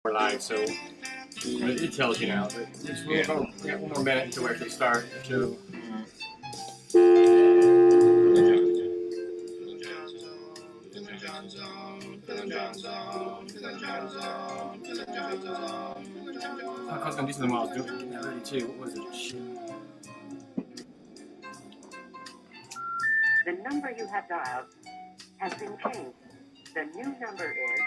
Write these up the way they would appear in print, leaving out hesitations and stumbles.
We're live, so it tells you now. But we got one more minute until we actually start. So. N Jon Zone. I was gonna do something while I was doing that already too. What was it? Shit. The number you have dialed has been changed. The new number is.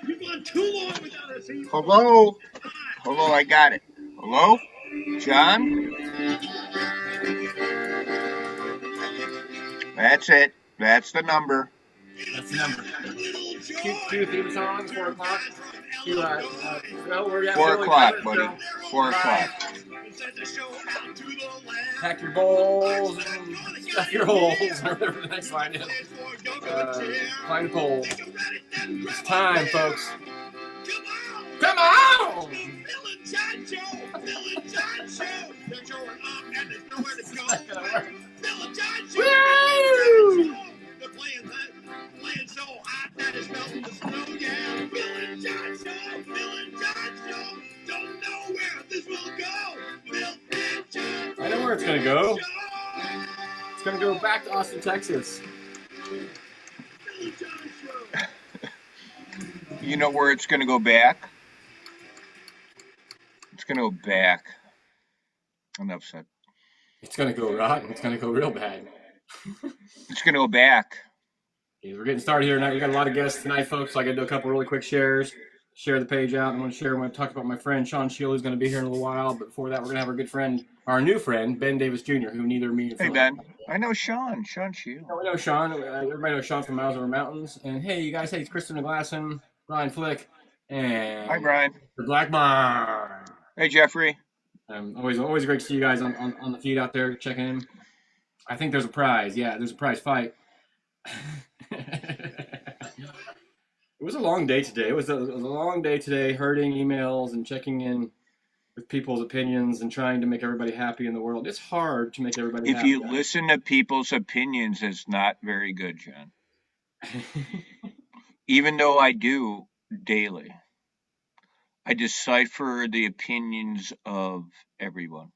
You've gone too long without us. Hello? Hello, I got it. Hello? John? That's it. That's the number. That's the number. Two theme songs, 4 o'clock. No, we're at 4 o'clock, buddy. 4 o'clock. Pack your bowls and stuff your holes, or whatever the next line is. Climb the pole. It's time, folks. Come on! Bill and John Show! Bill and John Show! They're showing up and there's nowhere to go. Bill and John Show! Woo! They're playing so hot that it's melting the snow. Yeah, Bill and John Show! Bill and John Show! Don't know where this will go. Bill and John Show! I know where it's gonna go. It's gonna go back to Austin, Texas. Bill and John Show! You know where it's going to go back? It's going to go back. I'm upset. It's gonna go rotten. It's gonna go real bad. It's going to go back. Okay, we're getting started here tonight. We got a lot of guests tonight, folks. So I got to do a couple really quick shares. Share the page out. I'm going to share when I talk about my friend Sean Shield, who's going to be here in a little while. But before that, we're going to have our good friend, our new friend, Ben Davis Jr., who neither me and Hey, Ben. I know Sean. Sean Shield. I know Sean. Everybody knows Sean from Miles Over Mountains. And hey, you guys, hey, it's Kristen McGlasson, Brian Flick, and Hi, Brian. the Black Barn. Hey, Jeffrey. Always great to see you guys on the feed out there checking in. I think there's a prize. Yeah, there's a prize fight. It was a long day today. It was a long day today, herding emails and checking in with people's opinions and trying to make everybody happy in the world. It's hard to make everybody If happy. you listen to people's opinions, it's not very good, John. Even though I do daily, I decipher the opinions of everyone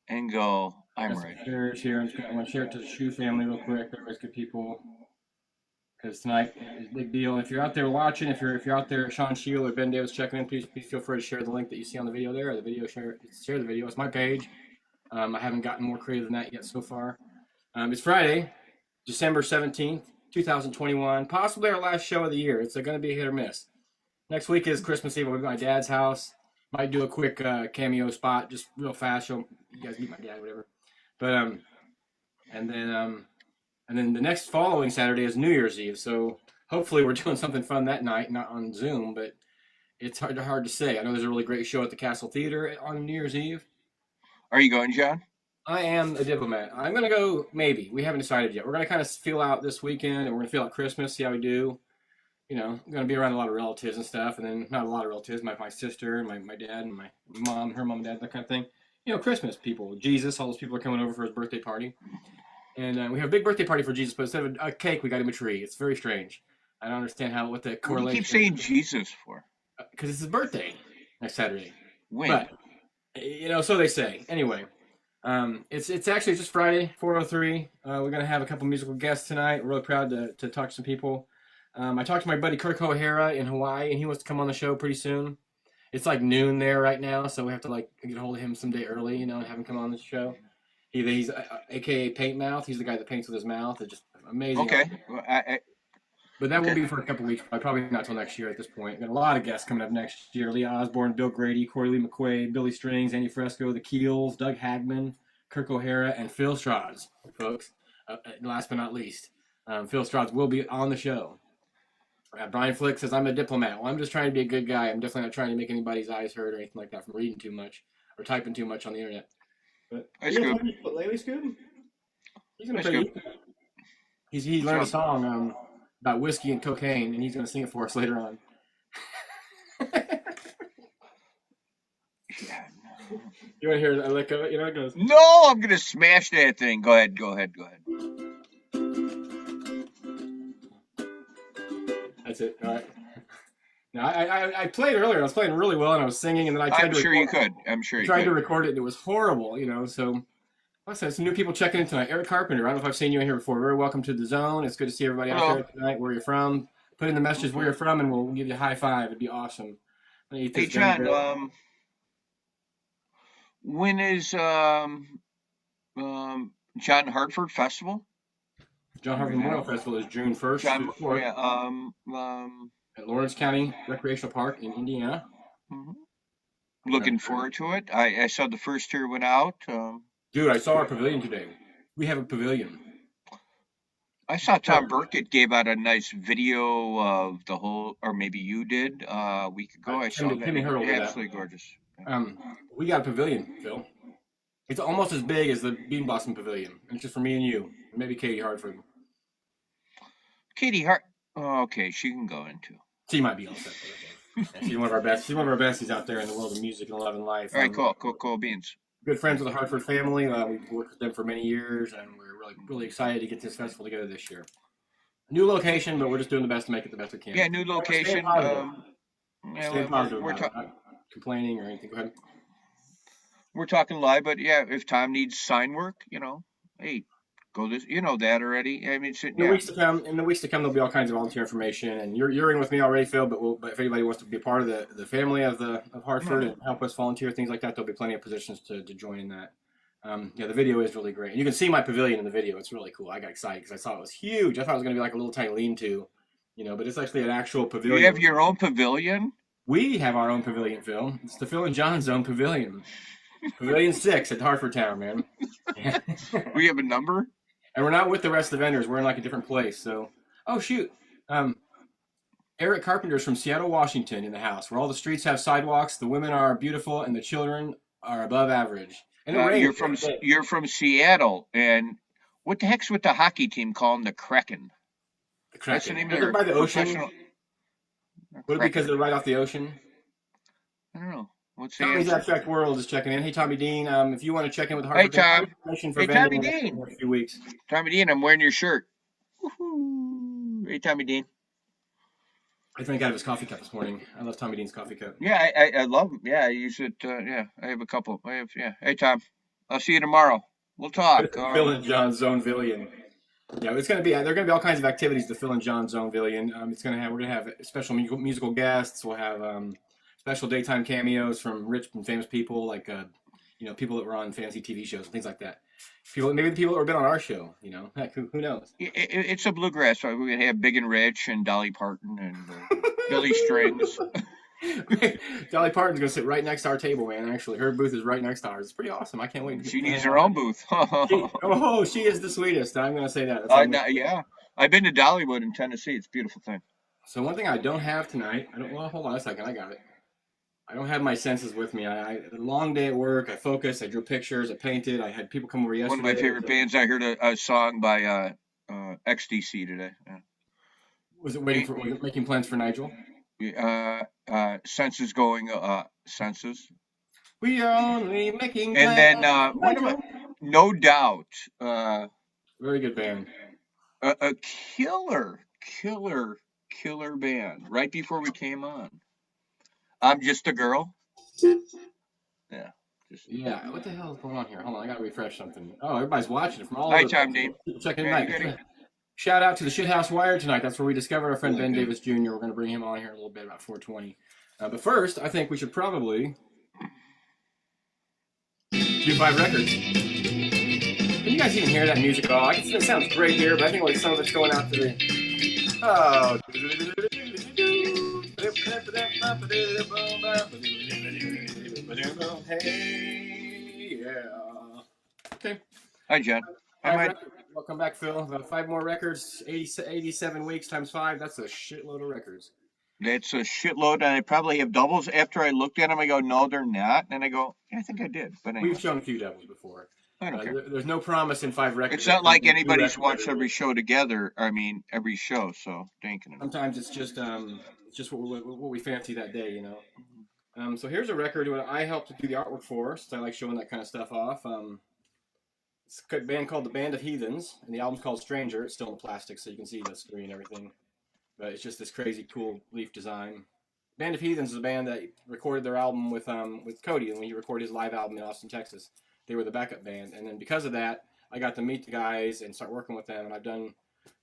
and go, I'm right. Shares here. I want to share it to the Shoe family real quick. Everybody's good people. Because tonight is a big deal. If you're out there watching, if you're out there, Sean Shield or Ben Davis checking in, please feel free to share the link that you see on the video there. Or the video share the video. It's my page. I haven't gotten more creative than that yet so far. It's Friday, December 17th, 2021. Possibly our last show of the year. It's going to be a hit or miss. Next week is Christmas Eve. I'll be at my dad's house. Might do a quick cameo spot, just real fast. Show you guys meet my dad, whatever. But and then the next following Saturday is New Year's Eve. So hopefully we're doing something fun that night, not on Zoom. But it's hard to say. I know there's a really great show at the Castle Theater on New Year's Eve. Are you going, John? I am a diplomat. I'm going to go maybe. We haven't decided yet. We're going to kind of feel out this weekend, and we're going to feel out Christmas, see how we do. You know, I'm going to be around a lot of relatives and stuff, and then not a lot of relatives, my sister, my dad, and my mom, her mom and dad, that kind of thing. You know, Christmas people, Jesus, all those people are coming over for his birthday party. And we have a big birthday party for Jesus, but instead of a cake, we got him a tree. It's very strange. I don't understand what the correlation. What do you keep saying Jesus for? Because it's his birthday next Saturday. When? But, you know, so they say. Anyway, it's actually just Friday, 4:03. We're going to have a couple musical guests tonight. We're really proud to talk to some people. I talked to my buddy Kirk O'Hara in Hawaii, and he wants to come on the show pretty soon. It's like noon there right now, so we have to get a hold of him someday early, you know, and have him come on the show. He's AKA Paint Mouth. He's the guy that paints with his mouth. It's just amazing. Okay. But that will be for a couple weeks. Probably not till next year at this point. Got a lot of guests coming up next year. Lee Osborne, Bill Grady, Corey Lee McQuaid, Billy Strings, Andy Fresco, The Keels, Doug Hagman, Kirk O'Hara, and Phil Strauss, folks. Last but not least, Phil Strauss will be on the show. Brian Flick says, I'm a diplomat. Well, I'm just trying to be a good guy. I'm definitely not trying to make anybody's eyes hurt or anything like that from reading too much or typing too much on the internet. But Hi, Scoop. Lately, Scoop? He's gonna Hi, Scoop. He learned a song about whiskey and cocaine, and he's gonna sing it for us later on. You want to hear a lick of it? You know, it goes. No, I'm gonna smash that thing. Go ahead. That's it. All right. Now, I played earlier. I was playing really well, and I was singing, and then I tried I'm to sure record, you could. I'm sure I you tried to could. record it, and it was horrible, So, like I said, some new people checking in tonight. Eric Carpenter. I don't know if I've seen you in here before. Very welcome to the zone. It's good to see everybody out Hello. there tonight. Where you're from. Put in the messages where you're from, and we'll give you a high five. It'd be awesome. I'm gonna eat Hey, this gummy John. bear. When is John Hartford Festival? John Harvard Memorial Festival is June 1st through John. the 4th Yeah. at Lawrence County Recreational Park in Indiana. Mhm. Looking forward to it. I saw the first tour went out. Dude, I saw our pavilion today. We have a pavilion. I saw Tom Burkett gave out a nice video of the whole, or maybe you did a week ago. I saw that. Timmy Hurdle did that. Absolutely gorgeous. We got a pavilion, Phil. It's almost as big as the Bean Blossom Pavilion. And it's just for me and you. And maybe Katie Hartford. Katie Hart. Oh, okay, she can go into. She might be all set. She's one of our best. She's one of our besties out there in the world of music and love and life. All right, cool beans. Good friends with the Hartford family. We've worked with them for many years, and we're really excited to get this festival together this year. New location, but we're just doing the best to make it the best we can. Yeah, new location. Stay positive. We're not complaining or anything. Go ahead. We're talking live, but yeah, if Tom needs sign work, hey, go this. You know that already. I mean, in the weeks to come, there'll be all kinds of volunteer information, and you're in with me already, Phil. But if anybody wants to be a part of the family of Hartford and help us volunteer things like that, there'll be plenty of positions to join in that. The video is really great, and you can see my pavilion in the video. It's really cool. I got excited because I saw it was huge. I thought it was going to be like a little tiny lean-to, but it's actually an actual pavilion. You have your own pavilion? We have our own pavilion, Phil. It's the Phil and Jon Zone Pavilion. Pavilion 6 at Hartford Town, man. We have a number? And we're not with the rest of the vendors. We're in like a different place. So, oh, shoot. Eric Carpenter's from Seattle, Washington in the house, where all the streets have sidewalks, the women are beautiful, and the children are above average. And you're from Seattle, and what the heck's with the hockey team calling the Kraken? The Kraken. That's the name of their by the ocean. Would it be because they're right off the ocean? I don't know. What's the Tommy's Abstract World is checking in. Hey, Tommy Dean, if you want to check in with Harvard, hey, Tom. Hey, Tommy Dean. In a few weeks. Tommy Dean, I'm wearing your shirt. Woo-hoo. Hey, Tommy Dean. I drank out of his coffee cup this morning. I love Tommy Dean's coffee cup. Yeah, I love him. Yeah, I use it. I have a couple. Hey, Tom. I'll see you tomorrow. We'll talk. Phil and Jon Zone Pavilion. Yeah, it's gonna be. There are gonna be all kinds of activities. The Phil and Jon Zone Pavilion. We're gonna have special musical guests. We'll have special daytime cameos from rich and famous people, like people that were on fancy TV shows and things like that. Maybe the people that have been on our show. Heck, who knows? It's a bluegrass. So we're gonna have Big and Rich and Dolly Parton and Billy Strings. Dolly Parton's gonna sit right next to our table, man. Actually, her booth is right next to ours. It's pretty awesome. I can't wait. She needs her own booth. She is the sweetest. I'm gonna say that. Yeah, I've been to Dollywood in Tennessee. It's a beautiful thing. So one thing I don't have tonight. Hold on a second. I got it. I don't have my senses with me. I had a long day at work. I focused. I drew pictures. I painted. I had people come over yesterday. One of my favorite bands. I heard a song by XDC today. Yeah. Was it making plans for Nigel? Senses going. Senses. We are only making plans. And then No Doubt. Very good band. A killer band. Right before we came on. I'm Just a Girl. Yeah. What the hell is going on here? Hold on, I gotta refresh something. Oh, everybody's watching it from all over. Hi, Tom Dean. Checking tonight. Shout out to the Shithouse Wire tonight. That's where we discovered our friend Ben Davis Jr. We're gonna bring him on here in a little bit about 4:20. But first, I think we should probably do 5 records. Can you guys even hear that music at all? It sounds great here, but I think like some of it's going out to the. Oh. Hey, yeah. Okay. Hi, John. Welcome back, Phil. 5 more records, 87 weeks times 5. That's a shitload of records. That's a shitload, and I probably have doubles. After I looked at them, I go, no, they're not. And I go, yeah, I think I did. But anyway. We've shown a few doubles before. I don't care. There's no promise in 5 records. It's not like anybody's watched every show together. I mean, every show. So, thanking them. Sometimes it's just what we fancy that day, So here's a record I helped to do the artwork for, since I like showing that kind of stuff off. It's a band called the Band of Heathens, and the album's called Stranger. It's still in the plastic, so you can see the screen and everything. but it's just this crazy cool leaf design. Band of Heathens is a band that recorded their album with Cody, and when he recorded his live album in Austin, Texas, they were the backup band. And then because of that, I got to meet the guys and start working with them, and I've done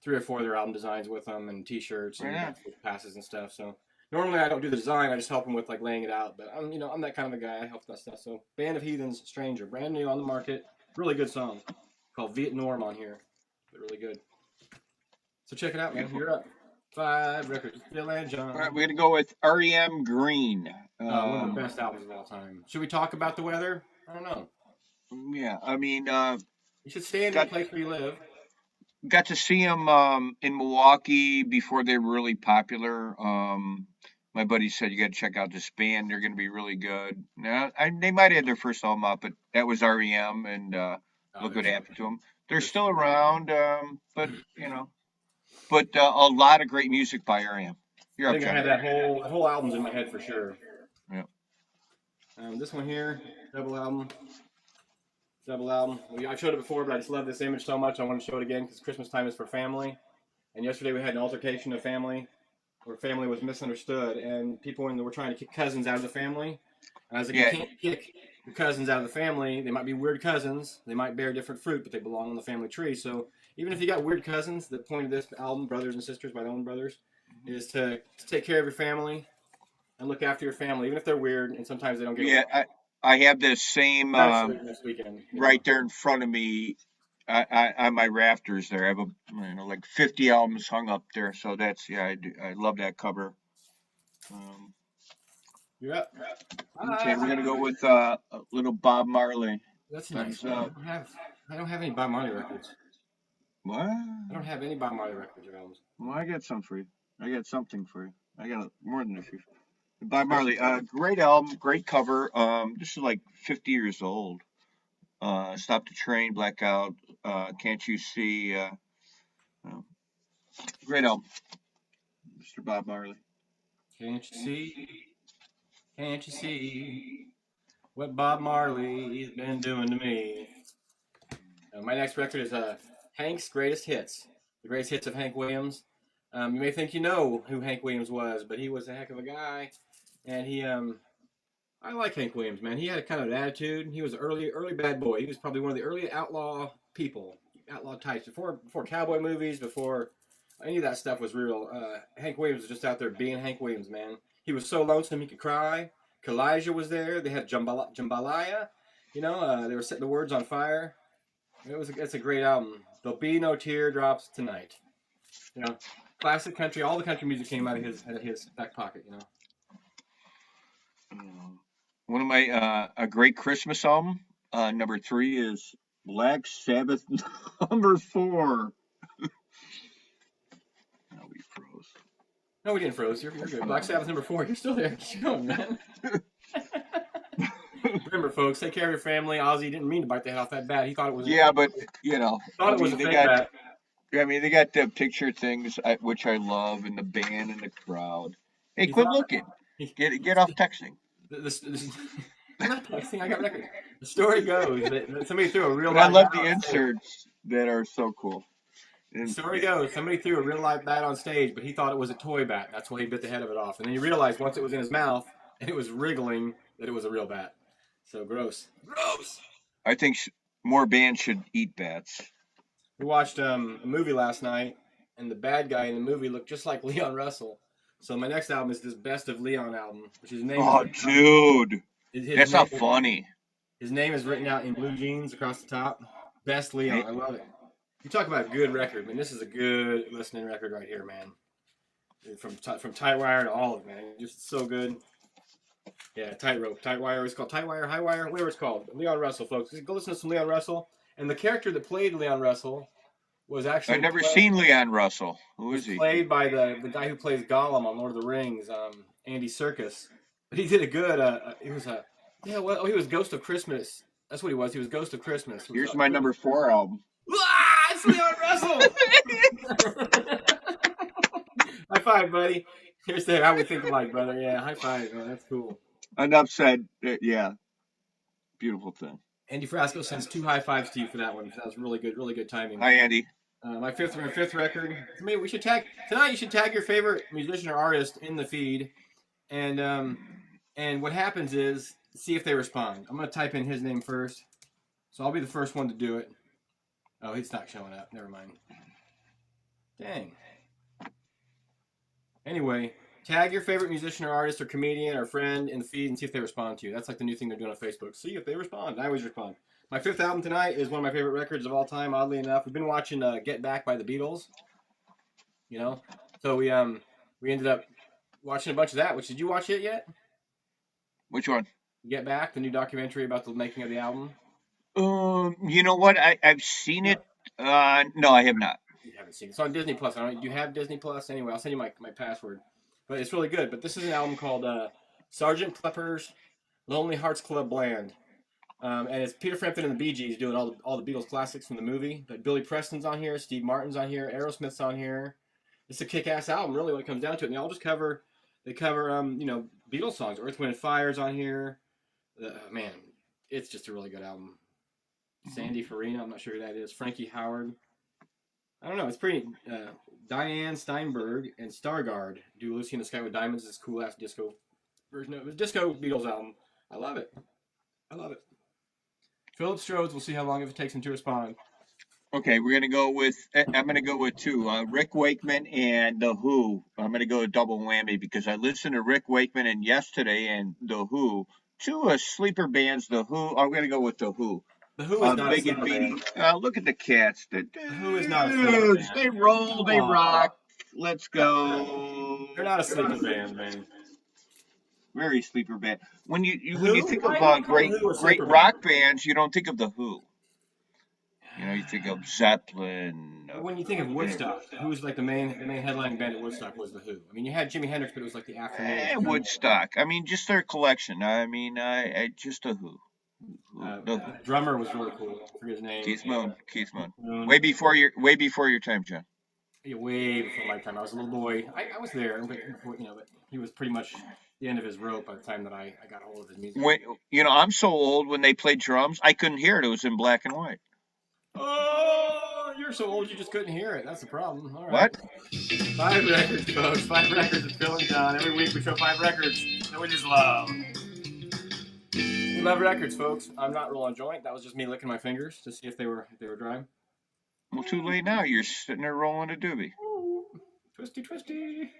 3 or 4 of their album designs with them, and T-shirts and Yeah. passes and stuff. So normally I don't do the design; I just help them with like laying it out. But I'm that kind of a guy. I help that stuff. So Band of Heathens, Stranger, brand new on the market, really good song called Vietnam on here, but really good. So check it out, man. You're up. 5 records, Bill and John. All right, we're gonna go with REM Green. One of the best albums of all time. Should we talk about the weather? I don't know. Yeah, I mean, You should stay in the place where you live. got to see them in Milwaukee before they were really popular. My buddy said you got to check out this band; they're gonna be really good. Now, they might have had their first album out, but that was REM, and look what happened to them. They're still around, but you know. But a lot of great music by REM. You're I up, think I John. had that whole album's in my head for sure. Yeah. This one here, double album. I've showed it before, but I just love this image so much. I want to show it again because Christmas time is for family. And yesterday we had an altercation of family where family was misunderstood, and people were trying to kick cousins out of the family. And I was like, Yeah. you can't kick your cousins out of the family. They might be weird cousins. They might bear different fruit, but they belong on the family tree. So even if you got weird cousins, the point of this album, Brothers and Sisters by the Own Brothers, is to take care of your family and look after your family, even if they're weird and sometimes they don't get Yeah, I have the same next weekend. right there in front of me. On my rafters there, I have like 50 albums hung up there. So that's I love that cover. You're up. Okay, we're gonna go with a little Bob Marley. That's nice. Thumbs I up. don't have any Bob Marley records. What? I don't have any Bob Marley records or albums. Well, I got some for you. I got something for you. I got more than a few. Bob Marley, great album, great cover. This is like 50 years old. Stop the Train, Blackout, Can't You See? Great album, Mr. Bob Marley. Can't you see? Can't you see what Bob Marley's been doing to me? My next record is Hank's Greatest Hits, the greatest hits of Hank Williams. You may think you know who Hank Williams was, but he was a heck of a guy, and I like Hank Williams, man. He had a kind of an attitude. He was an early bad boy. He was probably one of the early outlaw people, outlaw types. Before cowboy movies, before any of that stuff was real. Hank Williams was just out there being Hank Williams, man. He was so lonesome he could cry. Kalijah was there. They had jambalaya. They were setting the words on fire. It's a great album. There'll be no teardrops tonight. Classic country. All the country music came out of his back pocket. One of my a great Christmas album. Number 3 is Black Sabbath number 4. No, we froze. No, we didn't froze. You're good. Black Sabbath number 4. You're still there. Keep going, man. Remember, folks, take care of your family. Ozzy didn't mean to bite the head off that bat. He thought it was. Yeah, but Thought it was a fake bat. I mean, they got the picture things which I love, and the band and the crowd. Hey, quit looking. Get off texting. I'm not texting. I got record. The story goes that somebody threw a real. But I love the inserts that are so cool. The story goes, somebody threw a real live bat on stage, but he thought it was a toy bat. That's why he bit the head of it off. And then he realized once it was in his mouth and it was wriggling that it was a real bat. So gross. Gross. I think more bands should eat bats. We watched a movie last night, and the bad guy in the movie looked just like Leon Russell. So my next album is this Best of Leon album, which is named. Oh, dude. That's not funny. His name is written out in blue jeans across the top. Best Leon. I love it. You talk about a good record. I mean, this is a good listening record right here, man. From Tightwire to all of it, man. Just so good. Yeah, Tightrope. Tightwire. It's called Tightwire, Highwire, whatever it's called. Leon Russell, folks. Go listen to some Leon Russell. And the character that played Leon Russell was actually... I've never seen Leon Russell. Who is he? Played by the guy who plays Gollum on Lord of the Rings, Andy Serkis. But he did a good... he was Ghost of Christmas. That's what he was. He was Ghost of Christmas. Here's my number 4 album. It's Leon Russell! High five, buddy. Here's how we think alike, brother. Yeah, high five. Man. That's cool. Enough said. Yeah. Beautiful thing. Andy Frasco sends 2 high fives to you for that one. That was really good timing. Hi, Andy. My fifth record. Maybe we should tag tonight. You should tag your favorite musician or artist in the feed, and what happens is see if they respond. I'm gonna type in his name first, so I'll be the first one to do it. Oh, he's not showing up. Never mind. Dang. Anyway, tag your favorite musician or artist or comedian or friend in the feed and see if they respond to you. That's like the new thing they're doing on Facebook. See if they respond. I always respond. My fifth album tonight is one of my favorite records of all time. Oddly enough, we've been watching "Get Back" by the Beatles. You know, so we ended up watching a bunch of that. Which did you watch it yet? Which one? Get Back, the new documentary about the making of the album. You know what? I've seen it. No, I have not. You haven't seen it. It's on Disney Plus. I don't know. Do you have Disney Plus? Anyway, I'll send you my password. But it's really good. But this is an album called Sgt. Pepper's Lonely Hearts Club Band. And it's Peter Frampton and the Bee Gees doing all the Beatles classics from the movie. But Billy Preston's on here, Steve Martin's on here, Aerosmith's on here. It's a kick-ass album, really, when it comes down to it. And they all just cover Beatles songs. Earth, Wind, and Fire's on here. Man, it's just a really good album. Sandy Farina, I'm not sure who that is. Frankie Howard. I don't know. It's pretty. Diane Steinberg and Stargard do "Lucy in the Sky with Diamonds." This cool ass disco version of it. Disco Beatles album. I love it. I love it. Philip Strodes. We'll see how long it takes him to respond. Okay, we're gonna go with. I'm gonna go with two. Rick Wakeman and the Who. I'm gonna go a double whammy because I listened to Rick Wakeman and yesterday and the Who. Two sleeper bands. The Who. I'm gonna go with the Who. The Who is not a Big sleeper and band. Beanie. Look at the cats. The Who is not a sleeper band. They roll. They Aw. rock. Let's go. They're not a sleeper band, man. Very sleeper band. When you Who? think Why of do you call great the Who a great sleeper rock bands, you don't think of the Who. You know, you think of Zeppelin. When you think of Woodstock, who was like the main headlining band at Woodstock was the Who. I mean, you had Jimi Hendrix, but it was like the afternoon. Woodstock. I mean, just their collection. I mean, just the Who. The drummer was really cool. I forget his name. Keith Moon. Keith Moon. Moon. Way before your time, John. Yeah, way before my time. I was a little boy. I was there, but but he was pretty much the end of his rope by the time that I got hold of his music. I'm so old. When they played drums, I couldn't hear it. It was in black and white. Oh, you're so old you just couldn't hear it. That's the problem. All right. What? 5 records, folks. 5 records with Phil and John. Every week we show 5 records that we just love. We love records, folks. I'm not rolling a joint. That was just me licking my fingers to see if they were dry. Well, too late now. You're sitting there rolling a doobie. Ooh, twisty.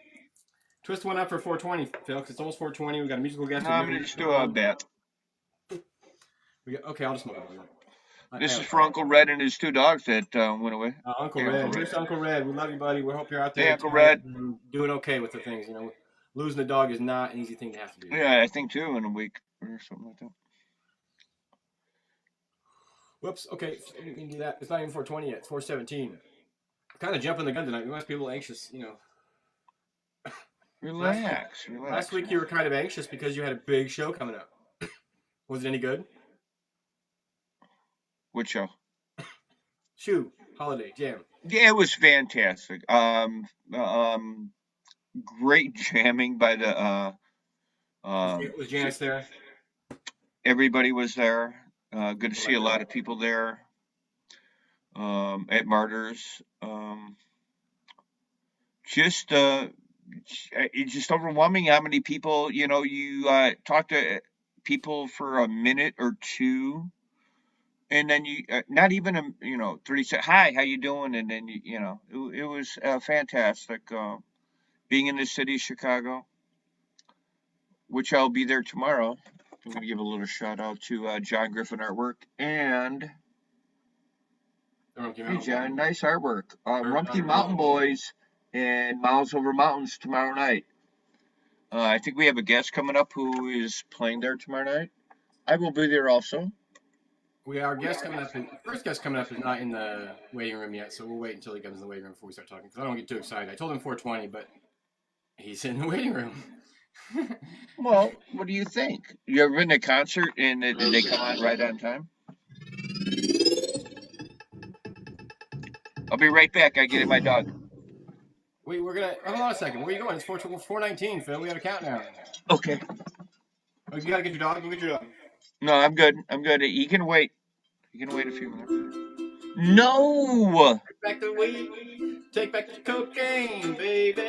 Twist one up for 420, Phil, because it's almost 420. We got a musical guest. No, I'm going to just do a bet. Okay, I'll just smoke it. This is for Uncle Red and his 2 dogs that went away. Uncle Hey, Red. Uncle Here's Uncle Red. We love you, buddy. We hope you're out there. Hey, Uncle Red. Doing okay with the things. Losing a dog is not an easy thing to have to do. Yeah, I think 2 in a week or something like that. Whoops. Okay, we can do that. It's not even 420 yet. It's 417. Kind of jumping the gun tonight. We must be a little anxious, Relax. Last week you were kind of anxious because you had a big show coming up. Was it any good? Which show? Shoe Holiday Jam. Yeah, it was fantastic. Great jamming by the. Was Janice there? Everybody was there. Good to see a lot of people there. At Martyrs. It's just overwhelming how many people. You talk to people for a minute or 2. And then you, not even 30 seconds. Hi, how you doing? And then it was fantastic. Being in the city of Chicago, which I'll be there tomorrow. I'm gonna give a little shout out to John Griffin Artwork and hey John, nice artwork. Rumpke Mountain Boys and Miles Over Mountains tomorrow night. I think we have a guest coming up who is playing there tomorrow night. I will be there also. Our guest coming up. First guest coming up is not in the waiting room yet, so we'll wait until he comes in the waiting room before we start talking. Because I don't get too excited. I told him 420, but he's in the waiting room. Well, what do you think? You ever been to a concert and they come on right on time? I'll be right back. I get in my dog. Wait, hold on a second. Where are you going? It's 419, Phil. We got a countdown. Okay. Oh, you gotta get your dog. Go get your dog. No, I'm good. He can wait. He can wait a few minutes. No! back the weed. Take back the cocaine, baby.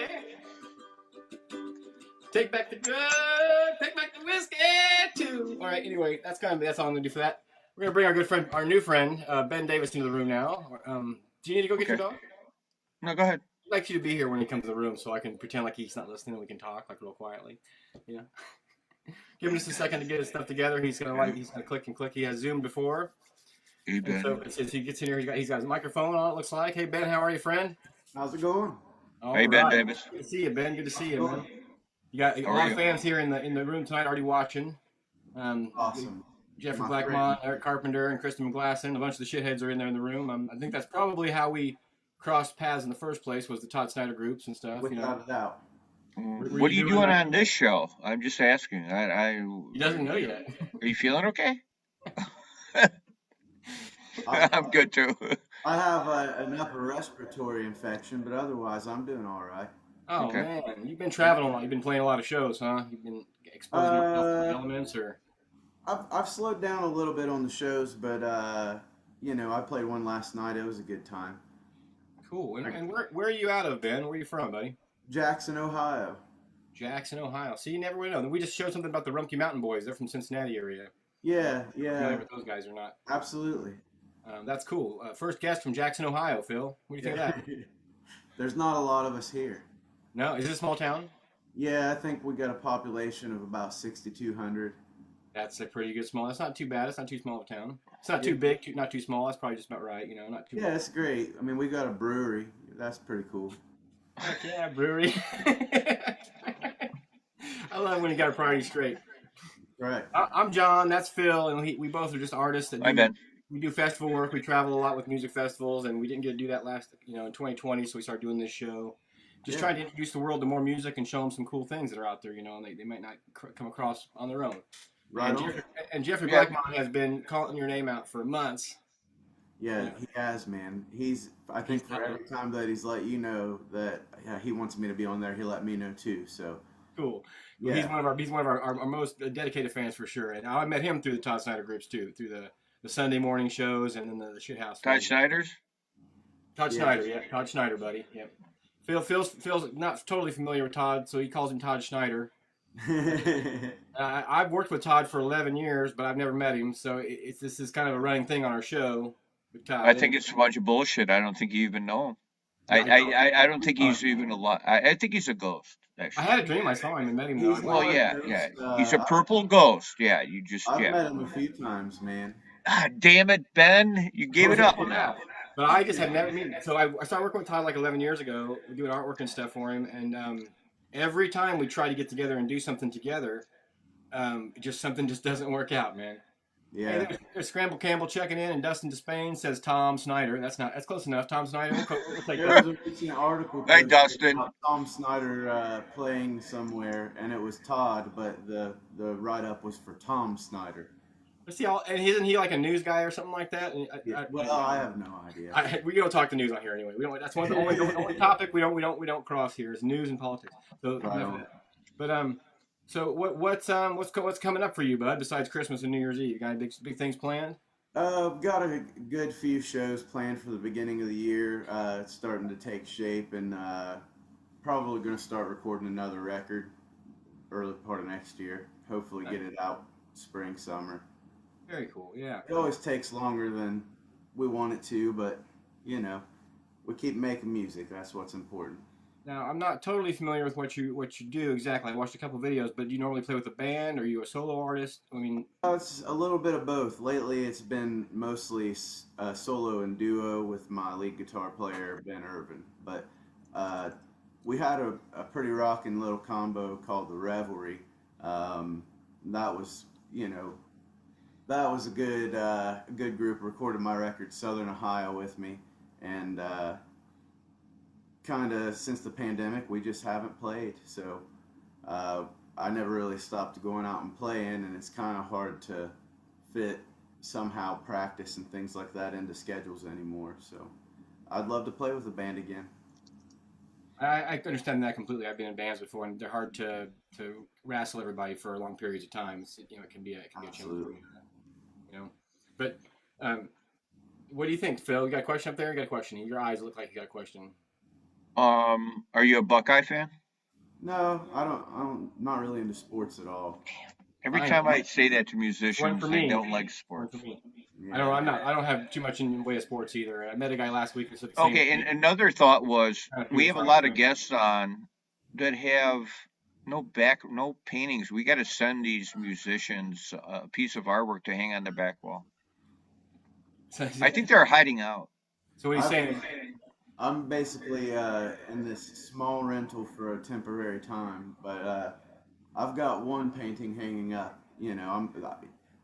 Take back the drug. Take back the whiskey too. All right. Anyway, that's all I'm gonna do for that. We're gonna bring our good friend, our new friend, Ben Davis, into the room now. Do you need to go get your Okay. dog? No, go ahead. I'd like you to be here when he comes to the room, so I can pretend like he's not listening and we can talk like real quietly. You know. Give him just a second to get his stuff together. He's gonna click and click. He has Zoomed before. Hey, And so Ben. as he gets in here, he's got his microphone on. It looks like. Hey Ben, how are you, friend? How's it going? All Hey, Ben right. Davis. Good to see you, Ben. Good to see you, man. You got a How are lot of you? fans here in the room tonight already watching. Awesome. Jeffrey My Blackmon, Eric Carpenter, and Kristen McGlasson. A bunch of the shitheads are in there in the room. I think that's probably how we crossed paths in the first place, was the Todd Snyder groups and stuff. You know. Without a doubt. Were What are you you doing doing that? on this show? I'm just asking. He doesn't know yet. Are you feeling okay? I, I'm good too. I have an upper respiratory infection, but otherwise I'm doing all right. Oh Okay. man, you've been traveling a lot. You've been playing a lot of shows, huh? You've been exposing yourself to the elements, or I've slowed down a little bit on the shows, but you know, I played one last night. It was a good time. cool. And where are you out of, Ben? Where are you from, buddy? Jackson, Ohio. Jackson, Ohio. See, you never would know. We just showed something about the Rumpke Mountain Boys. They're from Cincinnati area. Yeah, Familiar yeah, with those guys or not? absolutely. That's cool. First guest from Jackson, Ohio, Phil. What do you think of that? There's not a lot of us here. No, is it a small town? Yeah, I think we got a population of about 6,200. That's a pretty good small. That's not too bad. It's not too small of a town. It's not too big, not too small. That's probably just about right. You know, not too. Yeah, it's great. I mean, we got a brewery. That's pretty cool. Heck yeah, brewery. I love when you got a priority straight. Right. I'm John. That's Phil, and we both are just artists that Hi, Ben. we do festival work. We travel a lot with music festivals, and we didn't get to do that in 2020, so we started doing this show. Just Yeah. trying to introduce the world to more music and show them some cool things that are out there, and they might not come across on their own. Right And, on. Jeffrey Yeah. Blackmon has been calling your name out for months. Yeah, he has, man. I think for every time that he's let you know that he wants me to be on there, he'll let me know too. So Cool. yeah, He's one of our most dedicated fans for sure. And I met him through the Todd Snyder groups too, through the Sunday morning shows and then the shit house. Todd Snyder's? Todd Yeah. Snyder, yeah, Todd Snyder, buddy. Yep. Phil's not totally familiar with Todd, so he calls him Todd Schneider. I've worked with Todd for 11 years, but I've never met him, so this is kind of a running thing on our show with Todd. I think it's a bunch of bullshit. I don't think you even know him. I don't think he's even alive. I think he's a ghost, I actually. had a dream I saw him and met him. Though. He's Well, not a yeah. ghost. He's a purple ghost. Yeah, you just, I've yeah. met him a few times, man. Ah, damn it, Ben. You gave it up now. But I just had never met. So I started working with Todd like 11 years ago, doing artwork and stuff for him. And every time we try to get together and do something together, something just doesn't work out, man. Yeah. Hey, there's Scramble Campbell checking in, and Dustin Despain says Tom Snyder. That's close enough. Tom Snyder. We'll take There that. was a recent article Hey, posted Dustin. about Tom Snyder playing somewhere, and it was Todd, but the write-up was for Tom Snyder. See, and isn't he like a news guy or something like that? And Well, I have no idea. we don't talk to news on here anyway. We don't. That's the only topic we don't cross here is news and politics. So, Right on. but so what's coming up for you, bud? Besides Christmas and New Year's Eve, you got any big things planned? Got a good few shows planned for the beginning of the year. It's starting to take shape, and probably going to start recording another record early part of next year. Hopefully get it out spring, summer. Very cool. Yeah. It always takes longer than we want it to, but you know, we keep making music. That's what's important. Now, I'm not totally familiar with what you do exactly. I watched a couple videos, but do you normally play with a band? Or are you a solo artist? I mean, It's a little bit of both. Lately, it's been mostly solo and duo with my lead guitar player, Ben Irvin. But we had a pretty rocking little combo called the Revelry. That was, that was a good group. Recorded my record Southern Ohio with me, and kind of since the pandemic, we just haven't played. So I never really stopped going out and playing, and it's kind of hard to fit somehow practice and things like that into schedules anymore. So I'd love to play with the band again. I understand that completely. I've been in bands before, and they're hard to wrestle everybody for long periods of time. It can be a challenge. Absolutely. But What do you think, Phil? You got a question up there? You got a question? Your eyes look like you got a question. Are you a Buckeye fan? No, I don't. Not really into sports at all. Every I am. time I say that to It's one for musicians, they me. don't like One for sports. me. I don't. Yeah. I'm not. I don't have too much in the way of sports either. I met a guy last week who said the same Okay, and thing. another thought was Kind of few we to have a far lot of between. guests on that have no paintings. We got to send these musicians a piece of artwork to hang on the back wall. So, I think they're hiding out. so what he's I've, saying is, I'm basically in this small rental for a temporary time, but I've got one painting hanging up. You know,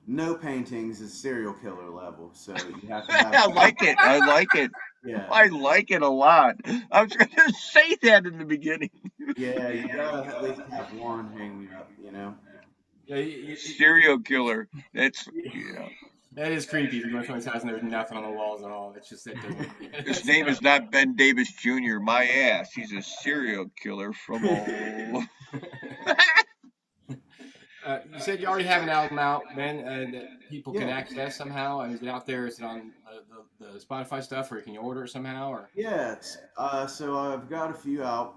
no paintings is serial killer level, so you have to have. I like it. I like it. Yeah, I like it a lot. I was going to say that in the beginning. yeah, you gotta at least have one hanging up. You know. yeah, Serial killer. That's yeah. that is creepy. If you go to someone's house and there's nothing on the walls at all, it's just it doesn't. His It's name kind is not Ben Davis Jr. My ass. He's a serial killer from of. You said you already have an album out, man, that people can Yeah, access somehow. Is it out there? Is it on the Spotify stuff, or can you order it somehow? Or yeah. So I've got a few out,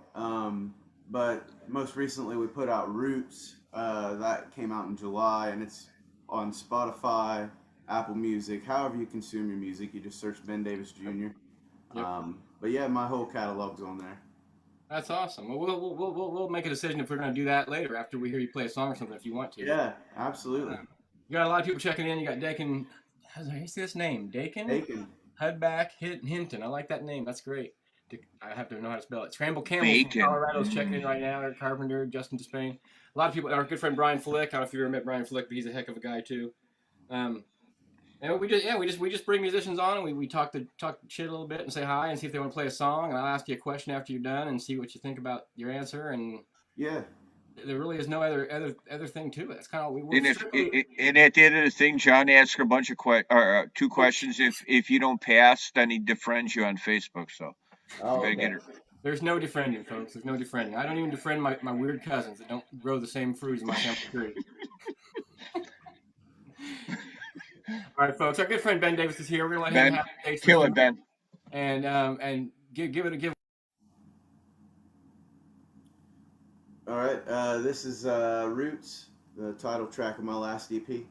but most recently we put out Roots. That came out in July, and it's on Spotify, Apple Music, however you consume your music. You just search Ben Davis Jr. yep, But yeah, my whole catalog's on there. that's awesome. Well, we'll make a decision if we're going to do that later after we hear you play a song or something if you want to. Yeah, absolutely. You got a lot of people checking in. You got Dakin. How do you see this name? Dakin Bacon. Hudback Hinton. I like that name. That's great. I have to know how to spell it. Scramble Camel from Bacon. Colorado's checking in right now. Eric Carpenter, Justin Despain. A lot of people. Our good friend Brian Flick. I don't know if you ever met Brian Flick, but he's a heck of a guy too. Um, and we just bring musicians on and we talk shit a little bit and say hi and see if they want to play a song. And I'll ask you a question after you're done and see what you think about your answer. And Yeah, there really is no other thing to it. It's kind of we're And if strictly. and at the end of the thing, John asks a bunch of two questions. If you don't pass, then he defriends you on Facebook. So you oh, better okay. get it. There's no defriending, folks. There's no defriending. I don't even defriend my weird cousins that don't grow the same fruit as my family tree. All right, folks. Our good friend Ben Davis is here. We're gonna let him Ben, have the taste kill for it, Ben. and give it a give. All right. This is Roots, the title track of my last EP.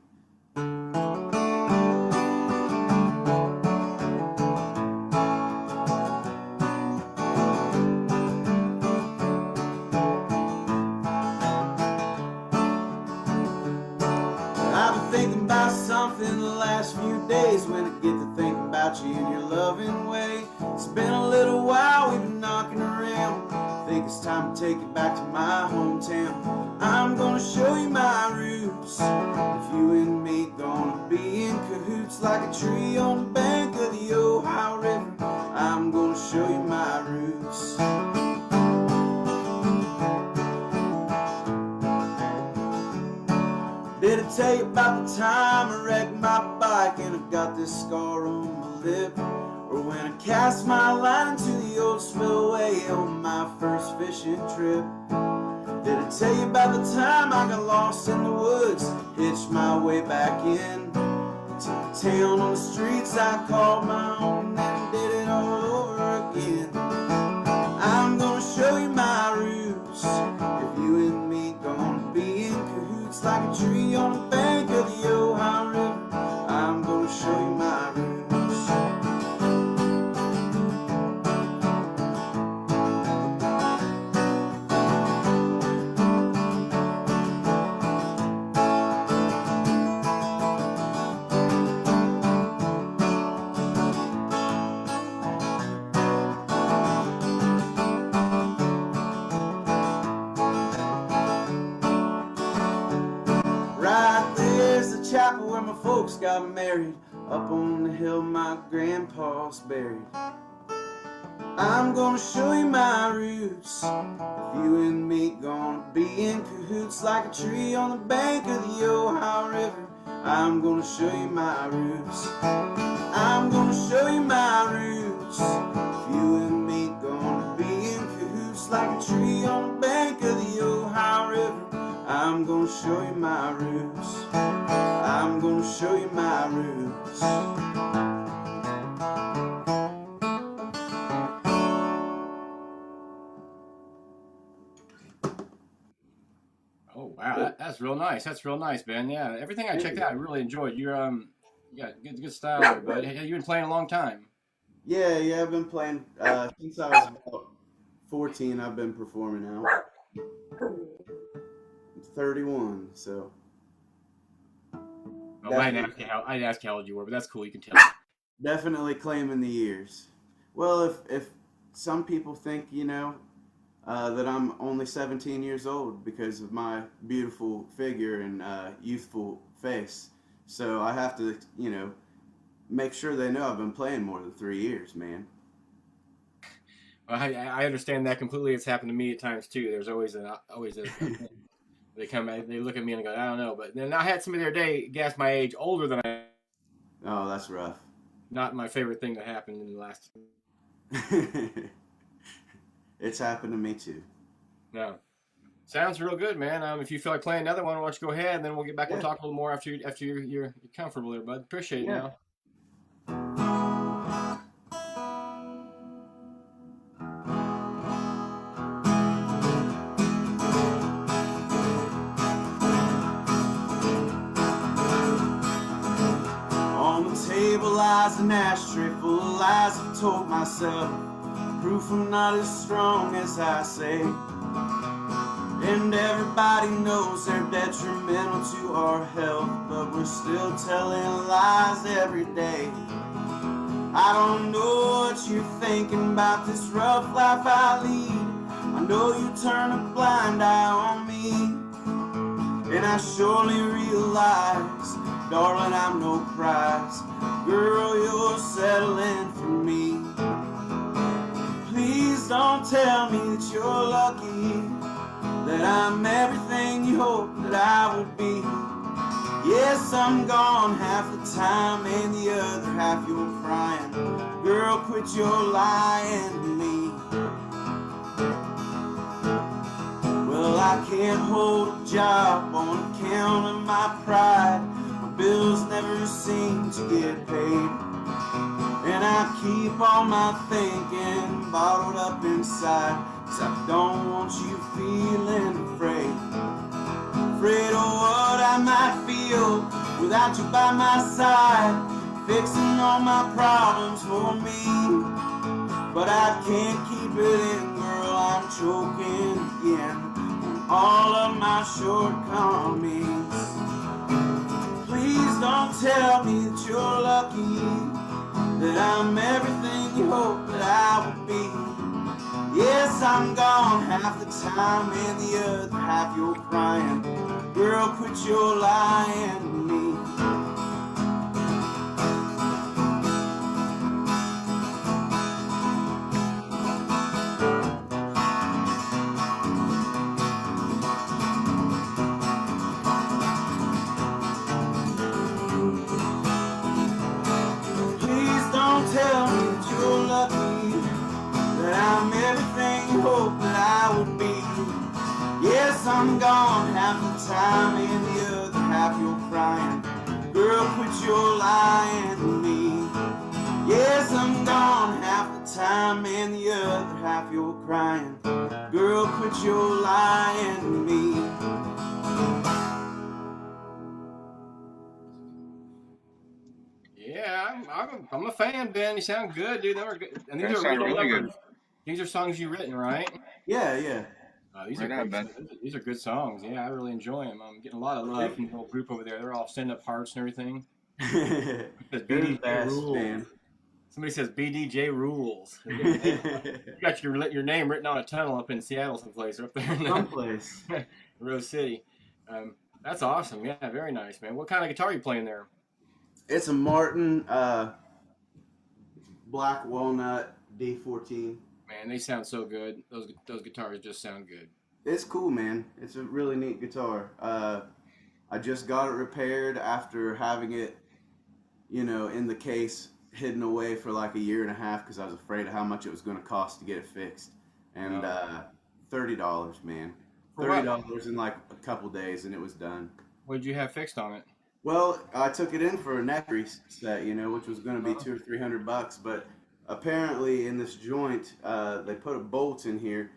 I've been thinking about something the last few days when I get to think about you in your loving way. It's been a little while, we've been knocking around. Think it's time to take you back to my hometown. I'm gonna show you my roots. If you and me gonna be in cahoots like a tree on the bank of the Ohio River, I'm gonna show you my roots. Did I tell you about the time I wrecked my bike and I got this scar on my lip? Or when I cast my line into the old spillway on my first fishing trip? Did I tell you about the time I got lost in the woods, hitched my way back in to the town on the streets I called my own and did it all over again? I'm gonna show you my roots. If you and me gonna be in cahoots like a tree on the bank of the Ohio River, I'm gonna show you my roots. Right there's the chapel where my folks got married. Up on the hill my grandpa's buried. I'm gonna show you my roots. If you and me gonna be in cahoots like a tree on the bank of the Ohio River, I'm gonna show you my roots. I'm gonna show you my roots. If you and me gonna be in cahoots like a tree on the bank of the Ohio River, I'm gonna show you my roots. I'm gonna show you my roots. Wow, that's real nice. That's real nice, Ben. Yeah, everything I checked out, I really enjoyed. You got good style there, bud. Hey, you've been playing a long time. Yeah, I've been playing since I was about 14. I've been performing now. I'm 31, so Oh, definitely, I didn't ask you how old you were, but that's cool. You can tell. definitely claiming the years. Well, if some people think, that I'm only 17 years old because of my beautiful figure and youthful face, so I have to, make sure they know I've been playing more than 3 years, man. Well, I understand that completely. It's happened to me at times too. There's always a they look at me and go, I don't know. But then I had somebody the other day guess my age older than I. Oh, that's rough. Not my favorite thing that happened in the last. It's happened to me too. No. Sounds real good, man. If you feel like playing another one, why don't you go ahead, and then we'll get back and Yeah, talk a little more after you're comfortable there, bud. Appreciate it yeah. now. On the table lies an ashtray full of lies I've told myself. Proof I'm not as strong as I say. And everybody knows they're detrimental to our health, but we're still telling lies every day. I don't know what you're thinking about this rough life I lead. I know you turn a blind eye on me, and I surely realize, darling, I'm no prize. Girl, you're settling for me. Please don't tell me that you're lucky, that I'm everything you hoped that I would be. Yes, I'm gone half the time and the other half you're crying. Girl, quit your lying to me. Well, I can't hold a job on account of my pride. My bills never seem to get paid, and I keep all my thinking bottled up inside, 'cause I don't want you feeling afraid. Afraid of what I might feel without you by my side, fixing all my problems for me. But I can't keep it in, girl, I'm choking again on all of my shortcomings. Please don't tell me that you're lucky, that I'm everything you hoped that I would be. Yes, I'm gone half the time and the other half you're crying. Girl, quit your lying to me. Please don't tell me that you're lucky, that I'm everything you hoped that I would be. Yes, I'm gone half the time and the other half you're crying. Girl, quit your lying to me. Yes, I'm gone half the time and the other half you're crying. Girl, quit your lying to me. Yeah, I'm a fan, Ben. You sound good, dude. That were good. And these That are sounded original really good. numbers. These are songs you written, right? Yeah. These are Right on, great. Ben. These are good songs. Yeah, I really enjoy them. I'm getting a lot of love from the whole group over there. They're all sending up hearts and everything. It says They're the BDJ best, rules. man. Somebody says BDJ rules. You got your name written on a tunnel up in Seattle someplace, or up there Someplace. in Rose City. That's awesome. Yeah, very nice, man. What kind of guitar are you playing there? It's a Martin Black Walnut D14. Man, they sound so good. Those guitars just sound good. It's cool, man. It's a really neat guitar. I just got it repaired after having it, in the case hidden away for like a year and a half because I was afraid of how much it was going to cost to get it fixed. And Oh. $30, man. For Thirty what? dollars in like a couple days, and it was done. What did you have fixed on it? Well, I took it in for a neck reset, which was going to be Uh-huh. $200 or $300, but apparently in this joint, they put a bolt in here,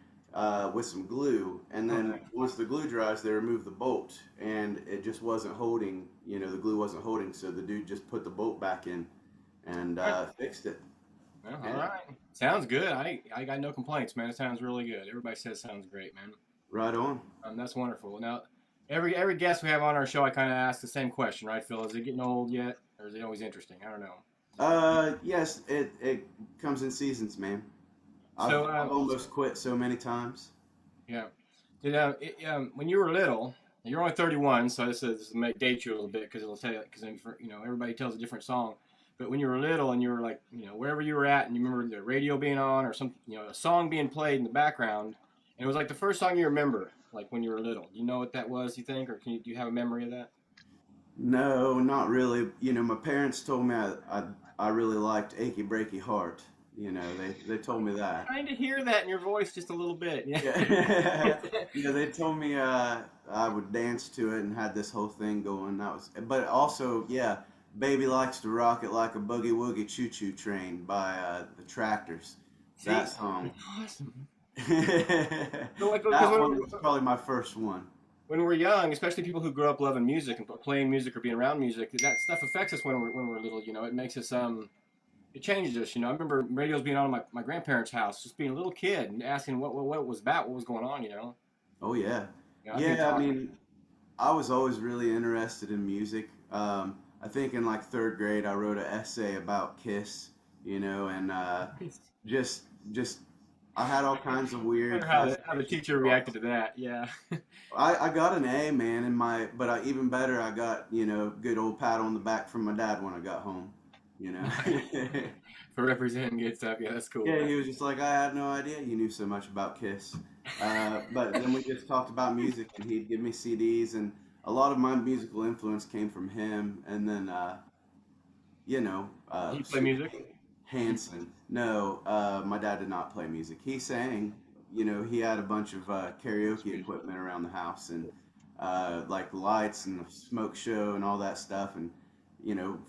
with some glue, and then Okay. once the glue dries, they remove the bolt, and it just wasn't holding. You know, the glue wasn't holding, so the dude just put the bolt back in and All right. fixed it. Well, all Yeah, right. Sounds good. I got no complaints, man. It sounds really good. Everybody says it sounds great, man. right on. That's wonderful. Now, every guest we have on our show, I kind of ask the same question, right, Phil? Is it getting old yet, or is it always interesting? I don't know. Yes, it comes in seasons, man. So, I've almost quit so many times. yeah. Did when you were little, you're only 31, so this may date you a little bit because it'll tell you because everybody tells a different song. But when you were little and you were like wherever you were at and you remember the radio being on or some a song being played in the background, and it was like the first song you remember like when you were little. Do you know what that was? You think, or do you have a memory of that? No, not really. You know, my parents told me I really liked Achy Breaky Heart. You know, they told me that. Trying to hear that in your voice just a little bit. Yeah. Yeah, yeah, they told me I would dance to it and had this whole thing going. That was, but also, yeah, Baby Likes to Rock It Like a Boogie Woogie Choo Choo Train by the Tractors. See, That song. that's awesome. So like because That one was probably my first one. when we're young, especially people who grow up loving music and playing music or being around music, that stuff affects us when we're little. It makes us it changes us. I remember radios being on in my grandparents' house, just being a little kid and asking what it was about, what was going on. Oh yeah, I'd be yeah. I talking. mean, I was always really interested in music. I think in like third grade, I wrote an essay about Kiss, you know, and just just I had all kinds of I weird wonder how the fascinations teacher with all reacted to that. Yeah. I got an A, man, in but even better, I got, good old pat on the back from my dad when I got home, you know. Nice. For representing good stuff. Yeah, that's cool, Yeah, man. he was just like, I had no idea you knew so much about Kiss. But then we just talked about music, and he'd give me CDs, and a lot of my musical influence came from him. And then, You play Stuart music? Hansen. No, my dad did not play music. He sang. You know, he had a bunch of karaoke Excuse me. equipment around the house, and like lights and the smoke show and all that stuff. And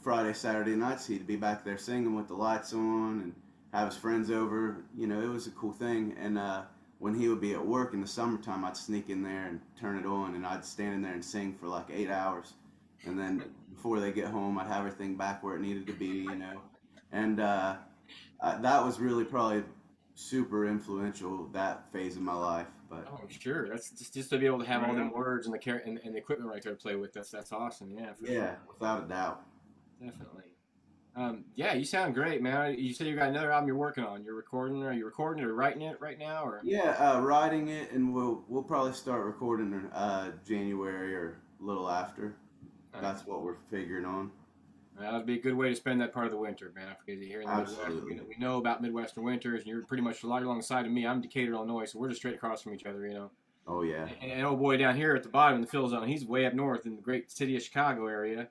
Friday, Saturday nights, he'd be back there singing with the lights on and have his friends over. You know, it was a cool thing. And when he would be at work in the summertime, I'd sneak in there and turn it on, and I'd stand in there and sing for like 8 hours. And then before they get home, I'd have everything back where it needed to be, And that was really probably super influential, that phase of my life. But Oh, sure. That's just to be able to have all them words and and the equipment right there to play with. That's awesome. Yeah, for sure. yeah, without a doubt. Definitely. Yeah, you sound great, man. You said you got another album you're working on. You're recording. Are you recording or writing it right now, or? Yeah, writing it, and we'll probably start recording in January or a little after. That's what we're figuring on. That would be a good way to spend that part of the winter, man. Because here in the Midwest, Absolutely. we know about Midwestern winters, and you're pretty much right alongside of me. I'm Decatur, Illinois, so we're just straight across from each other. Oh yeah. And old boy down here at the bottom in the Phil Zone, he's way up north in the great city of Chicago area,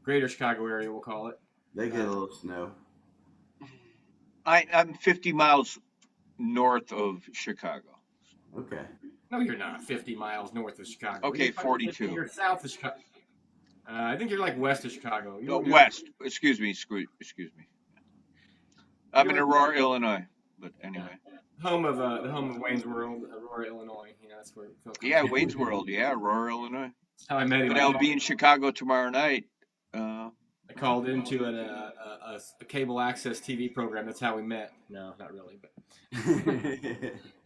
greater Chicago area, we'll call it. They get a little snow. I'm 50 miles north of Chicago. Okay. No, you're not 50 miles north of Chicago. Okay, You're 42. You're south of Chicago. I think you're like west of Chicago. No, west. Excuse me. Excuse me. I'm in You're Aurora, Illinois. But anyway. the home of Wayne's World, Aurora, Illinois. That's where Phil comes Yeah, from. Wayne's World. Yeah, Aurora, Illinois. That's how I met him. But I'll be in Chicago tomorrow night. I called into a cable access TV program. That's how we met. No, not really, but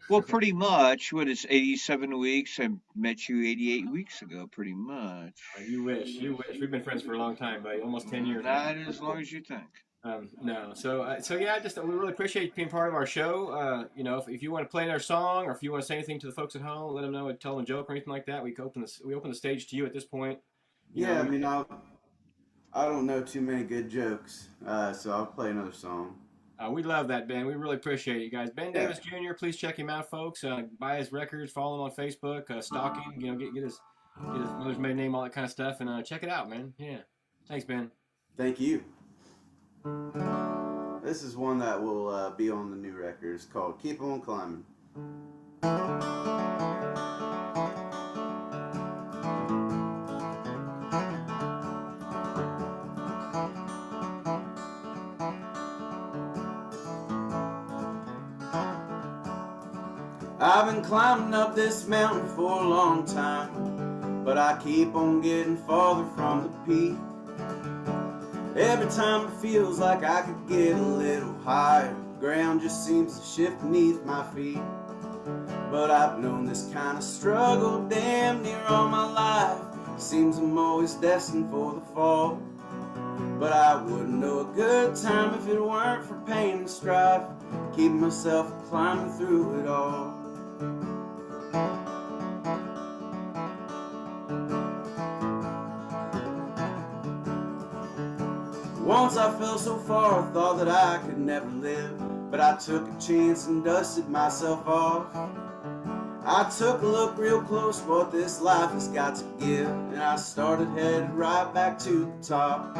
Well, pretty much. What is 87 weeks? I met you 88 weeks ago, pretty much. You wish. You wish. We've been friends for a long time, buddy. Almost 10 years. Not as long as you think. No. So yeah, we really appreciate you being part of our show. If you want to play another song or if you want to say anything to the folks at home, let them know, tell them a joke or anything like that. We open the stage to you at this point. Yeah, I mean, I don't know too many good jokes, so I'll play another song. We love that, Ben. We really appreciate it, you guys. Ben Davis Jr., please check him out, folks. Buy his records, follow him on Facebook, stalk him, get his mother's maiden name, all that kind of stuff, and check it out, man. Yeah. Thanks, Ben. Thank you. This is one that will be on the new record. It's called Keep On Climbing. I've been climbing up this mountain for a long time, but I keep on getting farther from the peak. Every time it feels like I could get a little higher, the ground just seems to shift beneath my feet. But I've known this kind of struggle damn near all my life. Seems I'm always destined for the fall. But I wouldn't know a good time if it weren't for pain and strife. Keep myself climbing through it all. Once I fell so far I thought that I could never live, but I took a chance and dusted myself off. I took a look real close what this life has got to give, and I started headed right back to the top.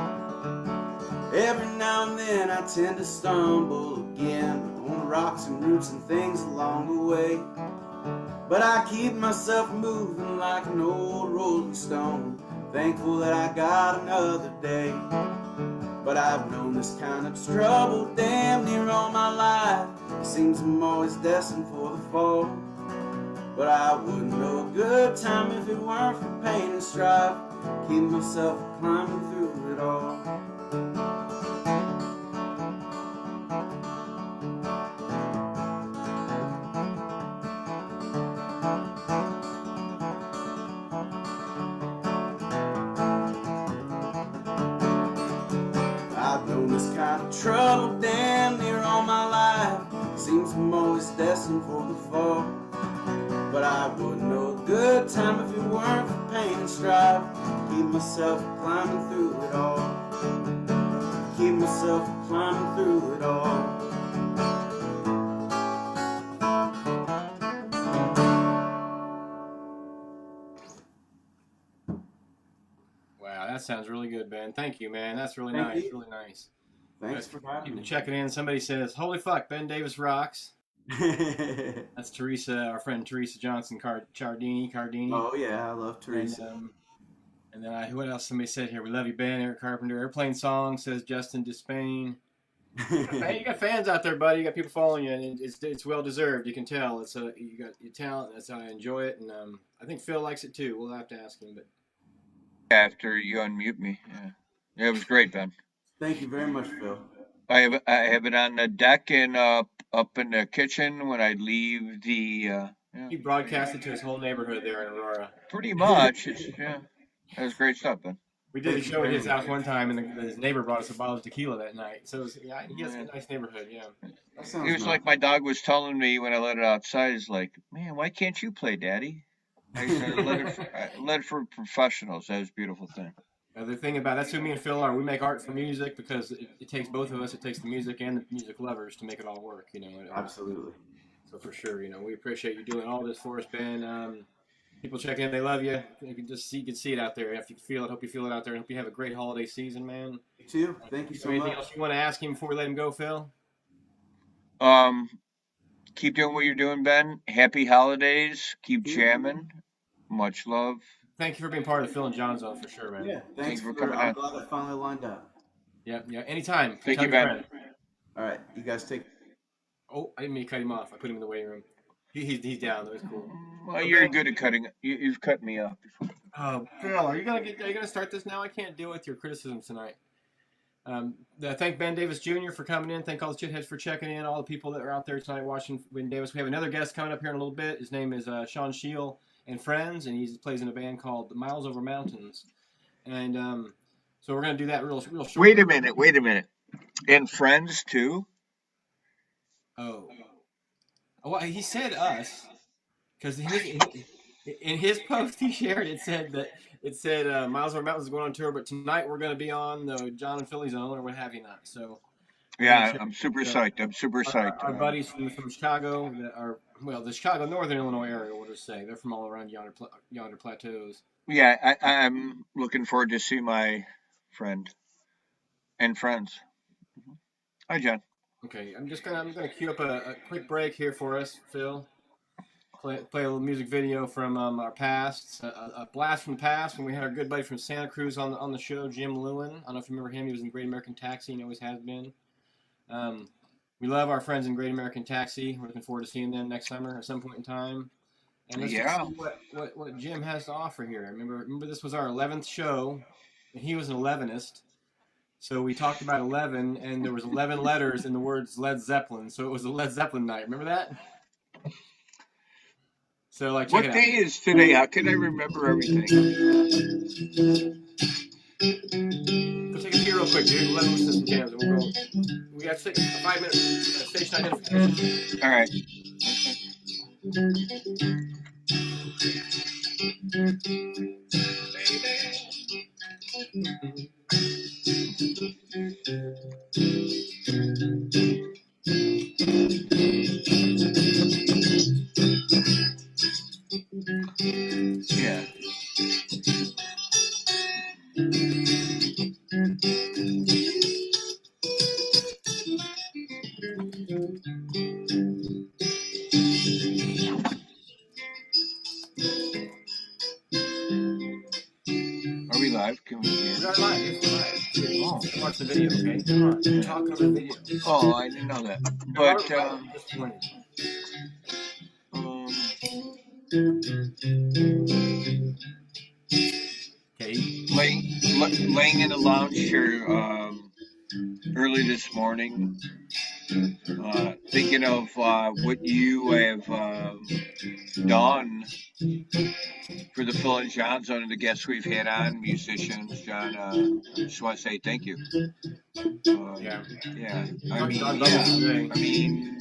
Every now and then I tend to stumble again on rocks and roots and things along the way, but I keep myself moving like an old rolling stone, thankful that I got another day. But I've known this kind of trouble damn near all my life. It seems I'm always destined for the fall. But I wouldn't know a good time if it weren't for pain and strife. Keep myself climbing through it all. I've known this kind of trouble damn near all my life. Seems I'm always destined for the fall. But I wouldn't know a good time if it weren't for pain and strife. Keep myself climbing through it all. Keep myself climbing through it all. Wow, that sounds really good, Ben. Thank you, man. That's really Thank nice. you. Really nice. Thanks for having People me. checking in. Somebody says, "Holy fuck, Ben Davis rocks." That's Teresa, our friend Teresa Johnson Cardini. Oh yeah, I love And Teresa. and then what else? Somebody said here, "We love you, Ben." Eric Carpenter. Airplane song says Justin Despain. Hey, you got fans out there, buddy. You got people following you, and it's well deserved. You can tell. You got your talent. That's how I enjoy it, and I think Phil likes it too. We'll have to ask him, but After you unmute me, yeah, it was great, Ben. Thank you very much, Phil. I have it on the deck and up in the kitchen when I leave the. Yeah, he broadcasted to his whole neighborhood there in Aurora. pretty much. That was great stuff, Ben. We did a Thank you show at very his house much. one time, and his neighbor brought us a bottle of tequila that night. So yeah, he has a nice neighborhood. Yeah. That It sounds was nice. like my dog was telling me when I let it outside. He's like, "Man, why can't you play, Daddy?" I said, I let it for professionals. That was a beautiful thing. The thing about that's who me and Phil are. We make art for music because it takes both of us. It takes the music and the music lovers to make it all work. Absolutely. So for sure, we appreciate you doing all this for us, Ben. People checking in, they love you. You can see it out there. If you can feel it, hope you feel it out there. Hope you have a great holiday season, man. You too. Thank you so Anything much. else you want to ask him before we let him go, Phil? Um, keep doing what you're doing, Ben. Happy holidays. Keep jamming. Much love. Thank you for being part of the Phil and John Zone for sure, man. Yeah. Thank Thanks you for for. coming I'm on. glad I finally lined up. Yeah. Anytime. Thank Tell you, your Ben. friend. All right. You guys take. Oh, I didn't mean to cut him off. I put him in the waiting room. He's down. That was cool. Well, you're good at cutting. You've cut me off before. Phil, are you gonna start this now? I can't deal with your criticisms tonight. Thank Ben Davis Jr. for coming in. Thank all the shitheads for checking in. All the people that are out there tonight watching Ben Davis. We have another guest coming up here in a little bit. His name is Sean Shield and Friends, and he plays in a band called the Miles Over Mountains. And so we're gonna do that real short. Wait a minute. And friends too. Oh, well, he said us because in his post he shared it said Miles Over Mountains is going on tour, but tonight we're going to be on the John and Philly Zone or what have you not. So Yeah, I'm super psyched. our buddies from Chicago that are the Chicago Northern Illinois area. We'll just say they're from all around yonder plateaus. Yeah, I'm looking forward to see my friend and friends. Hi, John. Okay, I'm gonna cue up a quick break here for us, Phil. Play a little music video from our past, a blast from the past when we had our good buddy from Santa Cruz on the show, Jim Lewin. I don't know if you remember him. He was in Great American Taxi and always has been. We love our friends in Great American Taxi. We're looking forward to seeing them next summer at some point in time. And let's just Yeah. see what Jim has to offer here. Remember this was our 11th show, and he was an 11ist. So we talked about 11, and there was 11 letters in the words Led Zeppelin. So it was a Led Zeppelin night. Remember that? So like, check What it out. day is today? How can I remember everything? Go take a pee real quick, dude. Let them listen to some jams, and we'll go. We got 5 minutes station identification. All right. Yeah. Are we live? Can we hear? We are live. Yes, we're live. Oh. Watch the video, okay? Come on. We're talking on the video. Oh, I didn't know that. But Okay. laying in the lounge here early this morning, thinking of what you have done for the Phil and John Zone and the guests we've had on, musicians, John. I just want to say thank you. Yeah. Yeah. I mean,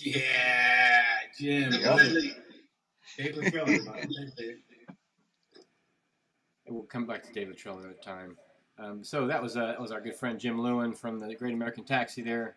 yeah, Jim. Yep. David Triller. We'll come back to David Triller at a time. So that was our good friend Jim Lewin from the Great American Taxi there,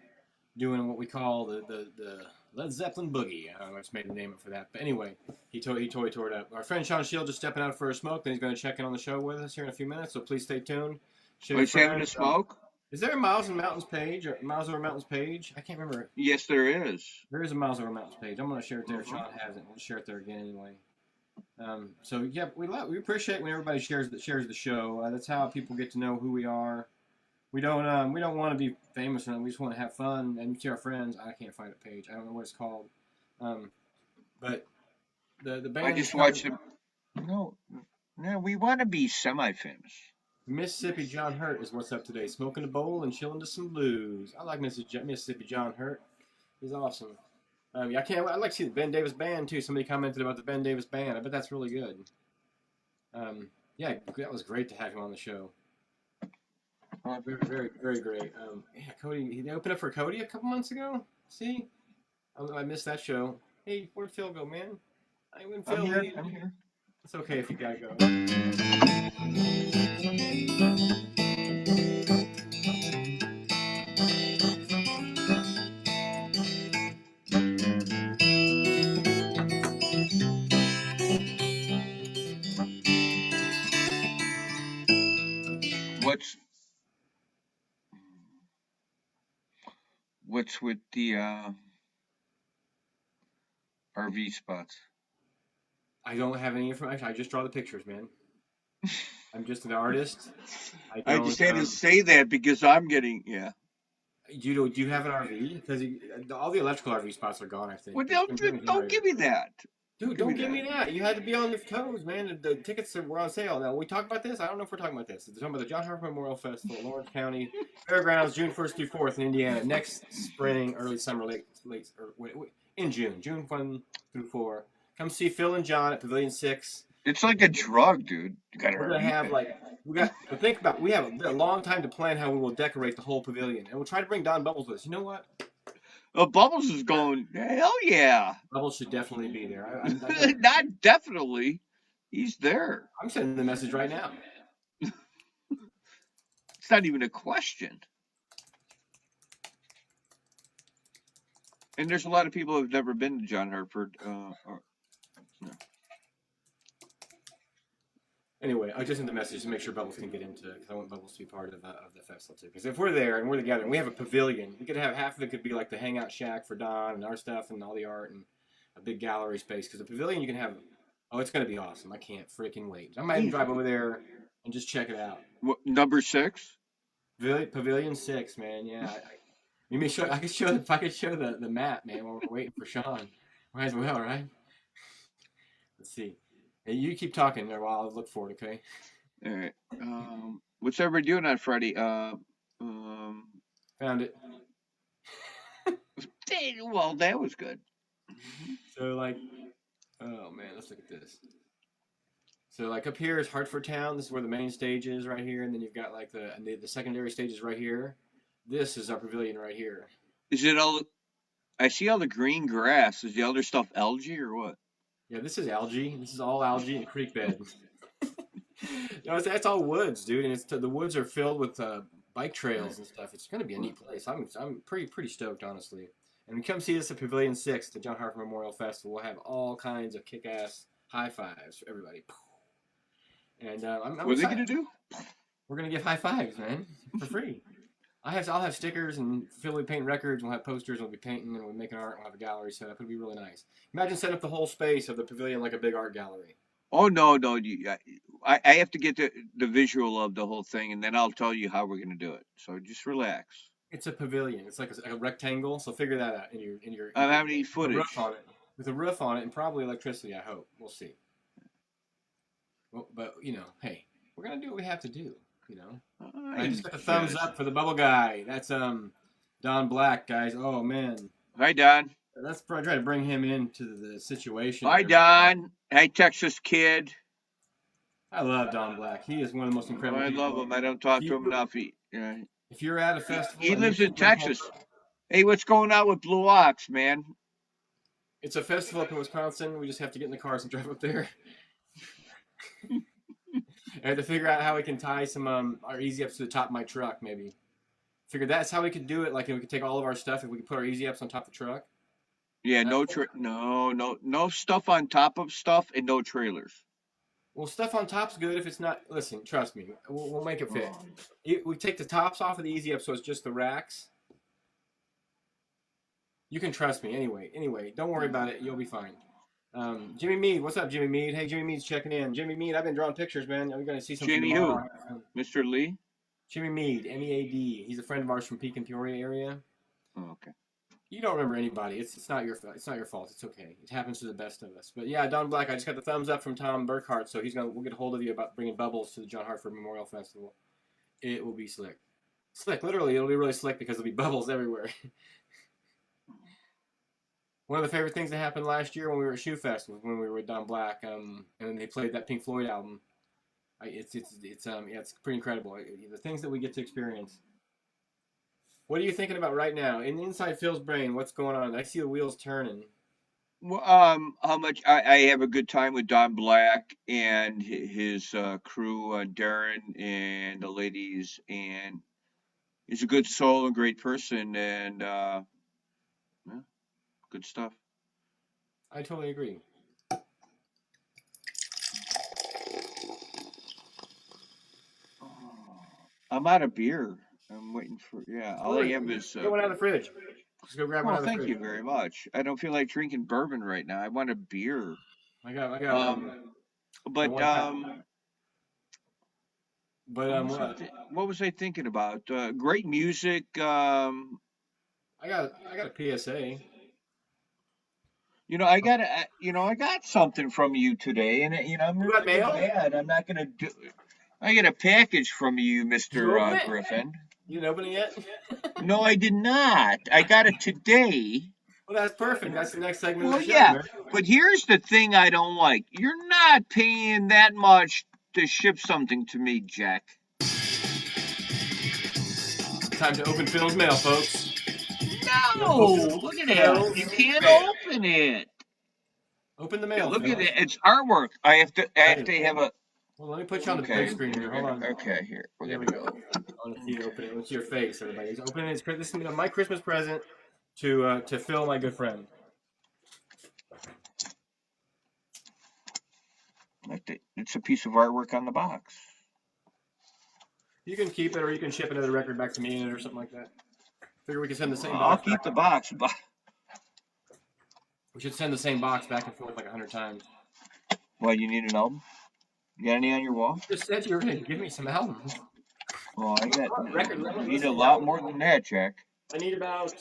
doing what we call the Led Zeppelin Boogie. I just made the name up for that. But anyway, he totally tore it up. Our friend Sean Shield just stepping out for a smoke, then he's going to check in on the show with us here in a few minutes, so please stay tuned. He's having a smoke? Is there a Miles and Mountains page, or Miles Over Mountains page? I can't remember. Yes, there is. There is a Miles Over Mountains page. I'm going to share it there. Sean has it. We'll share it there again anyway. So yeah, we appreciate when everybody shares the show. That's how people get to know who we are. We don't want to be famous, and we just want to have fun and see our friends. I can't find a page. I don't know what it's called. But the band. I just watched them. No, we want to be semi-famous. Mississippi John Hurt is what's up today. Smoking a bowl and chilling to some blues. I like Mississippi John Hurt. He's awesome. I'd like to see the Ben Davis Band too. Somebody commented about the Ben Davis Band. I bet that's really good. Yeah, that was great to have him on the show. Very, very, very great. Yeah, Cody. They opened up for Cody a couple months ago. See, I missed that show. Hey, where'd Phil go, man? I'm here. It's okay if you gotta go. What's with the RV spots? I don't have any information. I just draw the pictures, man. I'm just an artist. I just had to say that because I'm getting Do you have an RV? Because all the electrical RV spots are gone, I think. Well, don't give me that. Dude, don't give me that. You had to be on your toes, man. The tickets were on sale. Now, we talk about this? I don't know if we're talking about this. We're talking about the John Hart Memorial Festival, Lawrence County Fairgrounds, June 1st through 4th in Indiana. Next spring, early summer, in June 1 through 4. Come see Phil and John at Pavilion 6. It's like a drug, dude. You gotta We're gonna have but think about it. We have a long time to plan how we will decorate the whole pavilion, and we'll try to bring Don Bubbles with us. You know what? Well, Bubbles is going. Hell yeah! Bubbles should definitely be there. Not definitely. He's there. I'm sending the message right now. It's not even a question. And there's a lot of people who've never been to John Hartford. Anyway, I just sent the message to make sure Bubbles can get into it, because I want Bubbles to be part of the festival too. Because if we're there and we're together and we have a pavilion, we could have half of it could be like the hangout shack for Don and our stuff and all the art and a big gallery space. Because the pavilion you can have, it's going to be awesome. I can't freaking wait. I might even drive over there and just check it out. What, number 6? Pavilion 6, man. Yeah. You may show. I could show if I could show the map, man. While we're waiting for Sean. Might as well, right? Let's see. Hey, you keep talking there while I look for it, okay? All right. What's everybody doing on Friday? Found it. Well, that was good. So like, oh man, let's look at this. So like up here is Hartford Town. This is where the main stage is right here, and then you've got like the secondary stages right here. This is our pavilion right here. Is it all? I see all the green grass. Is the other stuff algae or what? Yeah, this is algae. This is all algae and creek bed. No, that's all woods, dude, and the woods are filled with bike trails and stuff. It's gonna be a neat place. I'm pretty stoked, honestly. And come see us at Pavilion 6, the John Hartford Memorial Festival. We'll have all kinds of kick-ass high fives for everybody. And I'm What are they excited. gonna do? We're gonna give high fives, man, for free. I'll have stickers and Philly paint records. We'll have posters. We'll be painting and we'll be making art. We'll have a gallery set up. It'll be really nice. Imagine setting up the whole space of the pavilion like a big art gallery. Oh no. I have to get the visual of the whole thing, and then I'll tell you how we're gonna do it. So just relax. It's a pavilion. It's like a rectangle. So figure that out in your. I don't have any With a footage. roof on it. With a roof on it and probably electricity. I hope. We'll see. Well, but hey, we're gonna do what we have to do. I just got the thumbs up for the bubble guy. That's Don Black, guys. Oh man, Hi, Don. let's try to bring him into the situation. Hi, here. Don. Hi, Texas kid. I love Don Black. He is one of the most Oh, incredible. I people. love him. I don't talk to him enough. If you're at a festival, He and lives you in see him, Texas. Hey, what's going on with Blue Ox, man? It's a festival up in Wisconsin. We just have to get in the cars and drive up there. I had to figure out how we can tie some our easy ups to the top of my truck, maybe. Figure that's how we could do it. Like if we could take all of our stuff, if we could put our easy ups on top of the truck. Yeah, no stuff on top of stuff and no trailers. Well, stuff on top's good if it's not. Listen, trust me, we'll make it fit. We take the tops off of the easy up, so it's just the racks. You can trust me. Anyway, don't worry about it. You'll be fine. Jimmy Mead, what's up, Jimmy Mead? Hey, Jimmy Mead's checking in. Jimmy Mead, I've been drawing pictures, man. We're gonna see something Jimmy tomorrow. Mr. Lee? Jimmy Mead, MEAD. He's a friend of ours from Pekin, Peoria area. Oh, okay. You don't remember anybody. It's not your fault. It's okay. It happens to the best of us. But yeah, Don Black, I just got the thumbs up from Tom Burkhart, so we'll get a hold of you about bringing bubbles to the John Hartford Memorial Festival. It will be slick. Literally, it'll be really slick because there'll be bubbles everywhere. One of the favorite things that happened last year when we were at Shoe Fest was when we were with Don Black, and they played that Pink Floyd album. It's pretty incredible. The things that we get to experience. What are you thinking about right now? Inside Phil's brain, what's going on? I see the wheels turning. Well, how much I have a good time with Don Black and his crew, Darren and the ladies, and he's a good soul, a great person, and yeah, good stuff. I totally agree. I'm out of beer. I'm waiting for all I have is. Get one out of the fridge. Just go grab one out of the Thank fridge. you very much. I don't feel like drinking bourbon right now. I want a beer. I got. But What? What was I thinking about? Great music. I got a PSA. I got something from you today, and I'm You got really mail? bad. I'm not gonna do. I got a package from you, Mr. Griffin. You didn't open it yet? No, I did not. I got it today. Well, that's perfect. That's the next segment Well, of the show. yeah, Man. but here's the thing I don't like. You're not paying that much to ship something to me, Jack. Time to open Phil's mail, folks. No, look at that. You can't open it. Open the mail. Look Phil. at it. It's artwork. I have to have a. Well, let me put you on the big screen here. Hold on. Okay, here. There we go. I want to see you open it. Let's see your face, everybody. He's opening it. This is my Christmas present to Phil, my good friend. It's a piece of artwork on the box. You can keep it, or you can ship another record back to me in it, or something like that. Figure we can send the same I'll box. keep the box. We should send the same box back and forth like 100 times. Why, you need an album? You got any on your wall? You just said you were going to give me some albums. Well, I got Record. need a lot more than that, Jack. I need about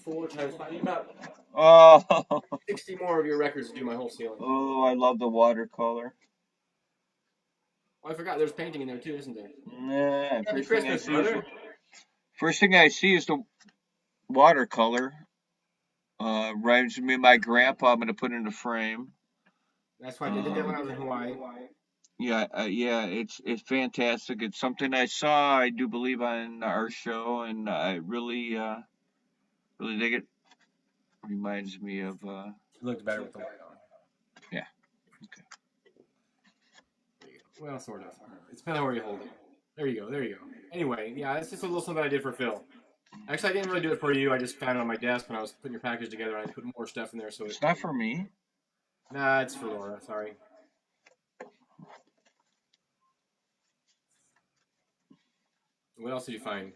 4 times 5. I need about Oh, 60 more of your records to do my whole ceiling. oh, I love the watercolor. Oh, I forgot. There's painting in there too, isn't there? Nah, Happy Christmas, brother. first thing I see is the watercolor. Reminds me of my grandpa. I'm gonna put in the frame. That's why I did that when I was in Hawaii. Yeah, it's fantastic. It's something I saw, I do believe, on our show, and I really dig it. Reminds me of It looked better with the light on. yeah. Okay. Well, sort of. It's depending on where you hold it. There you go. There you go. Anyway, yeah, it's just a little something I did for Phil. Actually, I didn't really do it for you. I just found it on my desk when I was putting your package together. I put more stuff in there, so It's not for me. Nah, it's for Laura. Sorry. What else did you find?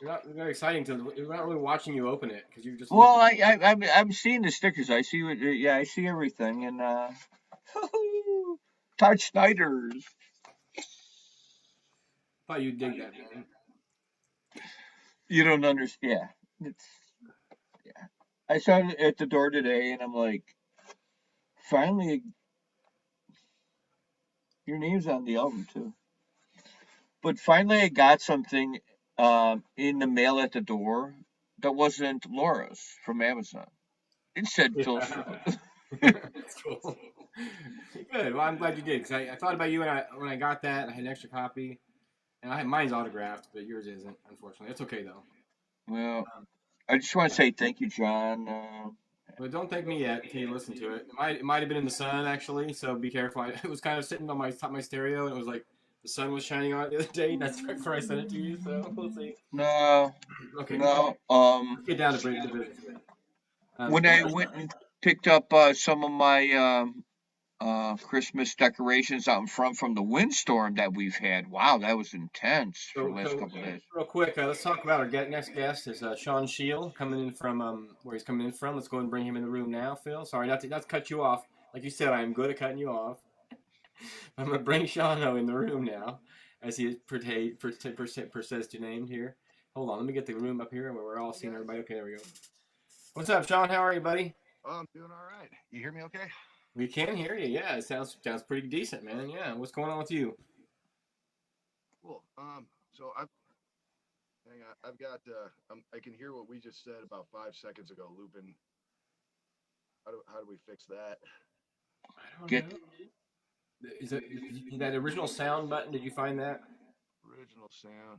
You're not very exciting to. You're not really watching you open it because you're just. Well, I'm seeing the stickers. I see what. Yeah, I see everything, and Todd Snyder's. Thought you'd dig that, man. You don't understand. Yeah, yeah. I saw it at the door today, and I'm like, finally, your name's on the album too. But finally, I got something in the mail at the door that wasn't Laura's from Amazon. It said Phil Show. That's cool. Good. Well, I'm glad you did because I thought about you when I got that. I had an extra copy, and mine's autographed, but yours isn't, unfortunately. It's okay though. Well, I just want to say thank you, John. But don't thank me yet until you listen to it. It might have been in the sun actually, so be careful. It was kind of sitting on my top of my stereo, and it was like the sun was shining on it the other day. And that's right before I sent it to you, so we'll see. No. Okay. No. Let's get down to the business. When I went and picked up some of my Christmas decorations out in front from the windstorm that we've had, wow, that was intense for the last couple of days. Real quick, let's talk about our next guest is Sean Shield coming in from where he's coming in from. Let's go ahead and bring him in the room now, Phil. Sorry, not to cut you off. Like you said, I'm good at cutting you off. I'm gonna bring Sean in the room now, as he persists to named here. Hold on, let me get the room up here where we're all seeing everybody. Okay, there we go. What's up, Sean? How are you, buddy? Oh, I'm doing all right. You hear me okay? We can hear you. Yeah, it sounds pretty decent, man. Yeah. What's going on with you? Cool. So I've got I can hear what we just said about 5 seconds ago looping. How do we fix that? I don't know. Is it that original sound button? Did you find that? Original sound.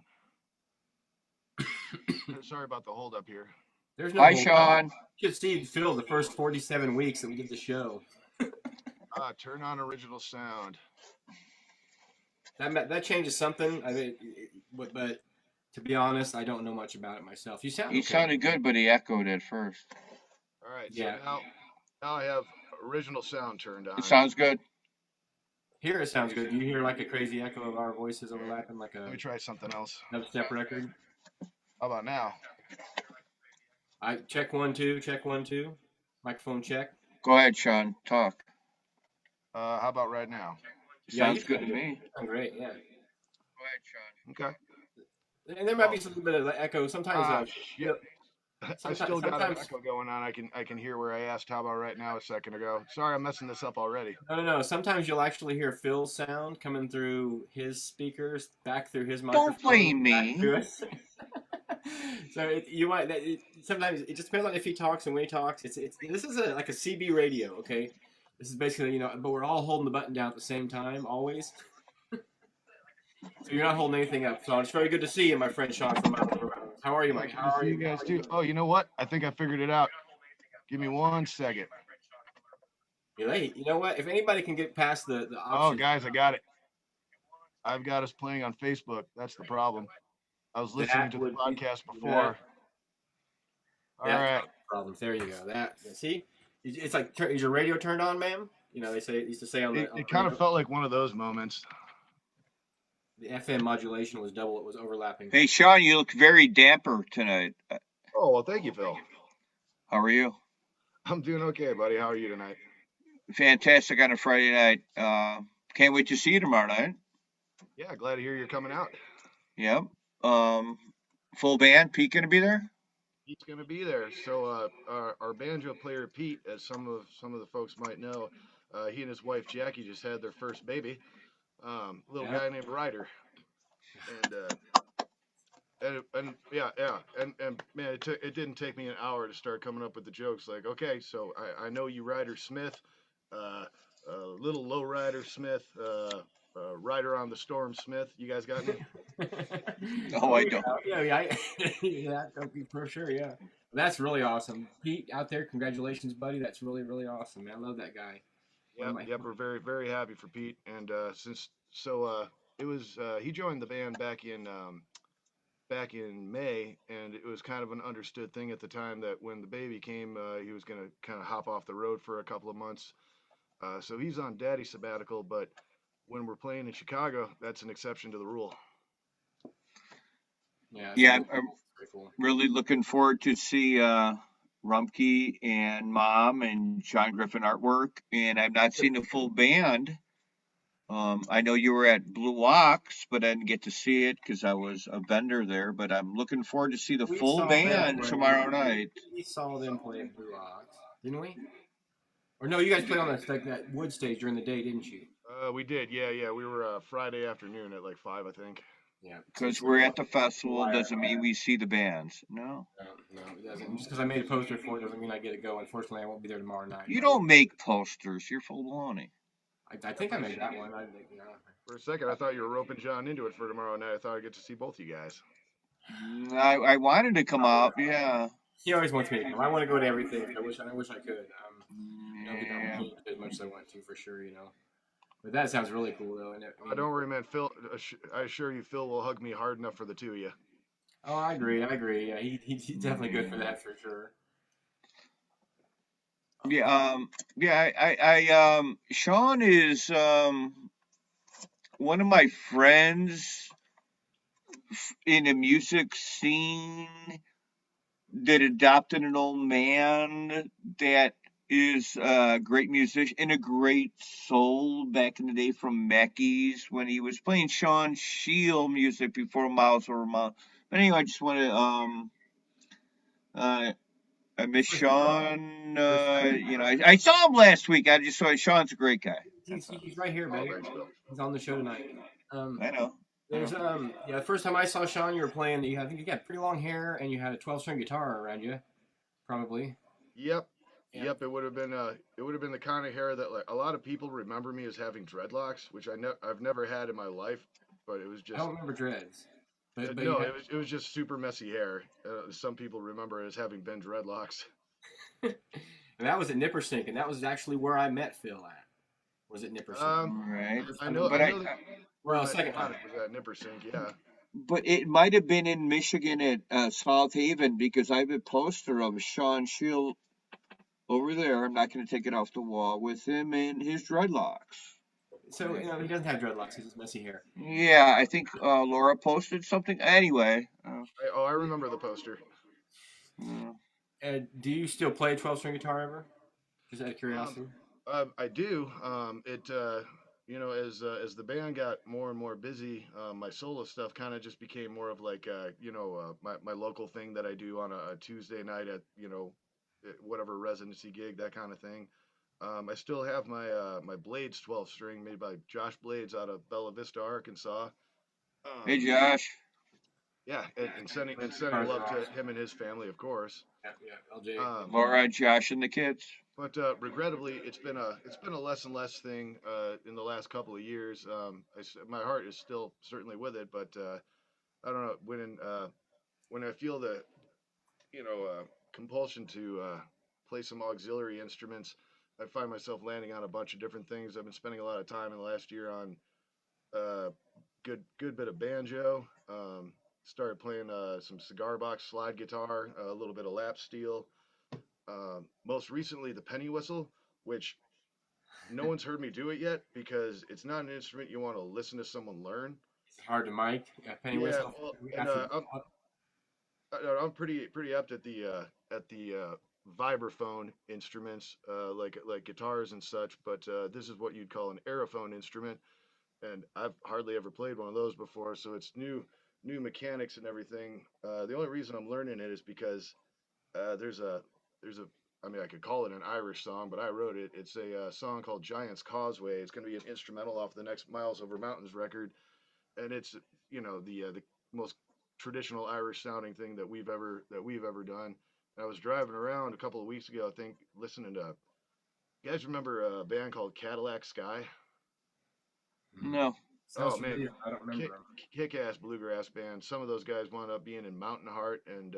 Sorry about the hold up here. There's no. Hi, Sean. You should see Phil the first 47 weeks that we did the show. Turn on original sound. That changes something. I mean, but to be honest, I don't know much about it myself. You sound. He sounded good, but he echoed at first. All right. Yeah. So now I have original sound turned on. It sounds good. Here it sounds good. Do you hear like a crazy echo of our voices overlapping like a Let me try something else. dubstep record? How about now? I check 1 2, check 1 2. Microphone check. Go ahead, Sean. Talk. How about right now? Sounds good to me. Great, yeah. Go ahead, Sean. Okay. And there might be some bit of echo. Sometimes. Shit. I still got an sometimes- echo going on. I can hear where I asked how about right now a second ago. Sorry, I'm messing this up already. No. Sometimes you'll actually hear Phil's sound coming through his speakers, back through his microphone. Don't blame me. So sometimes it just depends on if he talks and when he talks. This is like a CB radio, okay? This is basically but we're all holding the button down at the same time, always. So you're not holding anything up. So it's very good to see you, my friend Sean from Mountain Road. How are you, Mike? How are you guys too? Oh, you know what? I think I figured it out. Give me 1 second. You're late. You know what? If anybody can get past the option. Oh, guys, I got it. I've got us playing on Facebook. That's the problem. I was listening to the podcast before. All right. Problems. There you go. See, it's like, is your radio turned on, ma'am? They used to say on the. It kind of felt like one of those moments. The FM modulation was double. It was overlapping. Hey, Sean, you look very dapper tonight. Oh, well, thank you, Phil. How are you? I'm doing okay, buddy. How are you tonight? Fantastic on a Friday night. Can't wait to see you tomorrow night. Yeah, glad to hear you're coming out. Yep. Um, full band. Pete gonna be there? He's gonna be there. So our banjo player Pete, as some of the folks might know, he and his wife Jackie just had their first baby, little Yeah. guy named Ryder, and and yeah, and man, it didn't take me an hour to start coming up with the jokes. Like, okay, so I know you Ryder Smith, uh, little low Rider Smith, Rider on the Storm Smith. You guys got any? No, Oh I don't. yeah, okay, for sure, yeah. That's really awesome, Pete out there. Congratulations, buddy. That's really really awesome, man. I love that guy. One of Yep, my yep. We're very happy for Pete, and it was he joined the band back in May, and it was kind of an understood thing at the time that when the baby came, he was gonna kind of hop off the road for a couple of months. So he's on daddy sabbatical, but when we're playing in Chicago, that's an exception to the rule. yeah. It's Yeah, pretty, I'm pretty cool. really looking forward to see Rumpke and Mom and Sean Griffin artwork. And I've not seen the full band. I know you were at Blue Ox, but I didn't get to see it because I was a vendor there. But I'm looking forward to see the We full saw them band play. tomorrow night. We saw them play at Blue Ox, didn't we? Or no, you guys played on that wood stage during the day, didn't you? We did, yeah. We were Friday afternoon at like 5, I think. Yeah. See, Because so we're at the festival wire. doesn't mean we see the bands. No. No, it doesn't. Just because I made a poster for it doesn't mean I get to go. Unfortunately, I won't be there tomorrow night. You don't make posters. You're full of baloney. I think I made that one. Yeah. For a second, I thought you were roping John into it for tomorrow night. I thought I'd get to see both you guys. I wanted to come up. Yeah. He always wants me to come. I want to go to everything. I wish I could. I don't think I'm Yeah. doing as much as I want to for sure. But that sounds really cool though. And Don't worry, man. Phil, I assure you, Phil will hug me hard enough for the two of you. oh, I agree. I agree. Yeah, he's definitely good for that for sure. Yeah. Yeah. Sean is one of my friends in the music scene that adopted an old man that is a great musician and a great soul back in the day from Mackey's when he was playing Sean Shield music before Miles Over Miles. But anyway, I just want to uh, I miss Sean. I saw him last week. I just saw Sean's a great guy. That's all. He's right here, Oh, buddy. thanks, Phil. He's on the show tonight. Um, I know. there's yeah. The first time I saw Sean, you were playing. I think you got pretty long hair and you had a 12-string guitar around you, probably. Yep, Yeah. yep. It would have been the kind of hair that like a lot of people remember me as having dreadlocks, which I've never had in my life. But it was I just don't remember dreads, but you no, had. it was just super messy hair. Some people remember it as having been dreadlocks. And that was at Nippersink, and that was actually where I met Phil at. Was it Nippersink? Right. I But know that Well, I second time. was at Nippersink, yeah. but it might have been in Michigan at South Haven because I have a poster of Sean Shield over there. I'm not going to take it off the wall with him and his dreadlocks. So he doesn't have dreadlocks; he's just messy hair. Yeah, I think Laura posted something. Anyway, I remember the poster. uh, Do you still play 12-string guitar ever? Just out of Um, curiosity. I do. As the band got more and more busy, my solo stuff kind of just became more of like, my local thing that I do on a Tuesday night at, whatever residency gig, that kind of thing. I still have my Blades 12 string made by Josh Blades out of Bella Vista, Arkansas. hey Um, Josh. yeah, and sending Guitars are love to awesome. him and his family, of course. Yeah, LJ. Um, Laura, Josh, and the kids. But regrettably, it's been a less and less thing in the last couple of years. My heart is still certainly with it, but I don't know when I feel the compulsion to play some auxiliary instruments, I find myself landing on a bunch of different things. I've been spending a lot of time in the last year on uh, good bit of banjo. Started playing some cigar box slide guitar, a little bit of lap steel. Most recently, the penny whistle, which no one's heard me do it yet because it's not an instrument you want to listen to someone learn. It's hard to mic. Yeah, penny Yeah, whistle. well, and After, I'm pretty apt at the vibraphone instruments like guitars and such, but this is what you'd call an aerophone instrument. and I've hardly ever played one of those before, so it's new mechanics and everything. The only reason I'm learning it is because there's a I mean, I could call it an Irish song, but I wrote it. It's a song called Giant's Causeway. It's going to be an instrumental off the next Miles Over Mountains record, and it's the most traditional Irish sounding thing that we've ever done. And I was driving around a couple of weeks ago, I think, listening to. You guys remember a band called Cadillac Sky? No. Sounds Oh man, familiar. I don't remember them. kick-ass bluegrass band. Some of those guys wound up being in Mountain Heart and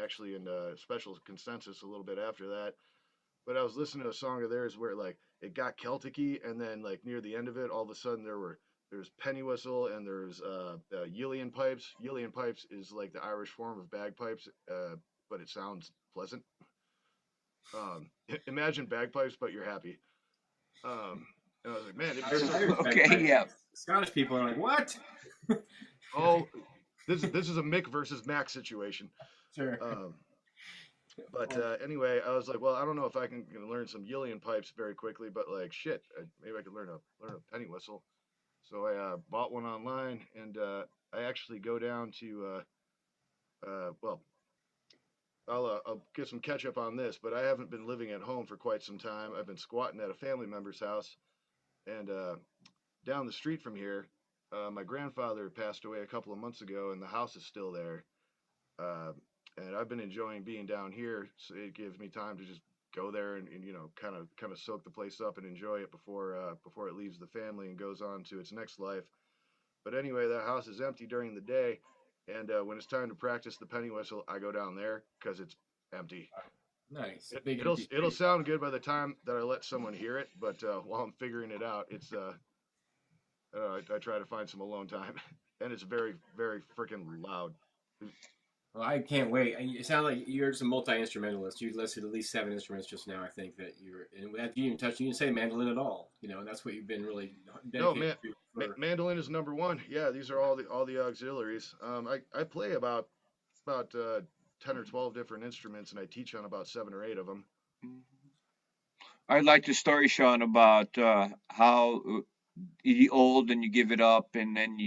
actually in Special Consensus a little bit after that. But I was listening to a song of theirs where like it got Celtic-y, and then like near the end of it, all of a sudden there's penny whistle and there's Uilleann pipes. Uilleann pipes is like the Irish form of bagpipes, but it sounds pleasant. Imagine bagpipes, but you're happy. Um, and I was like, man, it'd be so. Okay, yeah. Scottish people are like, what? Oh, this is a Mick versus Mac situation. Sure. But anyway, I was like, well, I don't know if I can learn some Uilleann pipes very quickly, but like shit, maybe I could learn a penny whistle. So I bought one online, and I actually go down to well, I'll get some catch up on this, but I haven't been living at home for quite some time. I've been squatting at a family member's house, and down the street from here, my grandfather passed away a couple of months ago, and the house is still there. Uh, and I've been enjoying being down here, so it gives me time to just go there and kind of soak the place up and enjoy it before it leaves the family and goes on to its next life. But anyway, that house is empty during the day, and when it's time to practice the penny whistle, I go down there because it's empty. Nice. It'll sound good by the time that I let someone hear it, but while I'm figuring it out, it's I try to find some alone time, and it's very very freaking loud. Well, I can't wait. It sounds like you're just a multi-instrumentalist. You listed at least 7 instruments just now. I think that and that you even touched. You didn't say mandolin at all. That's what you've been really No, dedicated to. mandolin is number one. Yeah, these are all the auxiliaries. I play about 10 or 12 different instruments, and I teach on about 7 or 8 of them. I like the story, Sean, about how you old and you give it up, and then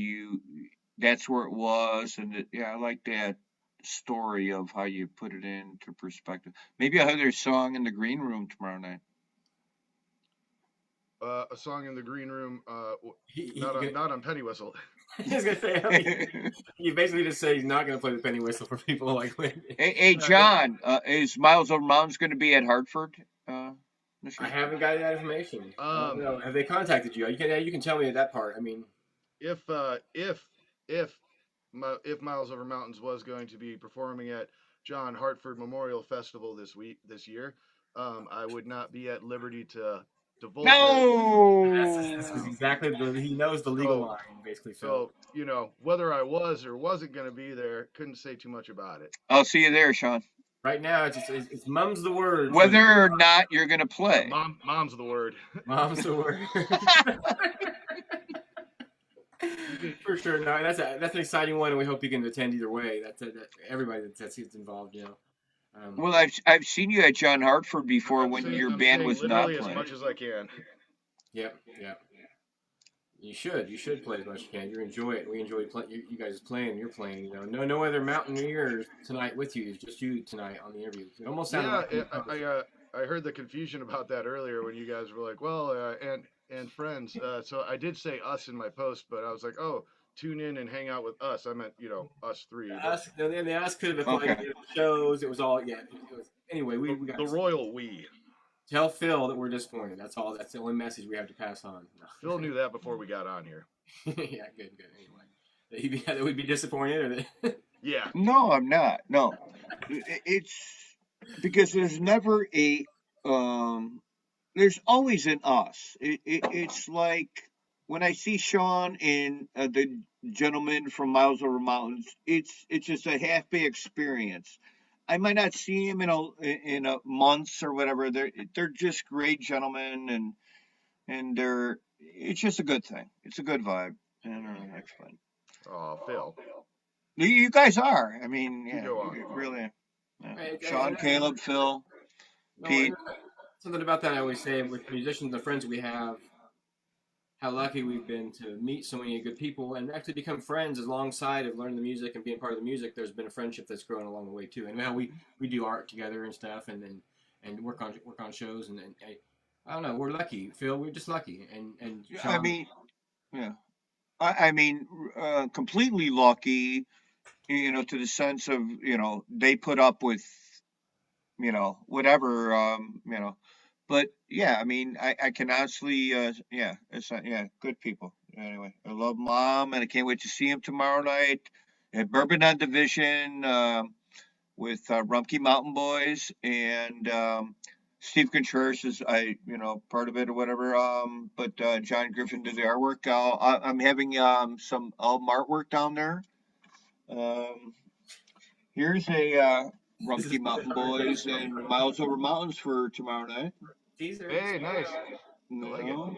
that's where it was, and yeah, I like that story of how you put it into perspective. Maybe I'll have their song in the green room tomorrow night. A song in the green room, He not on penny whistle. was gonna say, you basically just say he's not gonna play the penny whistle for people like Wendy. Hey, John, is Miles Over Mountains going to be at Hartford? This I year? haven't got that information. Have they contacted you? You can tell me that part. I mean, If Miles Over Mountains was going to be performing at John Hartford Memorial Festival this year, I would not be at liberty to divulge it. that's No. exactly he knows the legal So- line, basically. Phil. So whether I was or wasn't going to be there, couldn't say too much about it. I'll see you there, Sean. Right now, it's mum's the word. Whether or not you're going to play. Mom's the word. Mom's the word. For sure, no, that's an exciting one, and we hope you can attend either way. That's everybody that's involved, Well, I've seen you at John Hartford before when your I'm band saying was not literally as playing. much as I can. Yep. You should play as much as you can. You enjoy it. We enjoy you guys playing. You're playing. No other Mountaineers tonight with you. It's just you tonight on the interview. It almost sounded like I heard the confusion about that earlier when you guys were like, well, and friends. So I did say us in my post, but I was like, oh, tune in and hang out with us. I meant, us three. The us could have been Okay. playing shows. It was all It was, anyway, we got The royal we. tell Phil that we're disappointed. That's all. That's the only message we have to pass on. Phil knew that before we got on here. Yeah, good. Anyway, that we'd be disappointed, or that. Yeah. No, I'm not. No, it's because there's never there's always an us. It's like when I see Sean and the gentleman from Miles Over Mountains, it's just a half-day experience. I might not see him in a months or whatever. They're just great gentlemen, and it's just a good thing. It's a good vibe, and it's fun. Oh, Phil. You guys are. I mean, You yeah, go on. really. Yeah. Right, Sean, Caleb, Phil, No, Pete. something about that I always say with musicians, the friends we have, how lucky we've been to meet so many good people and actually become friends alongside of learning the music and being part of the music. There's been a friendship that's grown along the way too. And now we do art together and stuff, and work on shows, and I don't know. We're lucky, Phil. We're just lucky, and I Sean. mean, yeah. I mean, completely lucky, to the sense of, they put up with, whatever, but yeah, I mean, I can honestly, yeah, yeah, good people. Anyway, I love Mom, and I can't wait to see him tomorrow night at Bourbon on Division, with Rumpke Mountain Boys, and Steve Contreras is, part of it or whatever. But John Griffin did the artwork. I'm having some artwork down there. Um, Here's a This is Rumpke Mountain Boys and Miles Over Mountains for tomorrow night. teaser. Hey, nice. I like it. No,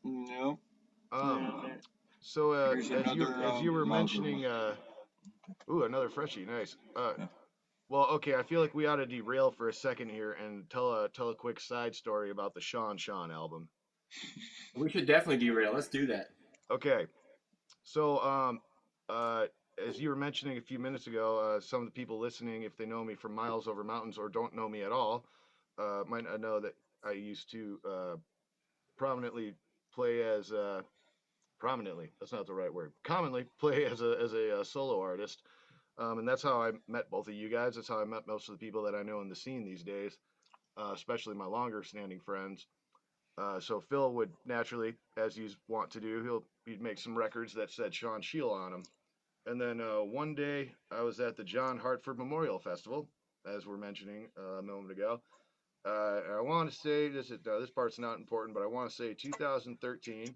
no. Um, And so here's another as you were Miles Over mentioning, ooh, another freshie, nice. Yeah. Well, okay, I feel like we ought to derail for a second here and tell a quick side story about the Sean album. We should definitely derail. Let's do that. Okay, so uh, as you were mentioning a few minutes ago, some of the people listening, if they know me from Miles Over Mountains or don't know me at all, might not know that I used to prominently play as prominently. That's not the right word. Commonly play as a solo artist. And that's how I met both of you guys. That's how I met most of the people that I know in the scene these days, especially my longer standing friends. So Phil would naturally, as he's want to do, he'd make some records that said Sean Shield on them. And then one day I was at the John Hartford Memorial Festival, as we're mentioning a moment ago. I want to say this part's not important, but I want to say 2013,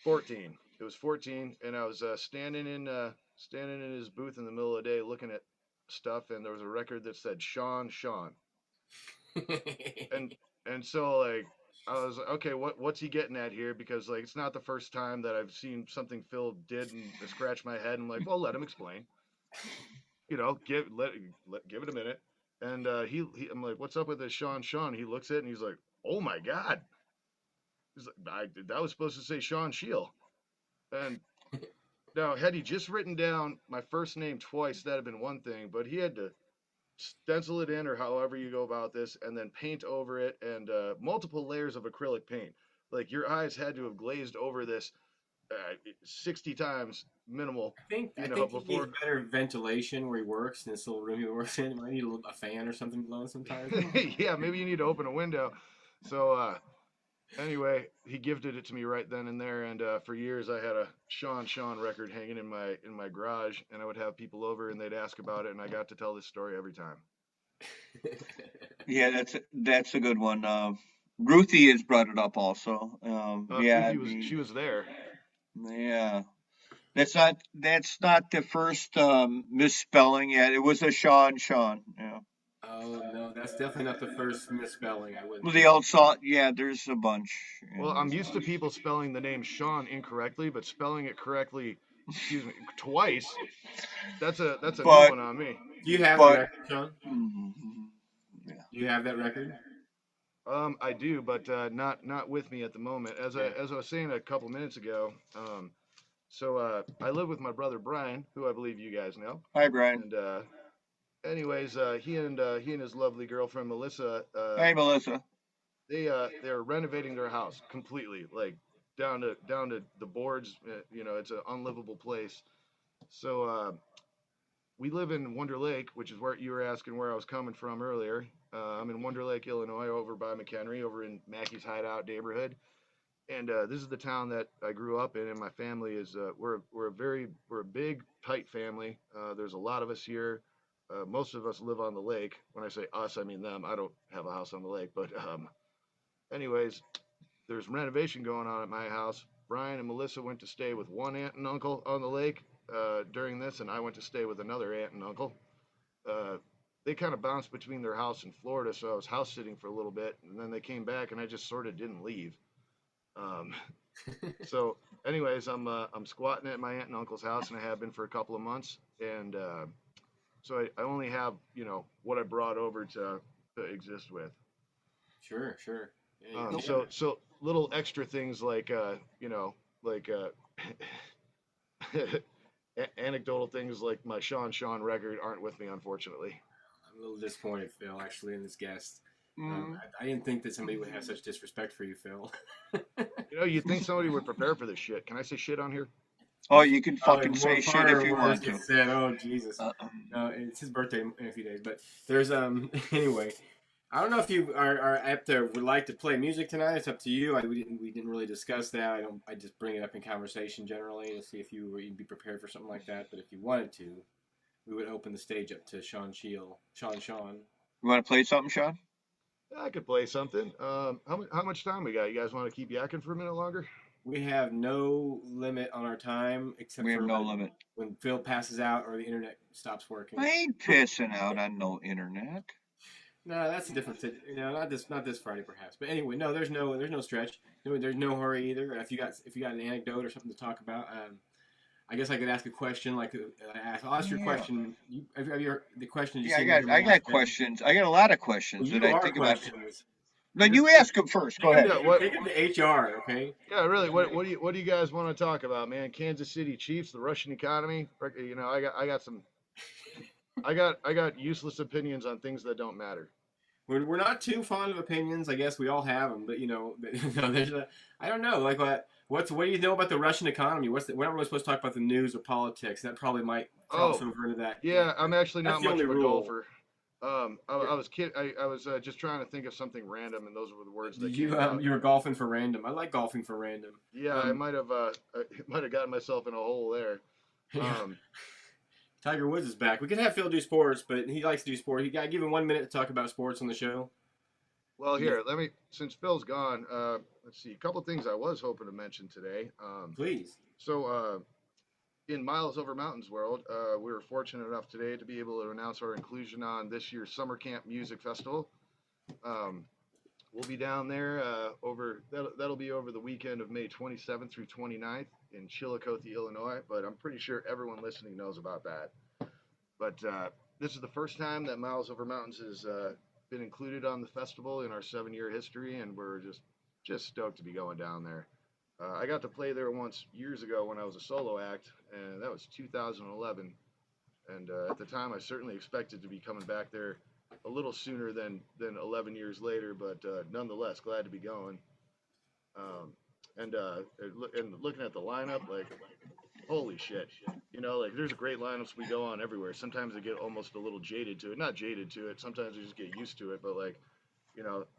14. It was 14, and I was standing in his booth in the middle of the day looking at stuff, and there was a record that said Sean, and so like I was like, okay, what's he getting at here? Because like it's not the first time that I've seen something Phil did and I scratched my head. And I'm like, well, let him explain. Give it a minute. And I'm like, what's up with this Sean? He looks at it and he's like, oh my god. He's like, that was supposed to say Sean Shield. And now, had he just written down my first name twice, that'd have been one thing. But he had to stencil it in, or however you go about this, and then paint over it, and multiple layers of acrylic paint. Like your eyes had to have glazed over this 60 times minimal, I think he needs before. better ventilation where he works in this little room he works in. He might need a fan or something blowing sometimes. Yeah, maybe you need to open a window. So anyway, he gifted it to me right then and there, and for years I had a Sean record hanging in my garage, and I would have people over and they'd ask about it, and I got to tell this story every time. Yeah, that's a good one. Ruthie has brought it up also. Yeah, Ruthie she was there. yeah. That's not the first misspelling yet. It was a Sean. Yeah. Oh no, that's definitely not the first misspelling. I wouldn't Well, the think. old salt. Yeah, there's a bunch. Yeah, Well, I'm there's a used to bunch. people spelling the name Sean incorrectly, but spelling it correctly, excuse me, twice. That's a new But one on me. Do you have the but record, Sean? mm, yeah. Do you have that record? I do, but not with me at the moment. Yeah. As I was saying a couple minutes ago, so I live with my brother Brian, who I believe you guys know, Hi, Brian. and anyways, he and his lovely girlfriend Melissa, Hey, Melissa. they're renovating their house completely, like down to the boards. It's an unlivable place. So we live in Wonder Lake, which is where you were asking where I was coming from earlier. I'm in Wonder Lake, Illinois, over by McHenry, over in Mackey's Hideout neighborhood. And this is the town that I grew up in, and my family is we're a big tight family. There's a lot of us here. Most of us live on the lake. When I say us, I mean them. I don't have a house on the lake, but anyways, there's renovation going on at my house. Brian and Melissa went to stay with one aunt and uncle on the lake during this, and I went to stay with another aunt and uncle. Uh, they kind of bounced between their house and Florida, so I was house sitting for a little bit, and then they came back, and I just sort of didn't leave. Um, so, anyways, I'm squatting at my aunt and uncle's house, and I have been for a couple of months, and so I only have what I brought over to exist with. Sure, sure. Yeah, you So little extra things like like anecdotal things like my Sean record aren't with me, unfortunately. I'm a little disappointed, Phil, actually, in this guest. Mm. I didn't think that somebody would have such disrespect for you, Phil. You'd think somebody would prepare for this shit. Can I say shit on here? Oh, you can Probably fucking more say shit if fire you words want get to. said. Oh Jesus! Uh, No, it's his birthday in a few days. But there's anyway. I don't know if you are up there would like to play music tonight. It's up to you. We didn't really discuss that. I just bring it up in conversation generally to see if you'd be prepared for something like that. But if you wanted to, we would open the stage up to Sean. you want to play something, Sean? Yeah, I could play something. How much time we got? You guys want to keep yakking for a minute longer? We have no limit on our time except We have for no limit. when Phil passes out or the internet stops working. I ain't pissing out on no internet. No, that's a different. Not this Friday perhaps. But anyway, no, there's no stretch. There's no hurry either. If you got an anecdote or something to talk about, I guess I could ask a question. I'll ask your Yeah. question. Have you heard the question? Yeah, I got questions. I got a lot of questions that You I are think about. questions. No, you ask them first. Go ahead. Yeah. What? Take it to HR, okay? Yeah, really. What do you guys want to talk about, man? Kansas City Chiefs, the Russian economy. I got some. I got useless opinions on things that don't matter. We're not too fond of opinions. I guess we all have them, but no, there's I don't know. What do you know about the Russian economy? We're not really supposed to talk about the news or politics. That probably might cross Oh, over into that. yeah. I'm actually That's not the much only of a rule. golfer. I was kid. I was just trying to think of something random, and those were the words that You came out. you were golfing for random. I like golfing for random. Yeah, I might have gotten myself in a hole there. Um, Tiger Woods is back. We could have Phil do sports, but he likes to do sport. He got given 1 minute to talk about sports on the show. well, here, since Phil's gone, let's see, a couple things I was hoping to mention today. Please. So, in Miles Over Mountains World, we were fortunate enough today to be able to announce our inclusion on this year's Summer Camp Music Festival. Um, we'll be down there that'll be over the weekend of May 27th through 29th in Chillicothe, Illinois. But I'm pretty sure everyone listening knows about that. But this is the first time that Miles Over Mountains has been included on the festival in our 7-year history, and we're just stoked to be going down there. I got to play there once years ago when I was a solo act, and that was 2011. And at the time, I certainly expected to be coming back there a little sooner than 11 years later, but nonetheless, glad to be going. And looking at the lineup, like, holy shit. There's great lineups we go on everywhere. Sometimes I get almost a little jaded to it. Not jaded to it. Sometimes I just get used to it, but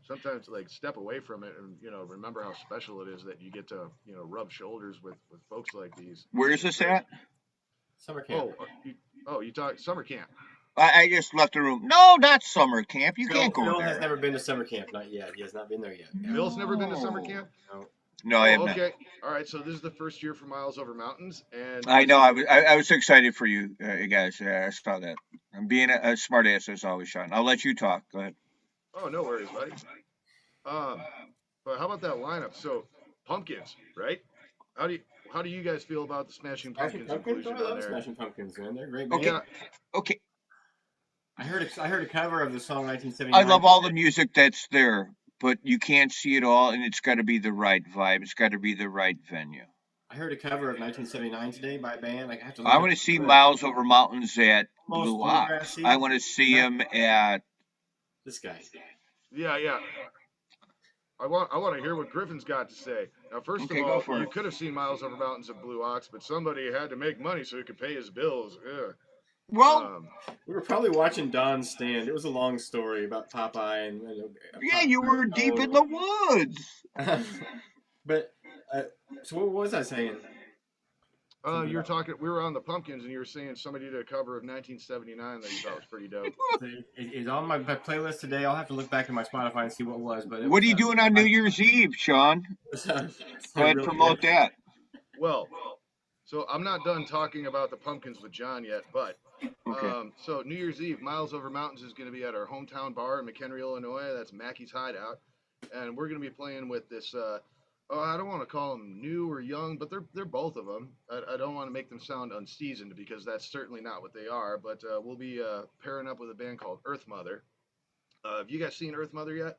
sometimes step away from it and remember how special it is that you get to rub shoulders with folks like these. Where is this at? Summer camp. You talk summer camp. I just left the room. No, not summer camp. You Phil, can't go Phil there. has never been to summer camp. Not yet. He has not been there yet. Phil's never been to summer camp. No, I have not. Okay, all right. So this is the first year for Miles Over Mountains, and I know. I was excited for you guys. Yeah, I saw that. I'm being a smart ass as always, Sean. I'll let you talk. Go ahead. Oh, no worries, buddy. But how about that lineup? So, Pumpkins, right? How do you guys feel about the Smashing Pumpkins inclusion I on love there? Smashing Pumpkins, man. They're great. Okay. Band. Okay. I heard a cover of the song 1979. I love all the music that's there, but you can't see it all, and it's got to be the right vibe. It's got to be the right venue. I heard a cover of 1979 today by a band. I have to. I want to see Miles Over Mountains at Most Blue bluegrass Ox. seat. I want to see him at. This guy. Yeah. I want to hear what Griffin's got to say. Now, first Okay, of go all, for you it. could have seen Miles Over Mountains at Blue Ox, but somebody had to make money so he could pay his bills. Ugh. Well, We were probably watching Don's stand. It was a long story about Popeye and. yeah, you were deep in the woods. But so what was I saying? You were talking. We were on the Pumpkins, and you were saying somebody did a cover of 1979 that you thought was pretty dope. It's on my playlist today. I'll have to look back in my Spotify and see what it was. But What are you doing on New Year's Eve, Sean? Go ahead, promote that. Well, so I'm not done talking about the Pumpkins with John yet, but Okay. so New Year's Eve, Miles Over Mountains is going to be at our hometown bar in McHenry, Illinois. That's Mackey's Hideout, and we're going to be playing with this. I don't want to call them new or young, but they're both of them. I don't want to make them sound unseasoned because that's certainly not what they are. But we'll be pairing up with a band called Earth Mother. Have you guys seen Earth Mother yet?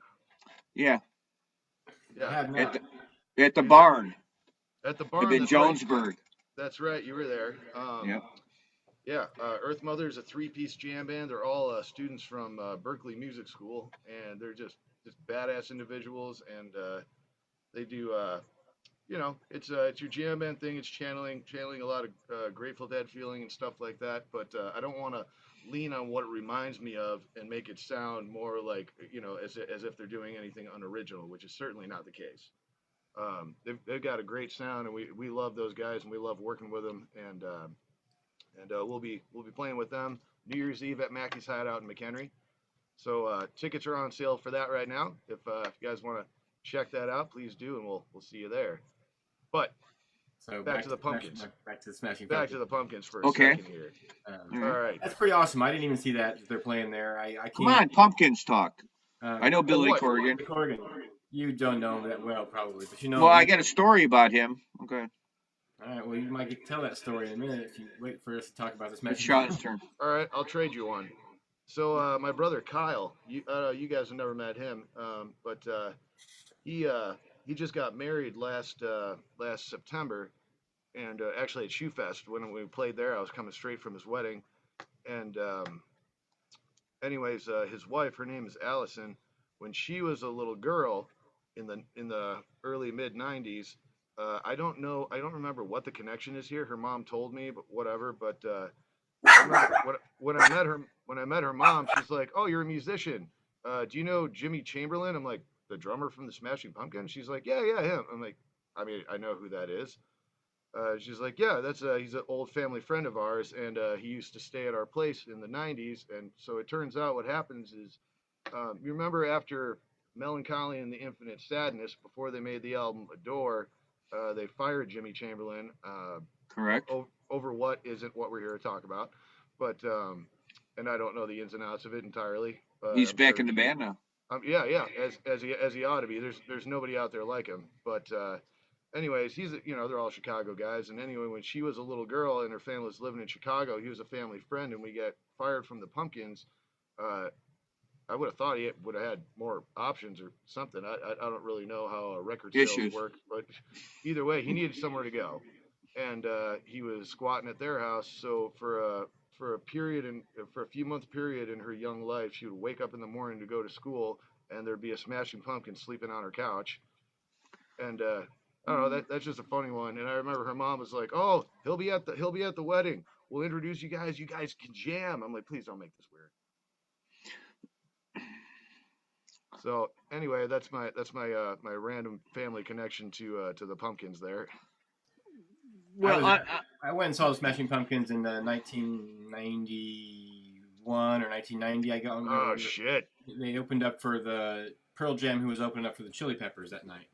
Yeah. I Yeah, have not. At the barn, at the in barn. That's right. Jonesburg. That's right. You were there. Yep. Yeah, Earth Mother is a three-piece jam band. They're all students from Berkeley Music School, and they're just badass individuals. And they do, it's your jam band thing. It's channeling a lot of Grateful Dead feeling and stuff like that. But I don't want to lean on what it reminds me of and make it sound more like as if they're doing anything unoriginal, which is certainly not the case. They've got a great sound, and we love those guys, and we love working with them. And we'll be playing with them New Year's Eve at Mackey's Hideout in McHenry. So tickets are on sale for that right now. If you guys want to check that out, please do, and we'll see you there. But So back to the pumpkins. Back to the Smashing Back Pumpkins. to the pumpkins for a Okay. second here. Um, All right. That's pretty awesome. I didn't even see that they're playing there. I can't. Come on, Pumpkins talk. I know Billy what? Corrigan. Corrigan. You don't know him that well, probably, but you know. Well, I got a story about him. Okay. All right. Well, you might get to tell that story in a minute if you wait for us to talk about this match. It's Sean's turn. All right, I'll trade you one. So my brother Kyle, you guys have never met him, but he just got married last September, and actually at Shoe Fest when we played there, I was coming straight from his wedding, and anyways, his wife, her name is Allison. When she was a little girl in the early mid '90s, I don't remember what the connection is here. Her mom told me, but whatever. But I remember when I met her mom, she's like, "Oh, you're a musician. Do you know Jimmy Chamberlain?" I'm like, "The drummer from the Smashing Pumpkins?" She's like, "Yeah, him." I'm like, "I mean, I know who that is." She's like, "Yeah, that's he's an old family friend of ours, and he used to stay at our place in the '90s." And so it turns out what happens is, you remember after Melancholy and the Infinite Sadness, before they made the album Adore, they fired Jimmy Chamberlain. Correct. Over what isn't what we're here to talk about, but and I don't know the ins and outs of it entirely. He's I'm back sure in the band now. yeah, as he ought to be. There's nobody out there like him. But anyways, they're all Chicago guys. And anyway, when she was a little girl and her family was living in Chicago, he was a family friend, and we got fired from the Pumpkins. I would have thought he would have had more options or something. I don't really know how record sales work, but either way, he needed somewhere to go, and he was squatting at their house. So for a few month period in her young life, she would wake up in the morning to go to school, and there'd be a Smashing Pumpkin sleeping on her couch, and I don't know. That's just a funny one. And I remember her mom was like, "Oh, he'll be at the wedding. We'll introduce you guys. You guys can jam." I'm like, "Please don't make this weird." So anyway, that's my my random family connection to the Pumpkins there. Well, I went and saw the Smashing Pumpkins in 1991 or 1990. I got. Oh shit! They opened up for the Pearl Jam, who was opening up for the Chili Peppers that night.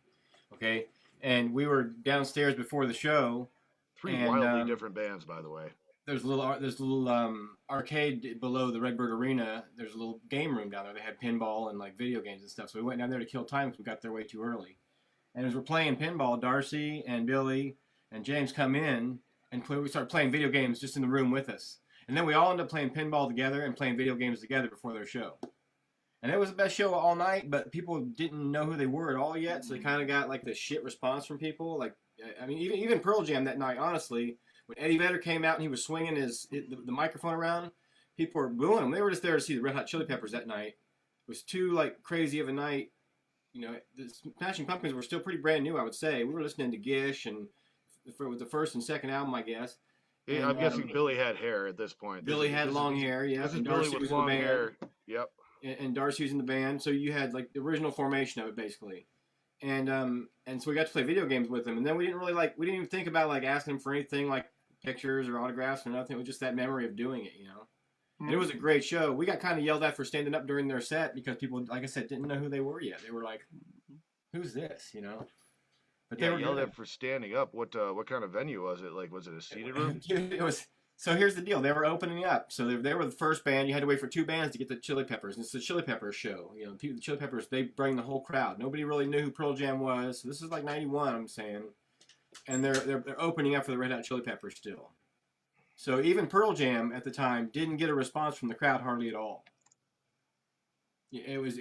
Okay, and we were downstairs before the show. Three wildly different bands, by the way. There's a little arcade below the Redbird Arena. There's a little game room down there. They had pinball and like video games and stuff. So we went down there to kill time because we got there way too early. And as we're playing pinball, Darcy and Billy and James come in and we start playing video games just in the room with us. And then we all end up playing pinball together and playing video games together before their show. And it was the best show all night, but people didn't know who they were at all yet. So they kind of got like the shit response from people. Like, I mean, even Pearl Jam that night, honestly. When Eddie Vedder came out and he was swinging the microphone around, people were booing him. They were just there to see the Red Hot Chili Peppers that night. It was too like crazy of a night. You know, the Smashing Pumpkins were still pretty brand new, I would say. We were listening to Gish and with the first and second album, I guess. Yeah, and, I'm guessing Billy had hair at this point. Billy had long hair, yeah. This is and Billy Darcy with was in the long band. hair. Yep. And Darcy was in the band, so you had like the original formation of it basically. And so we got to play video games with them, and then we didn't even think about like asking them for anything like pictures or autographs or nothing. It was just that memory of doing it, you know. And it was a great show. We got kind of yelled at for standing up during their set because people, like I said, didn't know who they were yet. They were like, "Who's this?" You know. But they were yelled at for standing up. What kind of venue was it? Like, was it a seated room? It was. So here's the deal. They were opening up. So they were the first band. You had to wait for two bands to get the Chili Peppers. And it's the Chili Peppers show. You know, the Chili Peppers, they bring the whole crowd. Nobody really knew who Pearl Jam was. So this is like 91, I'm saying. And they're opening up for the Red Hot Chili Peppers still. So even Pearl Jam at the time didn't get a response from the crowd hardly at all. It was,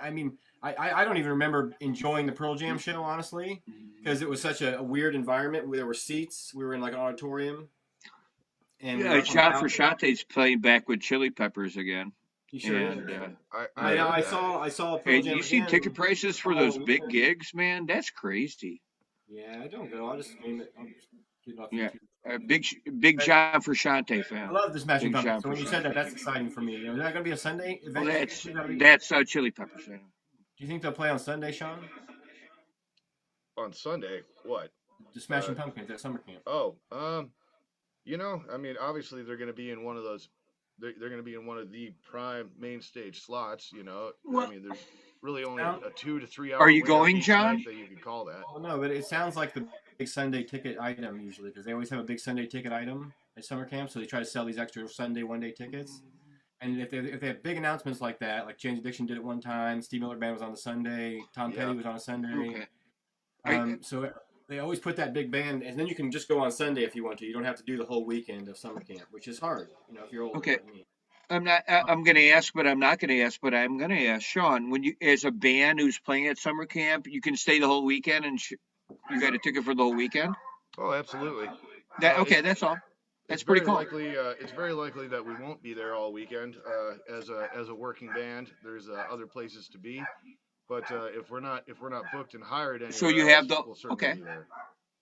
I mean, I don't even remember enjoying the Pearl Jam show, honestly, because it was such a weird environment. There were seats. We were in like an auditorium, and we were Yeah, up on the John balcony. Frusciante's playing back with Chili Peppers again, He sure is. and I I yeah. heard I that. saw I saw Pearl And Jam you see ticket again prices the for those following big year. gigs, man. That's crazy. Yeah, I don't go. I'll just stream it. I'll just get it off Yeah, YouTube. big But John Frusciante I fan. love the Smashing Big Pumpkins. John So when you said that, Frusciante. that's exciting for me. Is that going to be a Sunday Well, event? that's Do that's Chili Peppers. Yeah. you think they'll play on Sunday, Sean? On Sunday, what? The Uh, Smashing Pumpkins at summer camp. oh, I mean, obviously they're going to be in one of those. They're going to be in one of the prime main stage slots. I Well, mean, there's really only Sound, a 2 to 3 are hour you window going, each night John? that you could call that. well, no, but it sounds like the big Sunday ticket item usually because they always have a big Sunday ticket item at summer camp. So they try to sell these extra Sunday one day tickets. And if they have big announcements like that, like James Addiction did it one time, Steve Miller Band was on the Sunday, Tom Yeah. Petty was on a Sunday. Okay. So they always put that big band, and then you can just go on Sunday if you want to. You don't have to do the whole weekend of summer camp, which is hard, if you're older Okay. like me. I'm not. I'm going to ask, but I'm not going to ask. But I'm going to ask Sean. When you, as a band who's playing at summer camp, you can stay the whole weekend, and you got a ticket for the whole weekend. Oh, absolutely. Okay, that's all. That's It's pretty very cool. likely. It's very likely that we won't be there all weekend. As a working band, there's other places to be. But if we're not booked and hired anywhere So you else, have the we'll certainly okay. be there.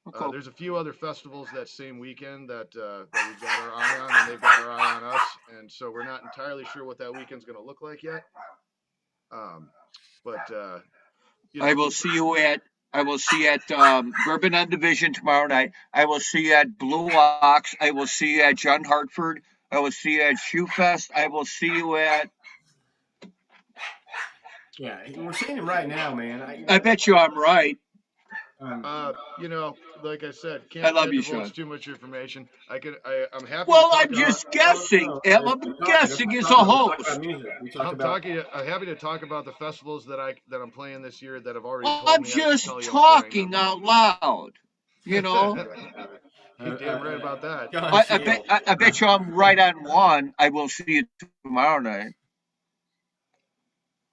Well, cool. There's a few other festivals that same weekend that we've got our eye on, and they've got our eye on us, and so we're not entirely sure what that weekend's going to look like yet. But I will see you at Bourbon on Division tomorrow night. I will see you at Blue Ox. I will see you at John Hartford. I will see you at Shoe Fest. I will see you at. Yeah, we're seeing him right now, man. I bet you I'm right. like I said, I love can't you, divulge Sean. too much information. I'm happy. Well, to talk I'm just about, guessing. I'm guessing as a We talk host. about music. We talk I'm about. happy to talk about the festivals that I'm playing this year that have already told I'm me I can just tell you I'm playing talking out loud. You know. You're damn right about that. John I bet you I'm right on one. I will see you tomorrow night.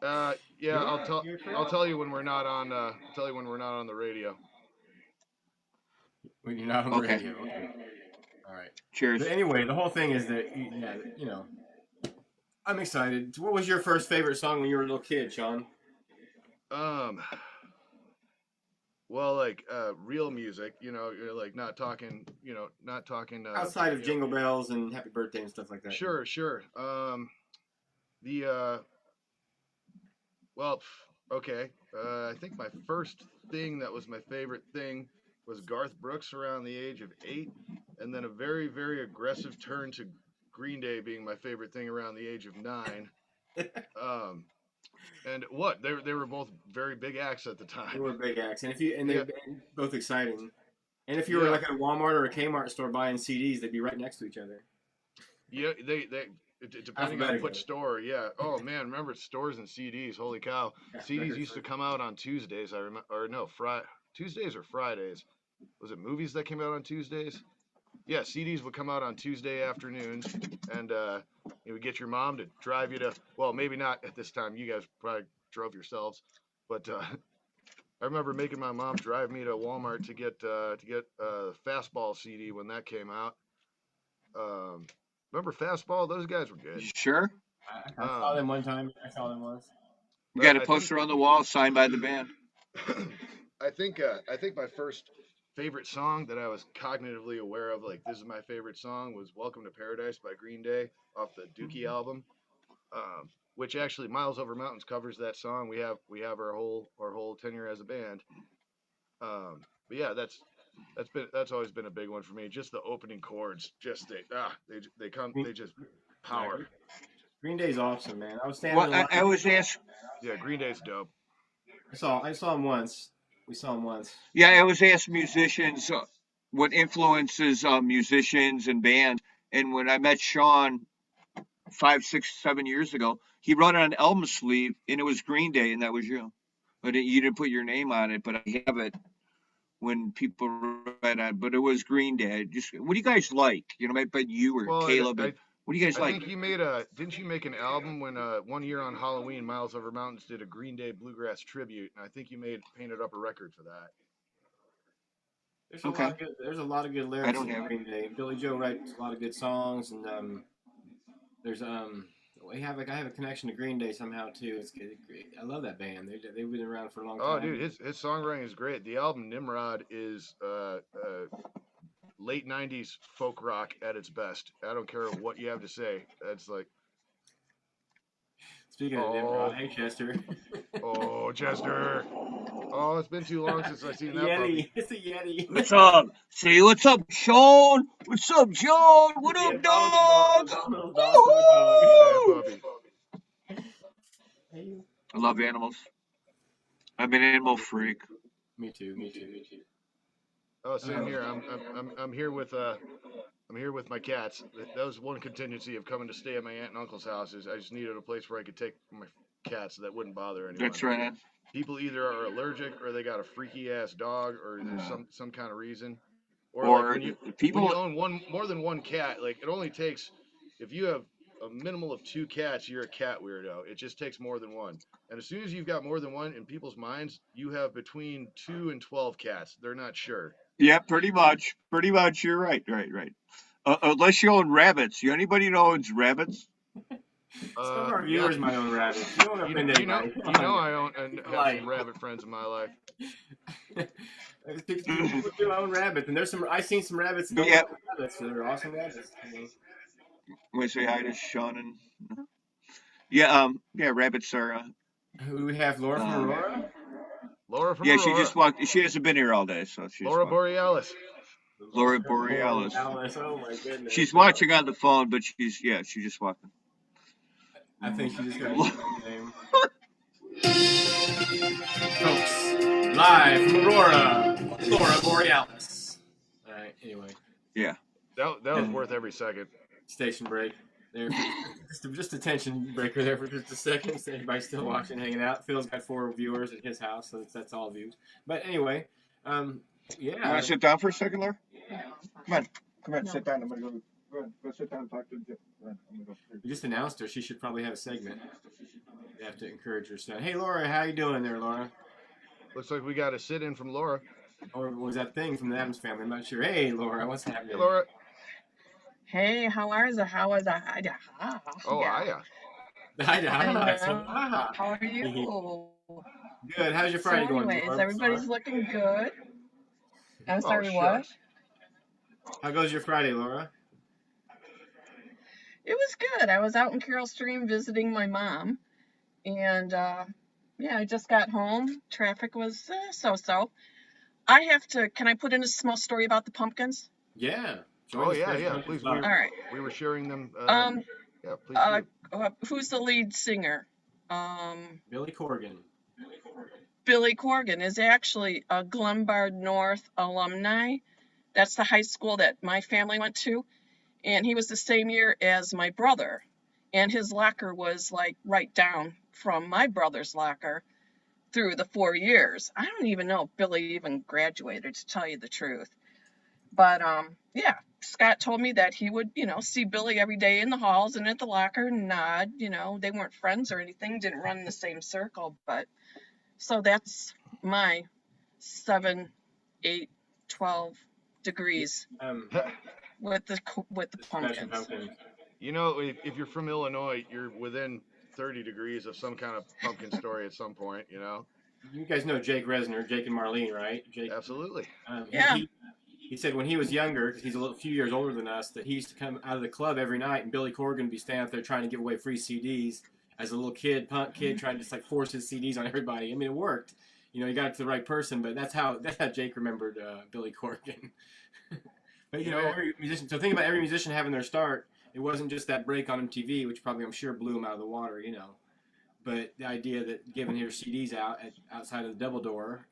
Yeah, You're correct. I'll tell you when we're not on. I'll tell you when we're not on the radio. When you're not on the Okay. radio. Okay. All right. Cheers. But anyway, the whole thing is that I'm excited. What was your first favorite song when you were a little kid, Sean? Well, like real music, like not talking, Outside of Jingle Bells and Happy Birthday and stuff like that. Sure. Well, okay. I think my first thing that was my favorite thing was Garth Brooks around the age of 8, and then a very, very aggressive turn to Green Day being my favorite thing around the age of 9. And what they were both very big acts at the time. They were big acts, and they're both exciting. And if you were Yeah. like at a Walmart or a Kmart store buying CDs, they'd be right next to each other. Yeah, depending on which store. Yeah. Oh man, remember stores and CDs? Holy cow! Yeah, CDs records used to were- come out on Tuesdays. I remember, or no, Tuesdays or Fridays. Was it movies that came out on Tuesdays? Yeah, CDs would come out on Tuesday afternoons, and you would get your mom to drive you to. Well, maybe not at this time. You guys probably drove yourselves, but I remember making my mom drive me to Walmart to get Fastball CD when that came out. Remember Fastball? Those guys were good. Sure. I saw them one time. I saw them once. We got a I think- poster on the wall signed by the band. I think my first favorite song that I was cognitively aware of, like this is my favorite song, was "Welcome to Paradise" by Green Day off the Dookie album, which actually Miles Over Mountains covers that song. We have our whole tenure as a band. But yeah, that's always been a big one for me. Just the opening chords, just they just power. Green Day's awesome, man. I was standing. Well, I was asked. Yeah, Green Day's dope. I saw him once. We saw him once. Yeah, I was asked musicians what influences musicians and bands. And when I met Sean 5, 6, 7 years ago, he wrote on an album sleeve, and it was Green Day, and that was you. But you didn't put your name on it, but I have it when people write on. But it was Green Day. Just what do you guys like? But you or Well, Caleb, I What do you guys I like? think you made didn't you make an album when one year on Halloween, Miles Over Mountains did a Green Day bluegrass tribute, and I think you painted up a record for that. There's a lot Okay. of good. There's a lot of good I lyrics don't in have it. Green Day. Billy Joe writes a lot of good songs, and there's I have a connection to Green Day somehow too. It's great. I love that band. They've been around for a long Oh, time. dude, his songwriting is great. The album Nimrod is late '90s folk rock at its best. I don't care what you have to say. That's like, Speaking of Nimrod, oh, hey Chester, oh, Chester. Oh, it's been too long since I seen that puppy. Yeti. It's a Yeti. What's up? Say what's up, Sean? What's up, John? What Yeah, up, Domino's, dogs? Domino's, Domino's dog. Look at that Woohoo! puppy. Hey, I love animals. I'm an animal freak. me too. Me too. Me too. Oh, same here. I'm here with I'm here with my cats. That was one contingency of coming to stay at my aunt and uncle's house. Is I just needed a place where I could take my cats that wouldn't bother anyone. That's right. People either are allergic or they got a freaky ass dog or there's some kind of reason. Or like Or when you people. own more than one cat, like it only takes if you have a minimal of 2 cats, you're a cat weirdo. It just takes more than one. And as soon as you've got more than one in people's minds, you have between 2 and 12 cats. They're not sure. Yeah, pretty much. Pretty much. You're right. Right. Right. Unless you own rabbits. You anybody know owns rabbits? Some of our Yeah. viewers might own rabbits. You don't want to offend anybody. I own and have Like- some rabbit friends in my life. People do own rabbits, and there's some. I've seen some rabbits. That Yeah. own rabbits. So they're awesome rabbits. Want to say hi to Sean and. Yeah. Yeah. Rabbits are. Who we have? Laura from Aurora. Laura from Yeah. Aurora. She just walked. She hasn't been here all day, so she's. Laura Borealis. Laura Borealis. Oh my goodness. She's watching on the phone, but she just walked. I think she just got a name. Folks, live from Aurora, Laura Borealis. All right. Anyway. Yeah. That was worth every second. Station break. There, just a tension breaker there for just a second. So everybody's still watching, hanging out. Phil's got 4 viewers at his house, so that's all views. But anyway, yeah. You want to sit down for a second, Laura? Come on, sit down. I'm gonna go sit down and talk to Jim. We just announced her. She should probably have a segment. You have to encourage her. So, hey, Laura, how you doing there, Laura? Looks like we got a sit in from Laura. Or was that thing from the Adams family? I'm not sure. Hey, Laura, what's happening? Hey, Laura. Hey, how are you? How is that? Oh, yeah. hiya. How are you? Good. How's your Friday going, anyways, Laura? everybody's looking good. I'm sorry, shucks. what? How goes your Friday, Laura? It was good. I was out in Carroll Stream visiting my mom. And, yeah, I just got home. Traffic was so-so. Can I put in a small story about the pumpkins? Yeah. Oh, yeah. Please. All right. We were sharing them. Yeah, please do. Who's the lead singer? Billy Corgan. Billy Corgan is actually a Glenbard North alumni. That's the high school that my family went to. And he was the same year as my brother. And his locker was like right down from my brother's locker through the 4 years. I don't even know if Billy even graduated, to tell you the truth. But yeah, Scott told me that he would, see Billy every day in the halls and at the locker and nod. They weren't friends or anything, didn't run in the same circle. But so that's my 7, 8, 12 degrees with the pumpkins. If you're from Illinois, you're within 30 degrees of some kind of pumpkin story at some point, You guys know Jake Resner, Jake and Marlene, right? Jake. Absolutely. Yeah. He said when he was younger, because he's a few years older than us, that he used to come out of the club every night, and Billy Corgan would be standing out there trying to give away free CDs as a little punk kid, trying to just force his CDs on everybody. I mean, it worked. He got it to the right person, but that's how Jake remembered Billy Corgan. But every musician. So think about every musician having their start. It wasn't just that break on MTV, which probably I'm sure blew him out of the water. But the idea that giving your CDs outside of the double door,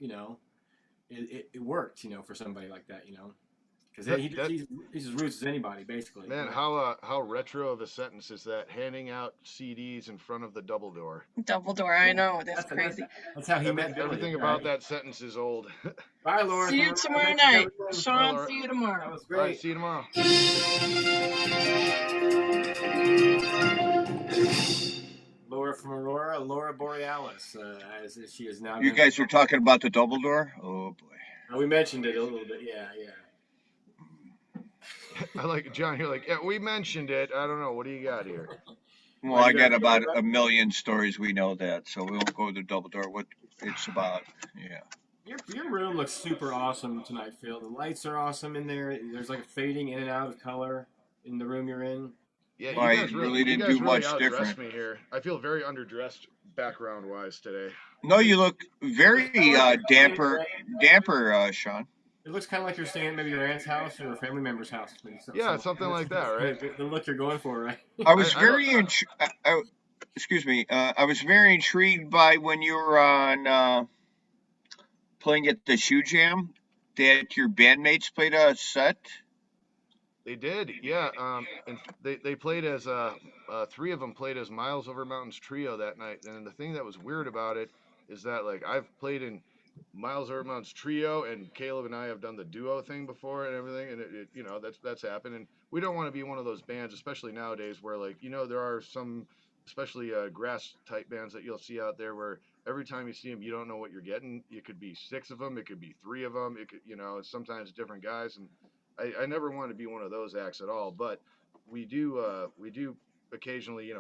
it worked. For somebody like that. Because he's as roots as anybody, basically. Man, how retro of a sentence is that? Handing out CDs in front of the double door. Double door, I know, that's crazy. That's how he met Billy. Everything about that sentence is old. Bye, Laura. See you tomorrow night. Sean, see you That tomorrow. was All right, great. see you tomorrow. Laura from Aurora, Laura Borealis, as she is now. You guys are talking about the double door? Oh boy. We mentioned it a little bit. Yeah. I like it, John. You're like, yeah, we mentioned it. I don't know. What do you got here? Well, I got about a million stories. We know that, so we won't go to the double door. What it's about? Yeah. Your room looks super awesome tonight, Phil. The lights are awesome in there. There's like a fading in and out of color in the room you're in. Yeah, Well, you guys really you didn't guys do really much outdressed different. me here. I feel very underdressed background-wise today. No, you look very damper, Sean. It looks kind of like you're staying at maybe your aunt's house or a family member's house. Yeah, something like that, right? The look you're going for, right? I was excuse me. I was very intrigued by when you were on playing at the Shoe Jam. That your bandmates played a set. They did, yeah. And they played as three of them played as Miles Over Mountains trio that night. And the thing that was weird about it is that like I've played in Miles Over Mountains trio, and Caleb and I have done the duo thing before and everything, and it you know that's happened. And we don't want to be one of those bands, especially nowadays, where like there are some, especially grass type bands that you'll see out there where every time you see them, you don't know what you're getting. It could be 6 of them, it could be 3 of them, it could sometimes different guys, and I never want to be one of those acts at all, but we do occasionally,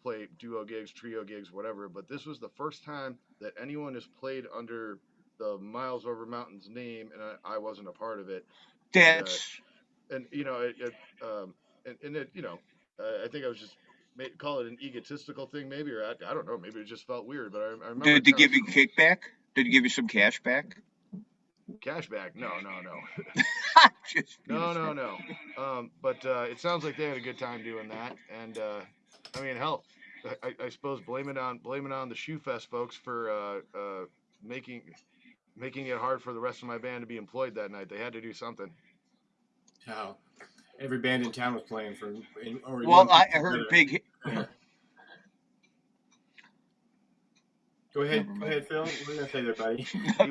play duo gigs, trio gigs, whatever. But this was the first time that anyone has played under the Miles Over Mountains name, and I wasn't a part of it. That's I think I was just call it an egotistical thing, maybe, or I don't know, maybe it just felt weird. But I remember. Did they give you kickback? Did he give you some cash back? Cash back? No. No. No. But it sounds like they had a good time doing that, and I mean, hell, I suppose blame it on the Shoe Fest folks for making it hard for the rest of my band to be employed that night. They had to do something. How every band in town was playing for. Well, I heard big. Go ahead, Phil. What are you gonna say there, buddy? I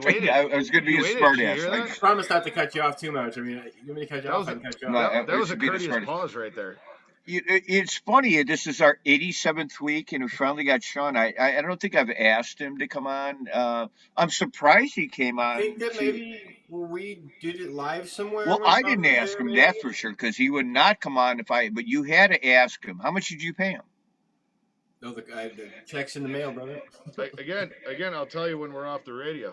was going to be a smart ass. I promise not to cut you off too much. I mean, you want me to cut you off? I can cut you off. That was a courteous pause right there. It's funny. This is our 87th week, and we finally got Sean. I don't think I've asked him to come on. I'm surprised he came on. I think that maybe we did it live somewhere. Well, I didn't ask him, that's for sure, because he would not come on but you had to ask him. How much did you pay him? No, the check's in the mail, brother. Again, I'll tell you when we're off the radio.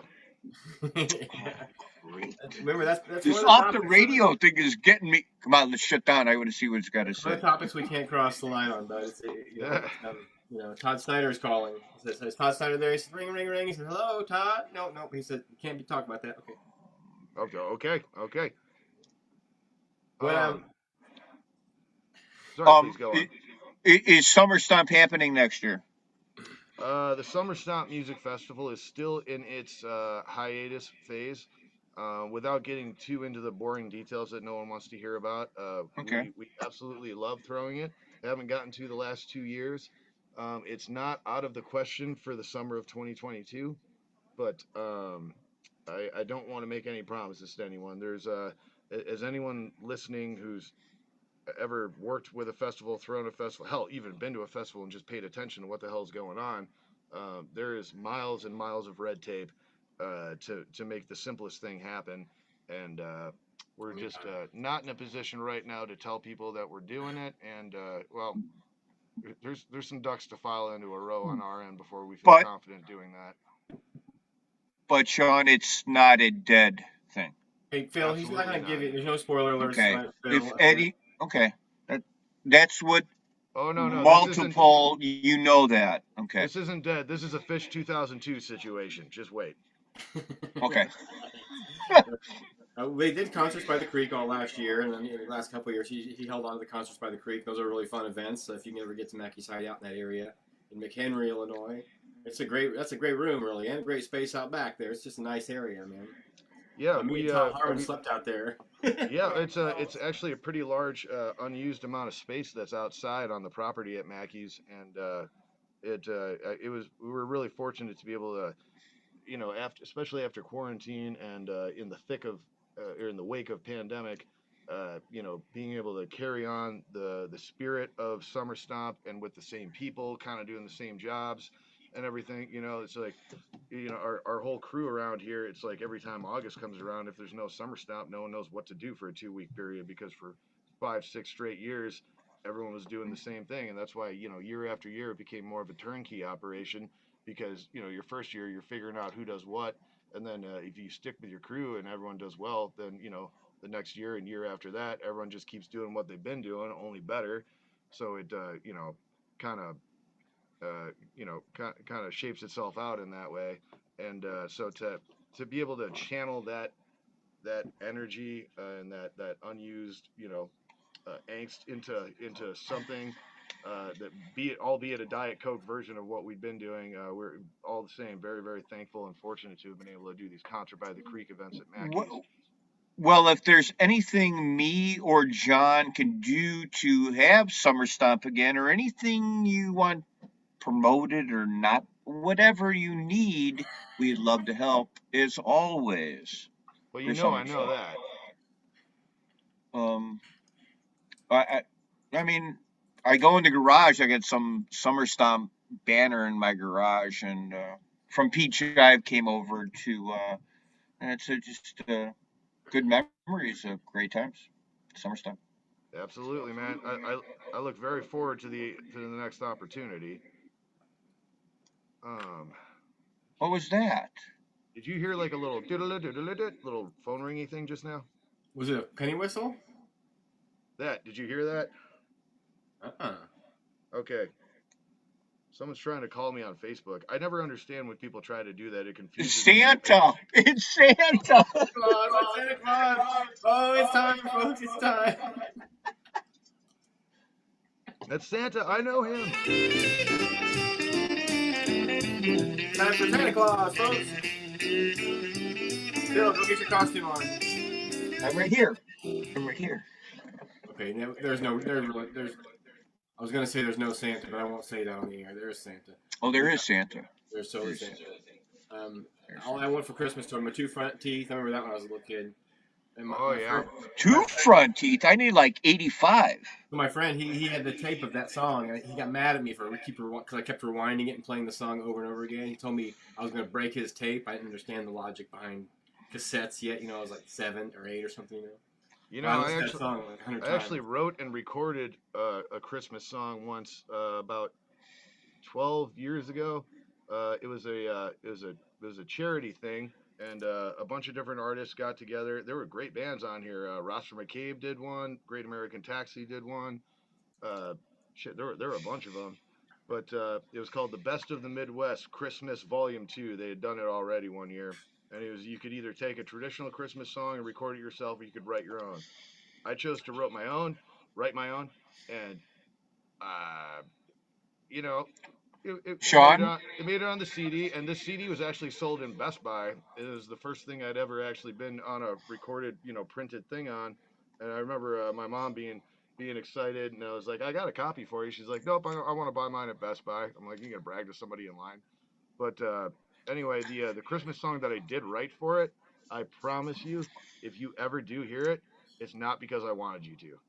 Remember, that's this off the radio thing is getting me. Come on, let's shut down. I want to see what it's got to say. One of the topics we can't cross the line on, but Todd Snyder's calling. He says, Todd Snyder there? He says, ring, ring, ring. He says, hello, Todd. No. He said, you can't be talking about that. Okay. But, sorry, please go on. Is Summer Stomp happening next year? The Summer Stomp Music Festival is still in its hiatus phase. Without getting too into the boring details that no one wants to hear about, we absolutely love throwing it. Haven't gotten to the last 2 years. It's not out of the question for the summer of 2022, but I don't want to make any promises to anyone. There's as anyone listening who's ever worked with a festival, thrown a festival, hell, even been to a festival and just paid attention to what the hell's going on, there is miles and miles of red tape to make the simplest thing happen, and we're just not in a position right now to tell people that we're doing it, and well, there's some ducks to file into a row on our end before we feel confident doing that. But Sean, it's not a dead thing. Hey, Phil, Absolutely he's not going to give you. There's no spoiler alerts. Okay. Phil, If Eddie, okay, that's what. Oh no, multiple. You know that. Okay. This isn't dead. This is a Fish 2002 situation. Just wait. Okay. They did Concerts by the Creek all last year, and then the last couple of years he held on to the Concerts by the Creek. Those are really fun events. So if you can ever get to Mackey's Hideout in that area in McHenry, Illinois, that's a great room, really, and a great space out back there. It's just a nice area, man. Yeah, Me and Tom Harmon slept out there. yeah, it's actually a pretty large unused amount of space that's outside on the property at Mackey's, and we were really fortunate to be able to, especially after quarantine and in the thick of or in the wake of pandemic, being able to carry on the spirit of Summer Stomp and with the same people, kind of doing the same jobs and everything. It's like, our whole crew around here. It's like every time August comes around, if there's no Summer Stomp, no one knows what to do for a 2 week period because for 5, 6 straight years, everyone was doing the same thing, and that's why year after year it became more of a turnkey operation because your first year you're figuring out who does what, and then if you stick with your crew and everyone does well, then the next year and year after that everyone just keeps doing what they've been doing, only better. So it kind of kind of shapes itself out in that way, and so to be able to channel that energy and that unused angst into something that albeit a Diet Coke version of what we've been doing. We're all the same very, very thankful and fortunate to have been able to do these Concert by the Creek events at Mackey's. Well, if there's anything me or John can do to have Summer Stomp again, or anything you want promoted or not, whatever you need, we'd love to help as always. Well, Summer I know Stomp. that. I mean, I go in the garage. I got some Summer Stomp banner in my garage, and from Pete Jive came over to, and it's just good memories of great times. Summer Stomp. Absolutely, man. I look very forward to the next opportunity. What was that? Did you hear like a little little phone ringy thing just now? Was it a penny whistle? Did you hear that? Uh-uh. Okay. Someone's trying to call me on Facebook. I never understand when people try to do that. It confuses Santa. me. It's Santa. Santa Claus. Oh, it's time, folks. It's time. That's Santa. I know him. Time for Santa Claus, folks. Bill, go get your costume on. I'm right here. Okay, there's. I was gonna say there's no Santa, but I won't say that on the air. There is Santa. Oh, there is Santa. There's totally Santa. All I want for Christmas to my 2 front teeth. I remember that when I was a little kid. And my friend, 2 front teeth. I need like 85. So my friend, he had the tape of that song, and he got mad at me because I kept rewinding it and playing the song over and over again. He told me I was going to break his tape. I didn't understand the logic behind cassettes yet. I was like 7 or 8 or something. I actually wrote and recorded a Christmas song once about 12 years ago. It was a charity thing, and a bunch of different artists got together. There were great bands on here. Roster McCabe did one. Great American Taxi did one. There were a bunch of them. But it was called The Best of the Midwest Christmas Volume 2. They had done it already one year. And you could either take a traditional Christmas song and record it yourself, or you could write your own. I chose to write my own, and Sean? It made it on the CD, and this CD was actually sold in Best Buy. It was the first thing I'd ever actually been on a recorded, printed thing on. And I remember my mom being excited, and I was like, I got a copy for you. She's like, nope, I want to buy mine at Best Buy. I'm like, you gonna brag to somebody in line? But anyway, the Christmas song that I did write for it, I promise you, if you ever do hear it, it's not because I wanted you to.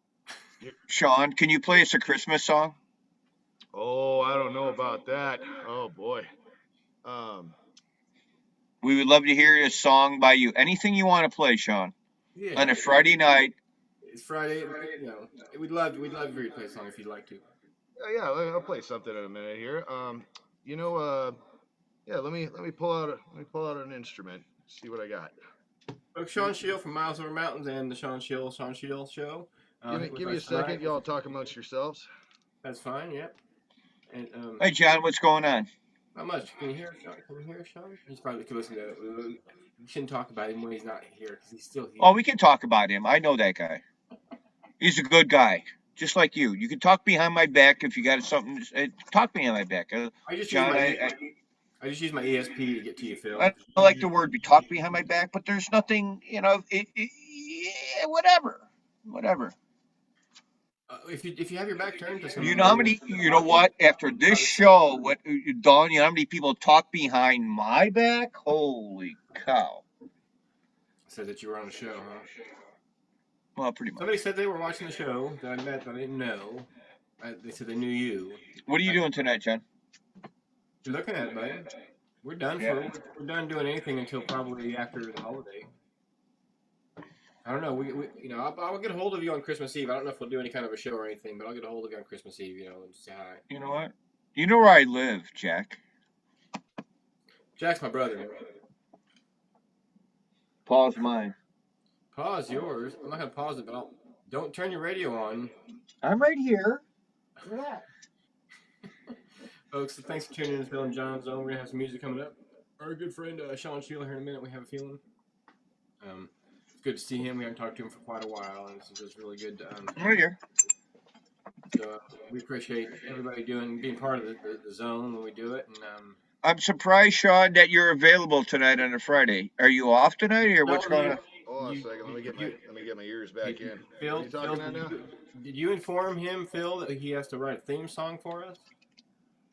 Sean, can you play us a Christmas song? Oh, I don't know about that. Oh boy. We would love to hear a song by you. Anything you want to play, Sean. Yeah. On a Friday night. It's Friday. We'd love for you to play a song if you'd like to. Yeah, I'll play something in a minute here. Let me pull out an instrument. See what I got. Folks, Sean Shield from Miles Over Mountains and the Sean Shield Show. Give me a second. Y'all talk amongst yourselves. That's fine. Yep. And Hey, John, what's going on? Not much. Can you hear Sean? He's probably could listen to it. We shouldn't talk about him when he's not here because he's still here. Oh, we can talk about him. I know that guy. He's a good guy, just like you. You can talk behind my back if you got something to say. Talk behind my back. I just John, I just use my ESP to get to you, Phil. I don't like the word "be talk behind my back," but there's nothing, yeah, whatever. If you have your back turned to somebody, You know how many? You know what? After this show, Dawn? You know how many people talk behind my back? Holy cow! said that you were on a show, huh? Well, pretty much. Somebody said they were watching the show that I met, but I didn't know. They said they knew you. What are you doing tonight, John? You're looking at it, buddy. We're done we're done doing anything until probably after the holiday. I don't know. We I'll get a hold of you on Christmas Eve. I don't know if we'll do any kind of a show or anything, but I'll get a hold of you on Christmas Eve, and say hi. You know what? You know where I live, Jack. Jack's my brother. Man. Pause mine. Pause yours. I'm not gonna pause it, but don't turn your radio on. I'm right here. Folks, thanks for tuning in to N Jon Zone. We're gonna have some music coming up. Our good friend Sean Sheila here in a minute. We have a feeling. It's good to see him. We haven't talked to him for quite a while, and this is really good. I'm right here. So we appreciate everybody being part of the zone when we do it. And I'm surprised, Sean, that you're available tonight on a Friday. Are you off tonight, or what's going on? Hold on a second. Let me get my ears back in. Phil, What are you talking about now? Did you inform him, Phil, that he has to write a theme song for us?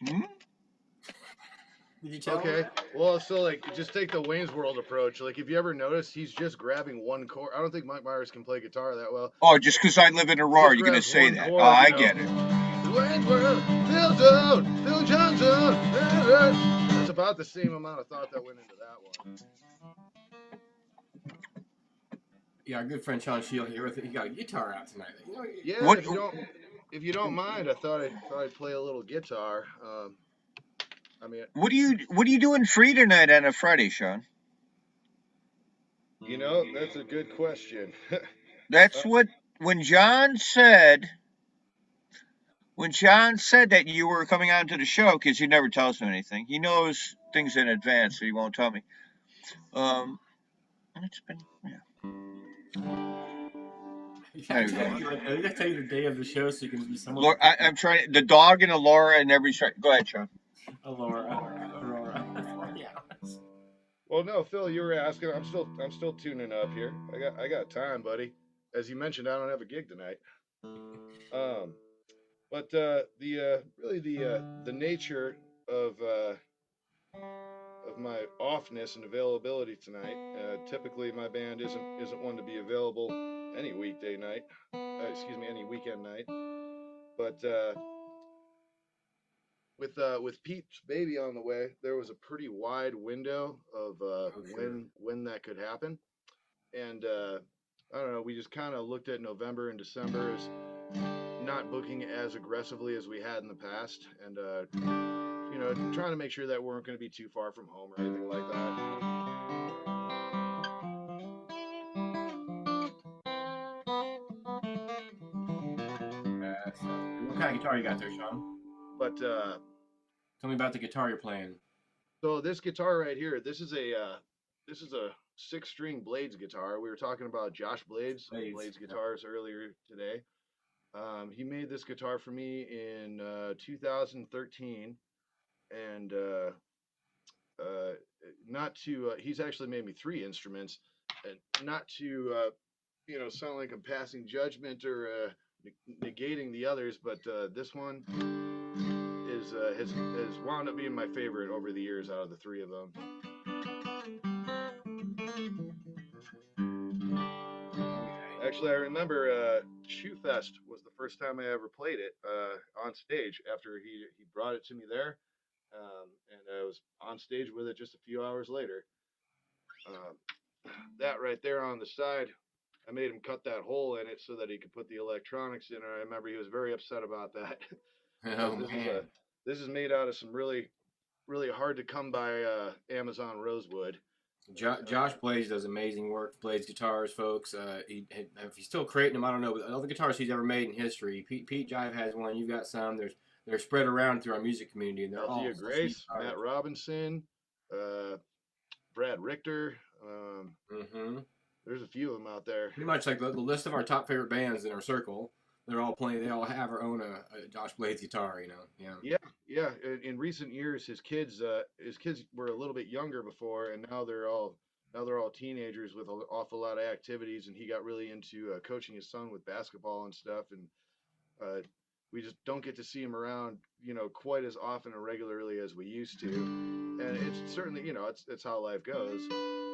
Hmm? Did you tell him? Okay. Well, so just take the Wayne's World approach. Like, if you ever notice, he's just grabbing one chord. I don't think Mike Myers can play guitar that well. Oh, just because I live in Aurora, you're gonna say that? Oh, I get it. Wayne's World, Phil Zone, Phil Jon Zone. That's about the same amount of thought that went into that one. Yeah, our good friend Sean Sheila here. He got a guitar out tonight. Yeah. What- If you don't mind, I thought I'd play a little guitar. What are you doing free tonight on a Friday, Sean? That's a good question. That's when John said that you were coming on to the show, because he never tells me anything. He knows things in advance, so he won't tell me. It's been I gotta tell you the day of the show so you can be someone. Laura, I'm trying the dog and Laura and every. Go ahead, Sean. Aurora. Yeah. Well, no, Phil, you were asking. I'm still tuning up here. I got time, buddy. As you mentioned, I don't have a gig tonight. But the nature of my offness and availability tonight. Typically, my band isn't one to be available any weekday night. Any weekend night. But with Pete's baby on the way, there was a pretty wide window of when that could happen, and I don't know. We just kind of looked at November and December as not booking as aggressively as we had in the past, and trying to make sure that we weren't going to be too far from home or anything like that. What kind of guitar you got there, Sean? But tell me about the guitar you're playing. So this guitar right here, this is a 6-string Blades guitar. We were talking about Josh Blades guitars earlier today. He made this guitar for me in 2013, and he's actually made me 3 instruments, and not to sound like I'm passing judgment or negating the others, but this one has wound up being my favorite over the years out of the 3 of them. Actually, I remember Shoe Fest was the first time I ever played it on stage after he brought it to me there, and I was on stage with it just a few hours later. That right there on the side, I made him cut that hole in it so that he could put the electronics in, and I remember he was very upset about that. Oh, man. This is made out of some really, really hard to come by Amazon rosewood. Josh Blades does amazing work. Blades guitars, folks. If he's still creating them, I don't know. But all the guitars he's ever made in history. Pete Jive has one. You've got some. They're spread around through our music community, and they're all Grace, Matt Robinson, Brad Richter. There's a few of them out there. Pretty much like the list of our top favorite bands in our circle. They're all playing. They all have our own Josh Blades guitar. yeah, in recent years, his kids were a little bit younger before, and now they're all teenagers with an awful lot of activities. And he got really into coaching his son with basketball and stuff. And uh, we just don't get to see him around, quite as often and regularly as we used to. And it's certainly, it's how life goes.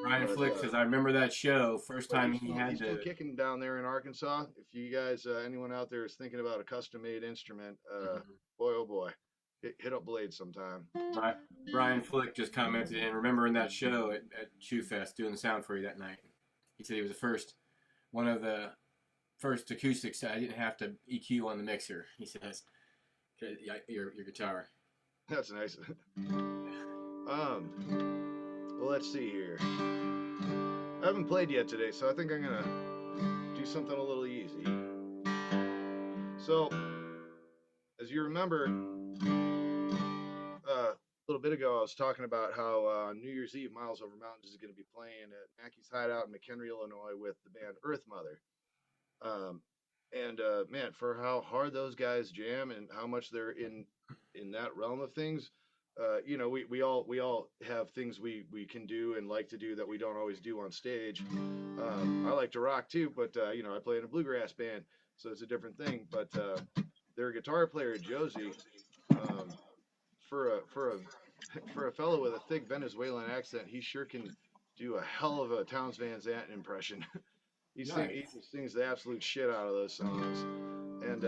Ryan But Flick says, I remember that show. First but time he's he still had he's still to. kicking down there in Arkansas. If you guys, anyone out there is thinking about a custom made instrument, boy oh boy, hit up Blade sometime. Brian Flick just commented, and remembering that show at Shoe Fest doing the sound for you that night. He said he was one of the first acoustics I didn't have to EQ on the mixer. He says, your guitar. That's nice. Well, let's see here. I haven't played yet today, so I think I'm gonna do something a little easy. So, as you remember, a little bit ago, I was talking about how New Year's Eve, Miles Over Mountains is going to be playing at Mackey's Hideout in McHenry, Illinois, with the band Earth Mother. And man, for how hard those guys jam and how much they're in that realm of things, we all have things we can do and like to do that we don't always do on stage. I like to rock too, but I play in a bluegrass band, so it's a different thing. But their guitar player Josie, for a for a for a fellow with a thick Venezuelan accent, he sure can do a hell of a Townes Van Zandt impression. He Nice. just sings the absolute shit out of those songs. And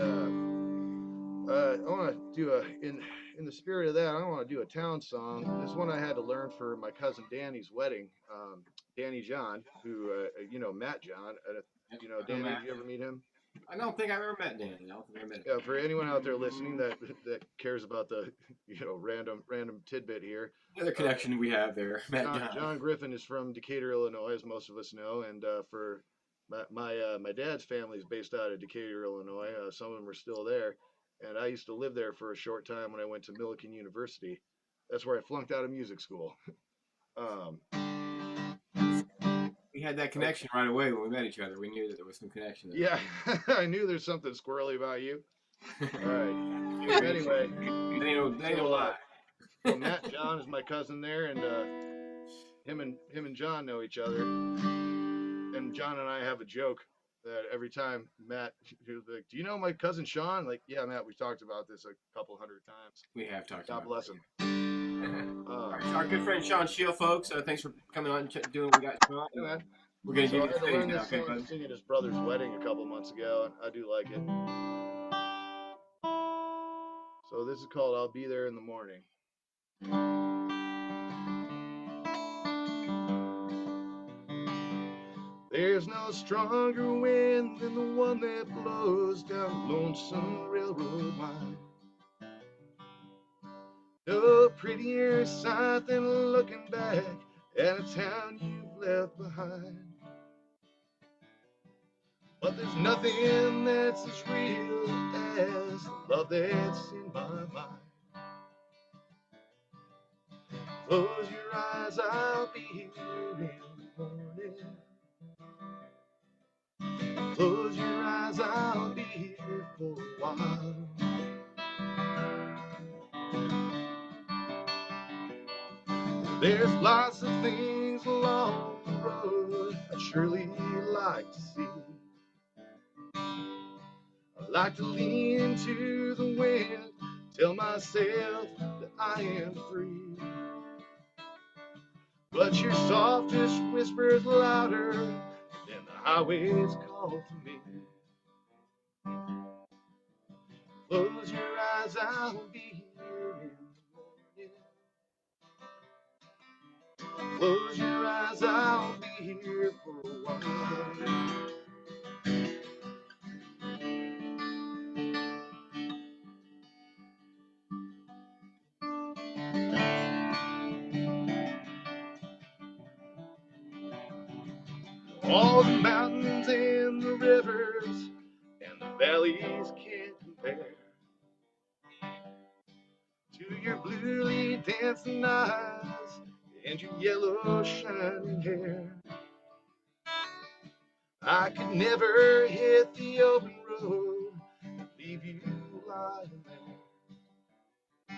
I want to do in the spirit of that, I want to do a town song. This one I had to learn for my cousin Danny's wedding. Danny John, who Matt John. Danny, Matt. did you ever meet him? I don't think I've ever met Danny. I don't think I met him. Yeah, for anyone out there listening that cares about the random tidbit here. Another connection we have there, Matt John Griffin is from Decatur, Illinois, as most of us know, and for my dad's family is based out of Decatur, Illinois. Some of them are still there, and I used to live there for a short time when I went to Millikan University. That's where I flunked out of music school. We had that connection right away when we met each other. We knew that there was some connection there. Yeah, I knew there's something squirrely about you. All right. Anyway, they know a lot. So Matt John is my cousin there, and him and John know each other. And John and I have a joke that every time Matt, he was like, "Do you know my cousin Sean?" Like, yeah, Matt, we've talked about this a couple hundred times. We have talked God about bless him. Our good friend Sean Shield, folks. Thanks for coming on and doing what we got, Sean. Yeah, man. We're gonna So give I you had the to stage learn now, this okay, song bud? to sing at his brother's wedding a couple months ago, and I do like it. So this is called "I'll Be There in the Morning." There's no stronger wind than the one that blows down Lonesome Railroad line. No prettier sight than looking back at a town you've left behind. But there's nothing that's as real as the love that's in my mind. Close your eyes, I'll be here in the morning. Close your eyes, I'll be here for a while. There's lots of things along the road I'd surely like to see. I like to lean into the wind, tell myself that I am free. But your softest whisper's louder than the highway's call to me. Close your eyes, I'll be here in the morning. Close your eyes, I'll be here for a while. All the mountains and the rivers and the valleys can't compare to your bluely dancing eyes and your yellow shining hair. I could never hit the open road and leave you lying there.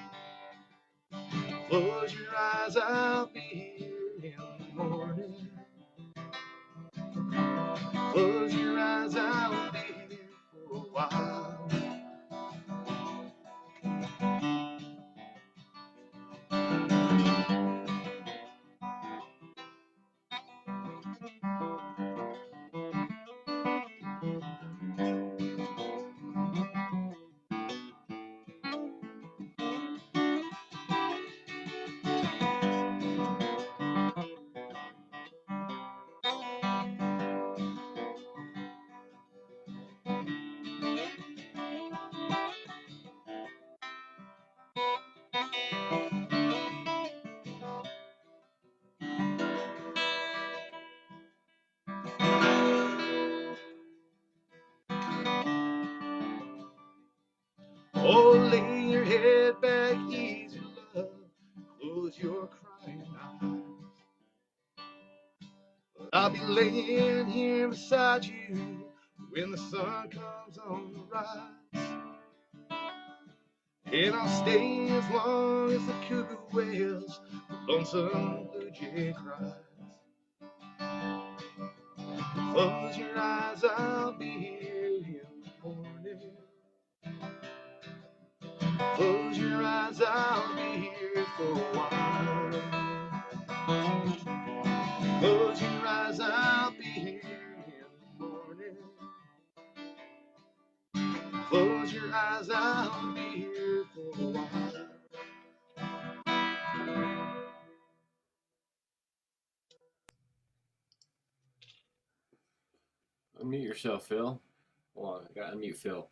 Close your eyes, I'll be here in the morning. Close your eyes, I'll be here for a while. Oh, lay your head back easy, love. Close your crying eyes. I'll be laying here beside you when the sun comes on the rise. And I'll stay as long as the cuckoo wails, the lonesome blue jay cries. Close your eyes, I'll be here in the morning. Close your eyes, I'll be here for a while. Close your eyes, I'll be here in the morning. Close your eyes, I'll be here for a while. Unmute yourself, Phil. Hold on, I gotta unmute Phil.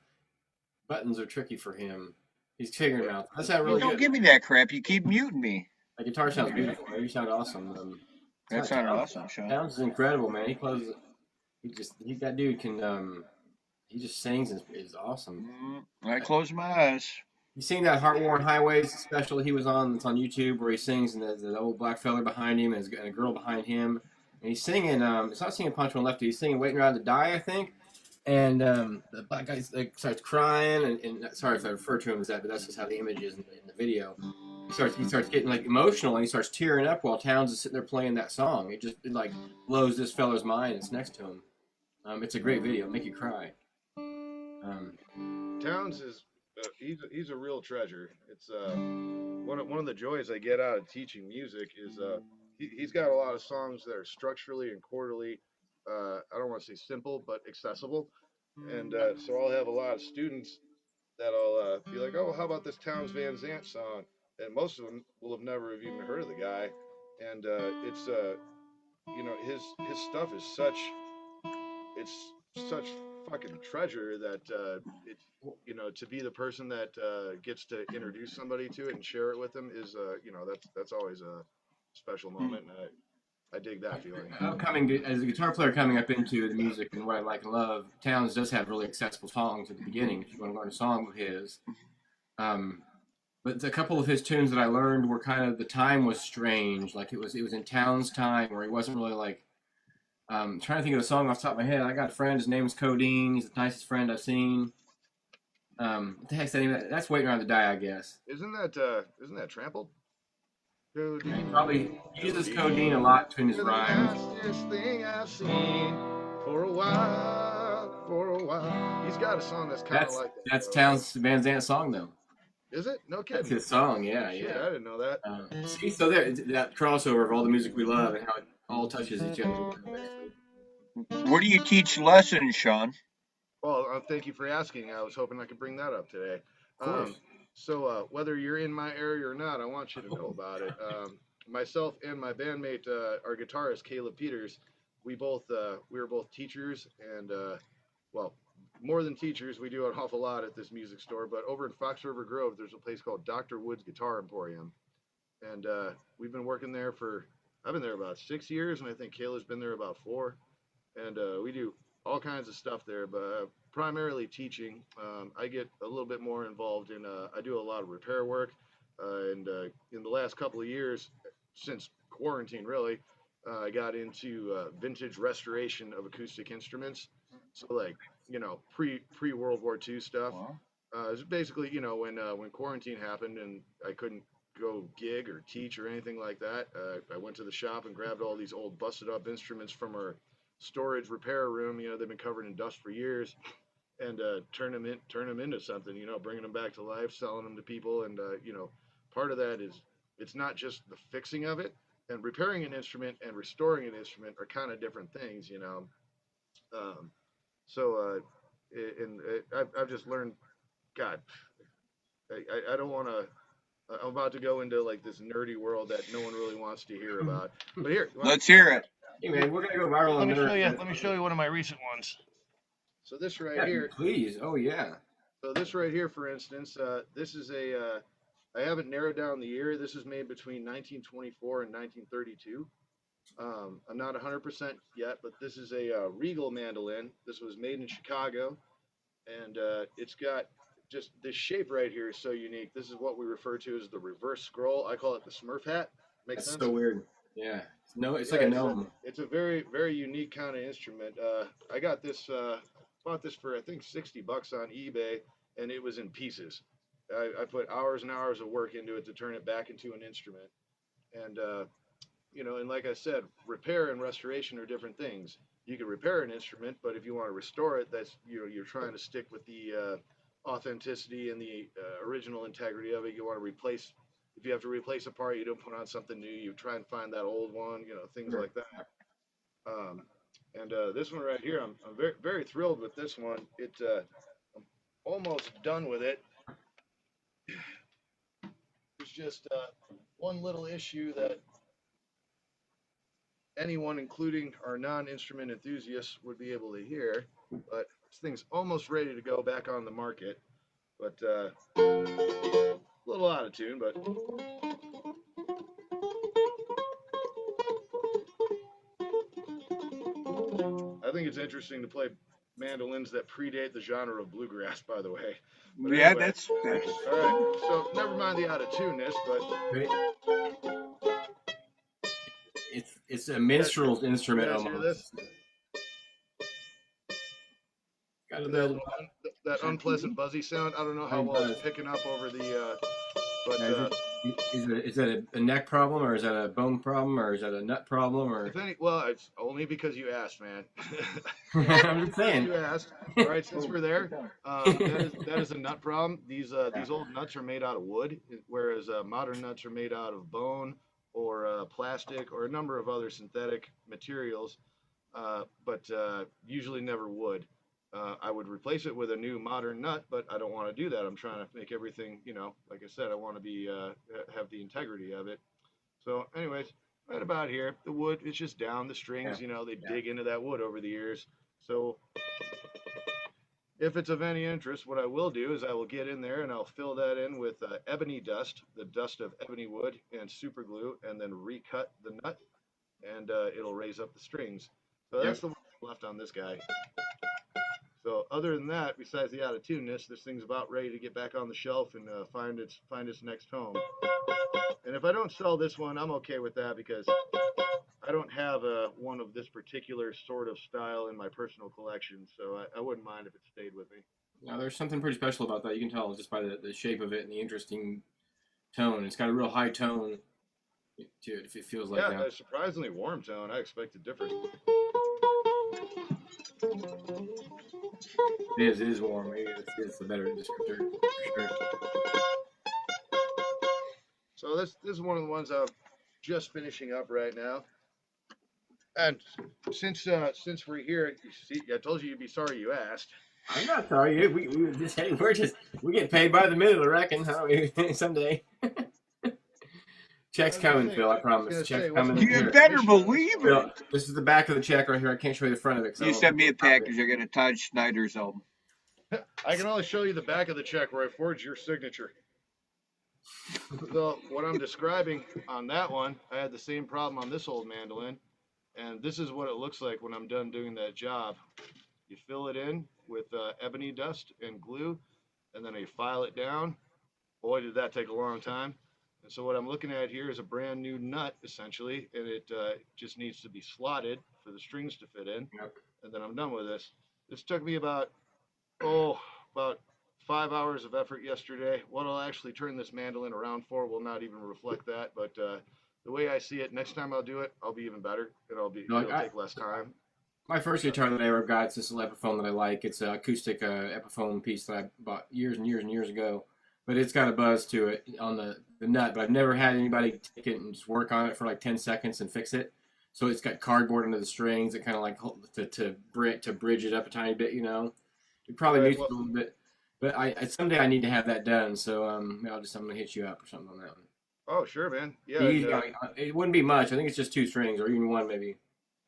Buttons are tricky for him. He's figuring them out. That sounded You really don't good. give me that crap. You keep muting me. The guitar sounds beautiful, man. You sound awesome. That Towns, sounded awesome, Sean. Towns is incredible, man. That dude can he just sings and is awesome. I close my eyes. You seen that Heartworn Highways special he was on? That's on YouTube where he sings and there's an old black fella behind him and a girl behind him, and he's singing. It's not singing Punch One Lefty. He's singing Waiting Around to Die, I think. And the black guy starts crying, and sorry if I refer to him as that, but that's just how the image is in the video. He starts getting like emotional, and he starts tearing up while Towns is sitting there playing that song. It like blows this fella's mind that's next to him. It's a great video, make you cry. Towns is he's a real treasure. It's one of the joys I get out of teaching music is he's got a lot of songs that are structurally and chordally I don't want to say simple but accessible, and so I'll have a lot of students that'll be like, oh, how about this Towns Van Zant song? And most of them will have never have even heard of the guy, and it's his stuff is it's such fucking treasure that it's to be the person that gets to introduce somebody to it and share it with them is that's always a special moment, and I dig that feeling. Upcoming as a guitar player coming up into the music and what I like and love, Towns does have really accessible songs at the beginning if you want to learn a song of his. But a couple of his tunes that I learned were kind of the time was strange, like it was in Towns' time where he wasn't really like. Trying to think of the song off the top of my head. I got a friend. His name's Codeine. He's the nicest friend I've seen. What the heck's that name? That's Waiting Around to Die, I guess. Isn't that Trampled? Codeine. He probably uses Codeine a lot in his You're the rhymes. nastiest thing I've seen for a while, for a while. He's got a song that's kind of like that. That's Towns Van Zant song though. Is it? No kidding. That's his song. Yeah, Shit, yeah. I didn't know that. See, so there, that crossover of all the music we love and how it all touches each other. Where do you teach lessons, Sean? Well, thank you for asking. I was hoping I could bring that up today. So whether you're in my area or not, I want you to know about it. Myself and my bandmate, our guitarist Caleb Peters, we were both teachers, and well, more than teachers, we do an awful lot at this music store. But over in Fox River Grove, there's a place called Dr. Wood's Guitar Emporium, and we've been working there I've been there about 6 years, and I think Caleb's been there about 4. And we do all kinds of stuff there, but primarily teaching. I get a little bit more involved in. I do a lot of repair work, and in the last couple of years, since quarantine, really, I got into vintage restoration of acoustic instruments. So like pre World War II stuff. It's basically when quarantine happened and I couldn't go gig or teach or anything like that. I went to the shop and grabbed all these old busted up instruments from our storage repair room. You know, they've been covered in dust for years, and turn them into something. You know, bringing them back to life, selling them to people, and you know, part of that is it's not just the fixing of it, and repairing an instrument and restoring an instrument are kind of different things. You know, um, so I've just learned. God, I don't want to. I'm about to go into like this nerdy world that no one really wants to hear about. But here, Let's hear it. Hey man, we're gonna go viral let on me show you. nerds. Let me show you one of my recent ones. So this right Yeah, here. please. Oh yeah. So this right here, for instance, this is a. I haven't narrowed down the year. This is made between 1924 and 1932. I'm not 100% yet, but this is a Regal mandolin. This was made in Chicago, and it's got just this shape right here is so unique. This is what we refer to as the reverse scroll. I call it the Smurf hat. Makes That's sense? so weird. Yeah. No, it's Yeah, like a gnome. it's a very very unique kind of instrument. I got this bought this for I think $60 on eBay, and it was in pieces. I put hours and hours of work into it to turn it back into an instrument. And you know, and like I said, repair and restoration are different things. You can repair an instrument, but if you want to restore it, that's you're trying to stick with the authenticity and the original integrity of it. You want to replace. If you have to replace a part, you don't put on something new. You try and find that old one. You know, things Sure. like that. Um, and this one right here, I'm very very thrilled with this one. I'm almost done with it. There's just one little issue that anyone, including our non-instrument enthusiasts, would be able to hear. But this thing's almost ready to go back on the market. But a little out of tune, but I think it's interesting to play mandolins that predate the genre of bluegrass, by the way. But Yeah, anyway, that's all right. So never mind the out of tuneness, but It's a you minstrel's instrument guys hear this? almost. Got a And little. that unpleasant buzzy sound. I don't know how It well does. it's picking up over the, but Is that a neck problem, or is that a bone problem, or is that a nut problem, or? if any, well, it's only because you asked, man. I'm just saying. You asked. All right, since we're there, that is a nut problem. These old nuts are made out of wood, whereas modern nuts are made out of bone or plastic or a number of other synthetic materials, but usually never wood. I would replace it with a new modern nut, but I don't want to do that. I'm trying to make everything, you know, like I said, I want to be have the integrity of it. So, anyways, right about here, the wood is just down. The strings, Yeah. you know, they dig into that wood over the years. So, if it's of any interest, what I will do is I will get in there and I'll fill that in with ebony dust, the dust of ebony wood, and super glue, and then recut the nut, and it'll raise up the strings. So that's Yep. the one left on this guy. So other than that, besides the out of tuneness, this thing's about ready to get back on the shelf and find its next home. And if I don't sell this one, I'm okay with that because I don't have one of this particular sort of style in my personal collection, so I wouldn't mind if it stayed with me. Now, there's something pretty special about that. You can tell just by the shape of it and the interesting tone. It's got a real high tone to it. If it feels like Yeah, that. a surprisingly warm tone. I expected different. It is warm. Maybe it's a better descriptor for sure. So this is one of the ones I'm just finishing up right now. And since we're here, you see, I told you you'd be sorry you asked. I'm not sorry. We just hey, we get paid by the minute, I reckon. Huh? Someday. Check's coming, Phil. I promise. Check's coming. What's You Here. better believe Phil, it. this is the back of the check right here. I can't show you the front of it. You sent me a package. I got a Todd Snyder's album. I can only show you the back of the check where I forged your signature. So what I'm describing on that one, I had the same problem on this old mandolin, and this is what it looks like when I'm done doing that job. You fill it in with ebony dust and glue, and then you file it down. Boy, did that take a long time. And so what I'm looking at here is a brand new nut, essentially, and it just needs to be slotted for the strings to fit in, Yep. and then I'm done with this. This took me about 5 hours of effort yesterday. What I'll actually turn this mandolin around for will not even reflect that. But the way I see it, next time I'll do it, I'll be even better. It'll take less time. My first guitar that I ever got, it's this little Epiphone that I like. It's an acoustic Epiphone piece that I bought years and years and years ago. But it's got a buzz to it on the nut. But I've never had anybody take it and just work on it for like 10 seconds and fix it. So it's got cardboard under the strings that kind of like to bridge it up a tiny bit, you know. It probably needs a little bit. But someday I need to have that done. So I'm gonna hit you up or something on that one. Oh, sure, man. Yeah. It wouldn't be much. I think it's just 2 strings or even 1 maybe.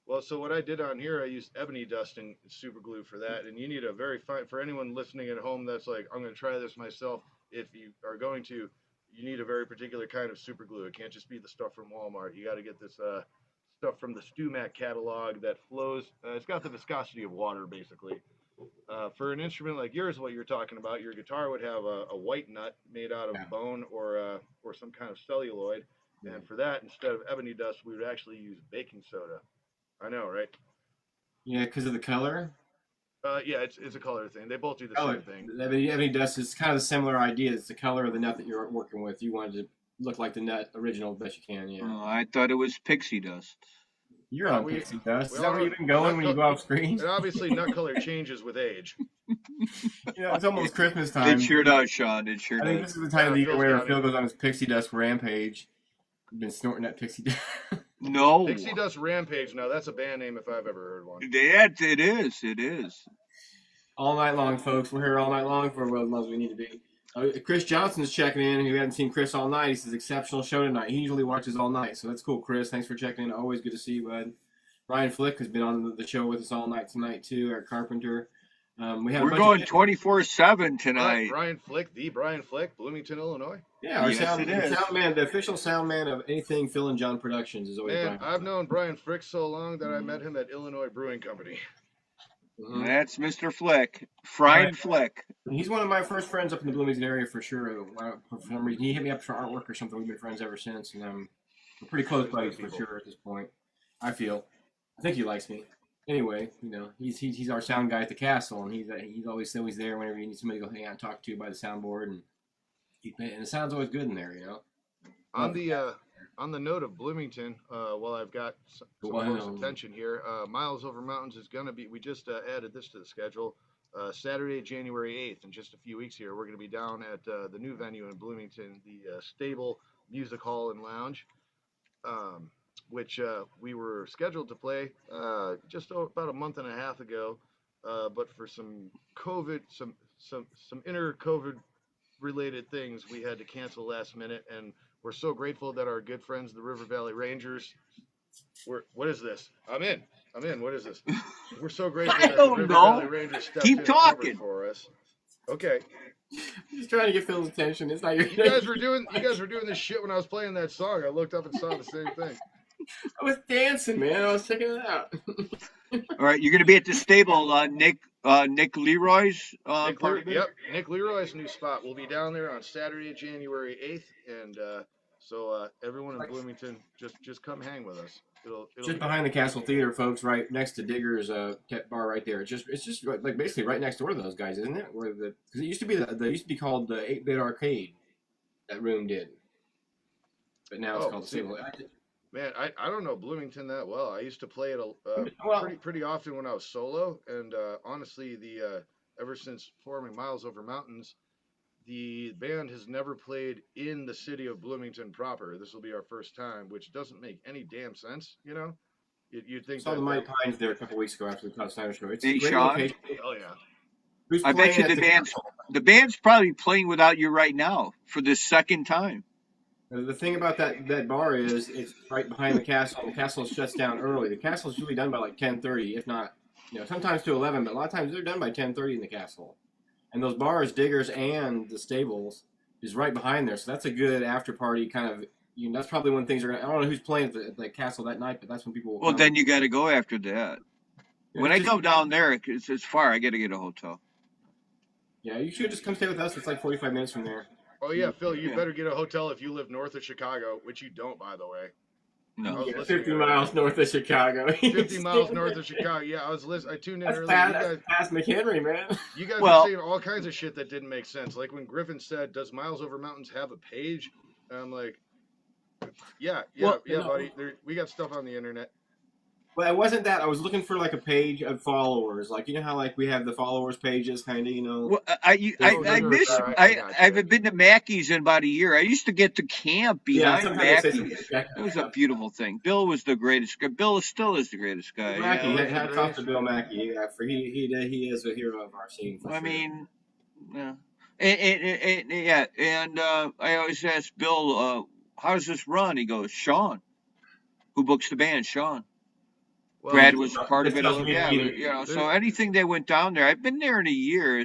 Well, so what I did on here, I used ebony dust and super glue for that. And you need a very fine, for anyone listening at home that's like, I'm going to try this myself. If you are going to, you need a very particular kind of super glue. It can't just be the stuff from Walmart. You got to get this stuff from the StuMac catalog that flows. It's got the viscosity of water, basically. For an instrument like yours, what you're talking about, your guitar would have a white nut made out of bone or some kind of celluloid. And for that, instead of ebony dust, we would actually use baking soda. I know, right? Yeah, because of the color. Yeah, it's a color thing. They both do the same thing. Ebony dust is kind of a similar idea. It's the color of the nut that you're working with. You wanted to look like the nut original best you can. Yeah. Oh, I thought it was pixie dust. You're on pixie dust. Is that where you've been going when you go off screen? And obviously, nut color changes with age. Yeah, it's almost Christmas time. It sure does, Sean. It sure does. I think this is the time of the year where Phil goes on his pixie dust rampage. You've been snorting that pixie dust. No. Pixie Dust Rampage. Now that's a band name if I've ever heard one. Yeah, it is. It is. All night long, folks. We're here all night long for World Loves We Need to Be. Chris Johnson's checking in. We haven't seen Chris all night. He says exceptional show tonight. He usually watches all night, so that's cool, Chris. Thanks for checking in. Always good to see you, bud. Ryan Flick has been on the show with us all night tonight too. Our carpenter. We're going 24/7 tonight. Brian Flick, the Brian Flick, Bloomington, Illinois. Yeah, our sound man, the official sound man of anything Phil and John Productions is always Brian. I've known Brian Flick so long that I met him at Illinois Brewing Company. Mm-hmm. That's Mr. Flick, Brian Flick. He's one of my first friends up in the Bloomington area for sure. For some reason, he hit me up for artwork or something. We've been friends ever since, and we're pretty close buddies for sure at this point. I think he likes me. Anyway, he's our sound guy at the castle, and he's always there whenever you need somebody to go hang out and talk to by the soundboard, and the sound's always good in there, On the note of Bloomington, while I've got some close attention here, Miles Over Mountains is going to be. We just added this to the schedule. Saturday, January 8th, in just a few weeks here, we're going to be down at the new venue in Bloomington, the Stable Music Hall and Lounge. Which we were scheduled to play just about a month and a half ago, but for some COVID, some inner COVID related things, we had to cancel last minute. And we're so grateful that our good friends, the River Valley Rangers, what is this? I'm in. What is this? We're so grateful that the River Valley Rangers stepped in and covered for us. Okay. I'm just trying to get Phil's attention. It's not your. You guys were doing this shit when I was playing that song. I looked up and saw the same thing. I was dancing, man. I was checking it out. All right, you're going to be at the Stable, Nick Leroy's. Nick Leroy's new spot. We'll be down there on Saturday, January 8th, and so everyone in Bloomington, just come hang with us. It'll just behind the Castle Theater, folks, right next to Digger's bar right there. It's just like basically right next door to those guys, isn't it? Because it used to be called the 8-Bit Arcade. That room did, but now it's called the Stable. Man, I don't know Bloomington that well. I used to play it pretty often when I was solo, and honestly, ever since forming Miles Over Mountains, the band has never played in the city of Bloomington proper. This will be our first time, which doesn't make any damn sense, You'd think saw the Mighty Pines there a couple weeks ago after the Todd Snyder show. It's hey, a great Sean? location. Oh yeah. I bet you the band's probably playing without you right now for the second time. The thing about that bar is it's right behind the castle. The castle shuts down early. The castle is usually done by like 10:30, if not, sometimes to 11. But a lot of times they're done by 10:30 in the castle. And those bars, Diggers and the Stables, is right behind there. So that's a good after party kind of. That's probably when things are. I don't know who's playing at the castle that night, but that's when people will. Well, then you got to go after that. Yeah, when I go down there, it's far. I got to get a hotel. Yeah, you should just come stay with us. It's like 45 minutes from there. Oh, yeah, Phil, you better get a hotel if you live north of Chicago, which you don't, by the way. I was Yeah, listening 50 earlier. miles north of Chicago. 50 miles north of Chicago. Yeah, I tuned in That's earlier. You past, guys, that's past McHenry, man. you guys were Well, saying all kinds of shit that didn't make sense. Like when Griffin said, "Does Miles Over Mountains have a page?" And I'm like, "Yeah, well, buddy. We got stuff on the internet." Well, it wasn't that. I was looking for like a page of followers. Like, you know how like we have the followers pages, kind of, you know. well, Oh, I sure, miss. sure. I got I you. haven't been to Mackey's in about a year. I used to get to camp Yeah, behind sometimes they say something Mackey's. like It was a beautiful thing. Bill was the greatest guy. Bill still is the greatest guy. Mackey. Bill is the Hats off greatest. to Bill Mackey. Yeah, for he is a hero of our scene for I sure. mean, yeah, yeah, and I always ask Bill, "How does this run?" He goes, "Sean, who books the band, Sean." Well, Brad was part of This it a tells little, me yeah, either. but, you know. there's So anything they went down there, I've been there in a year. no.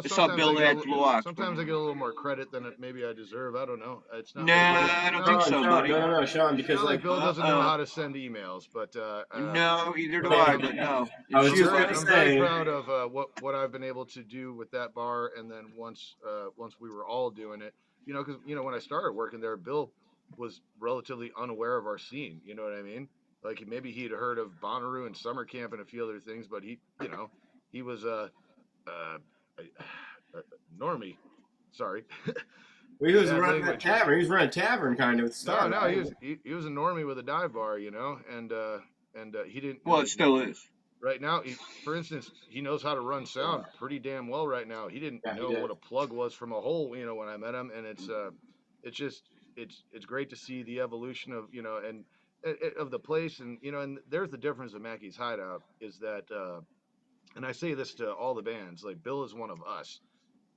It's how Bill had Blue Ox. Sometimes I get a little more credit than maybe I deserve. I don't know. It's not Nah, like I don't think Sean, so, Sean, buddy. no, Sean, it's because not like like Bill doesn't know how to send emails, but No, either do Okay. I. But no, I was it's just you. gonna I'm very say, proud of what I've been able to do with that bar, and then once we were all doing it, because when I started working there, Bill was relatively unaware of our scene. You know what I mean? Like maybe he'd heard of Bonnaroo and summer camp and a few other things, but he was a normie. Sorry, well, he was bad running that language. tavern. He was running a tavern kind of at the No, start, no, right? he was a normie with a dive bar, and he didn't Well, it like still is. right now. For instance, he knows how to run sound pretty damn well right now. He didn't Yeah, he know did. what a plug was from a hole, when I met him, and it's just it's great to see the evolution of and of the place, and there's the difference of Mackey's Hideout is that, and I say this to all the bands, like Bill is one of us.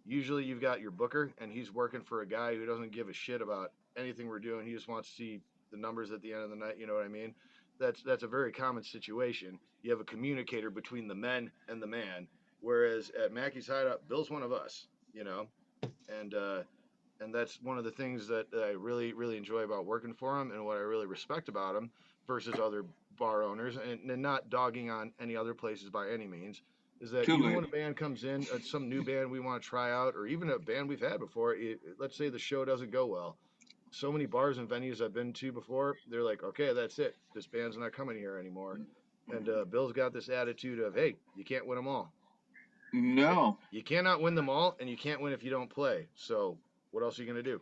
Usually you've got your booker and he's working for a guy who doesn't give a shit about anything we're doing. He just wants to see the numbers at the end of the night. You know what I mean? That's a very common situation. You have a communicator between the men and the man. Whereas at Mackey's Hideout, Bill's one of us, and that's one of the things that I really, really enjoy about working for him and what I really respect about him versus other bar owners, and not dogging on any other places by any means, is that Too even late. when a band comes in, some new band we want to try out, or even a band we've had before, let's say the show doesn't go well. So many bars and venues I've been to before, they're like, okay, that's it. This band's not coming here anymore. And Bill's got this attitude of, hey, you can't win them all. No. You cannot win them all, and you can't win if you don't play. So what else are you going to do?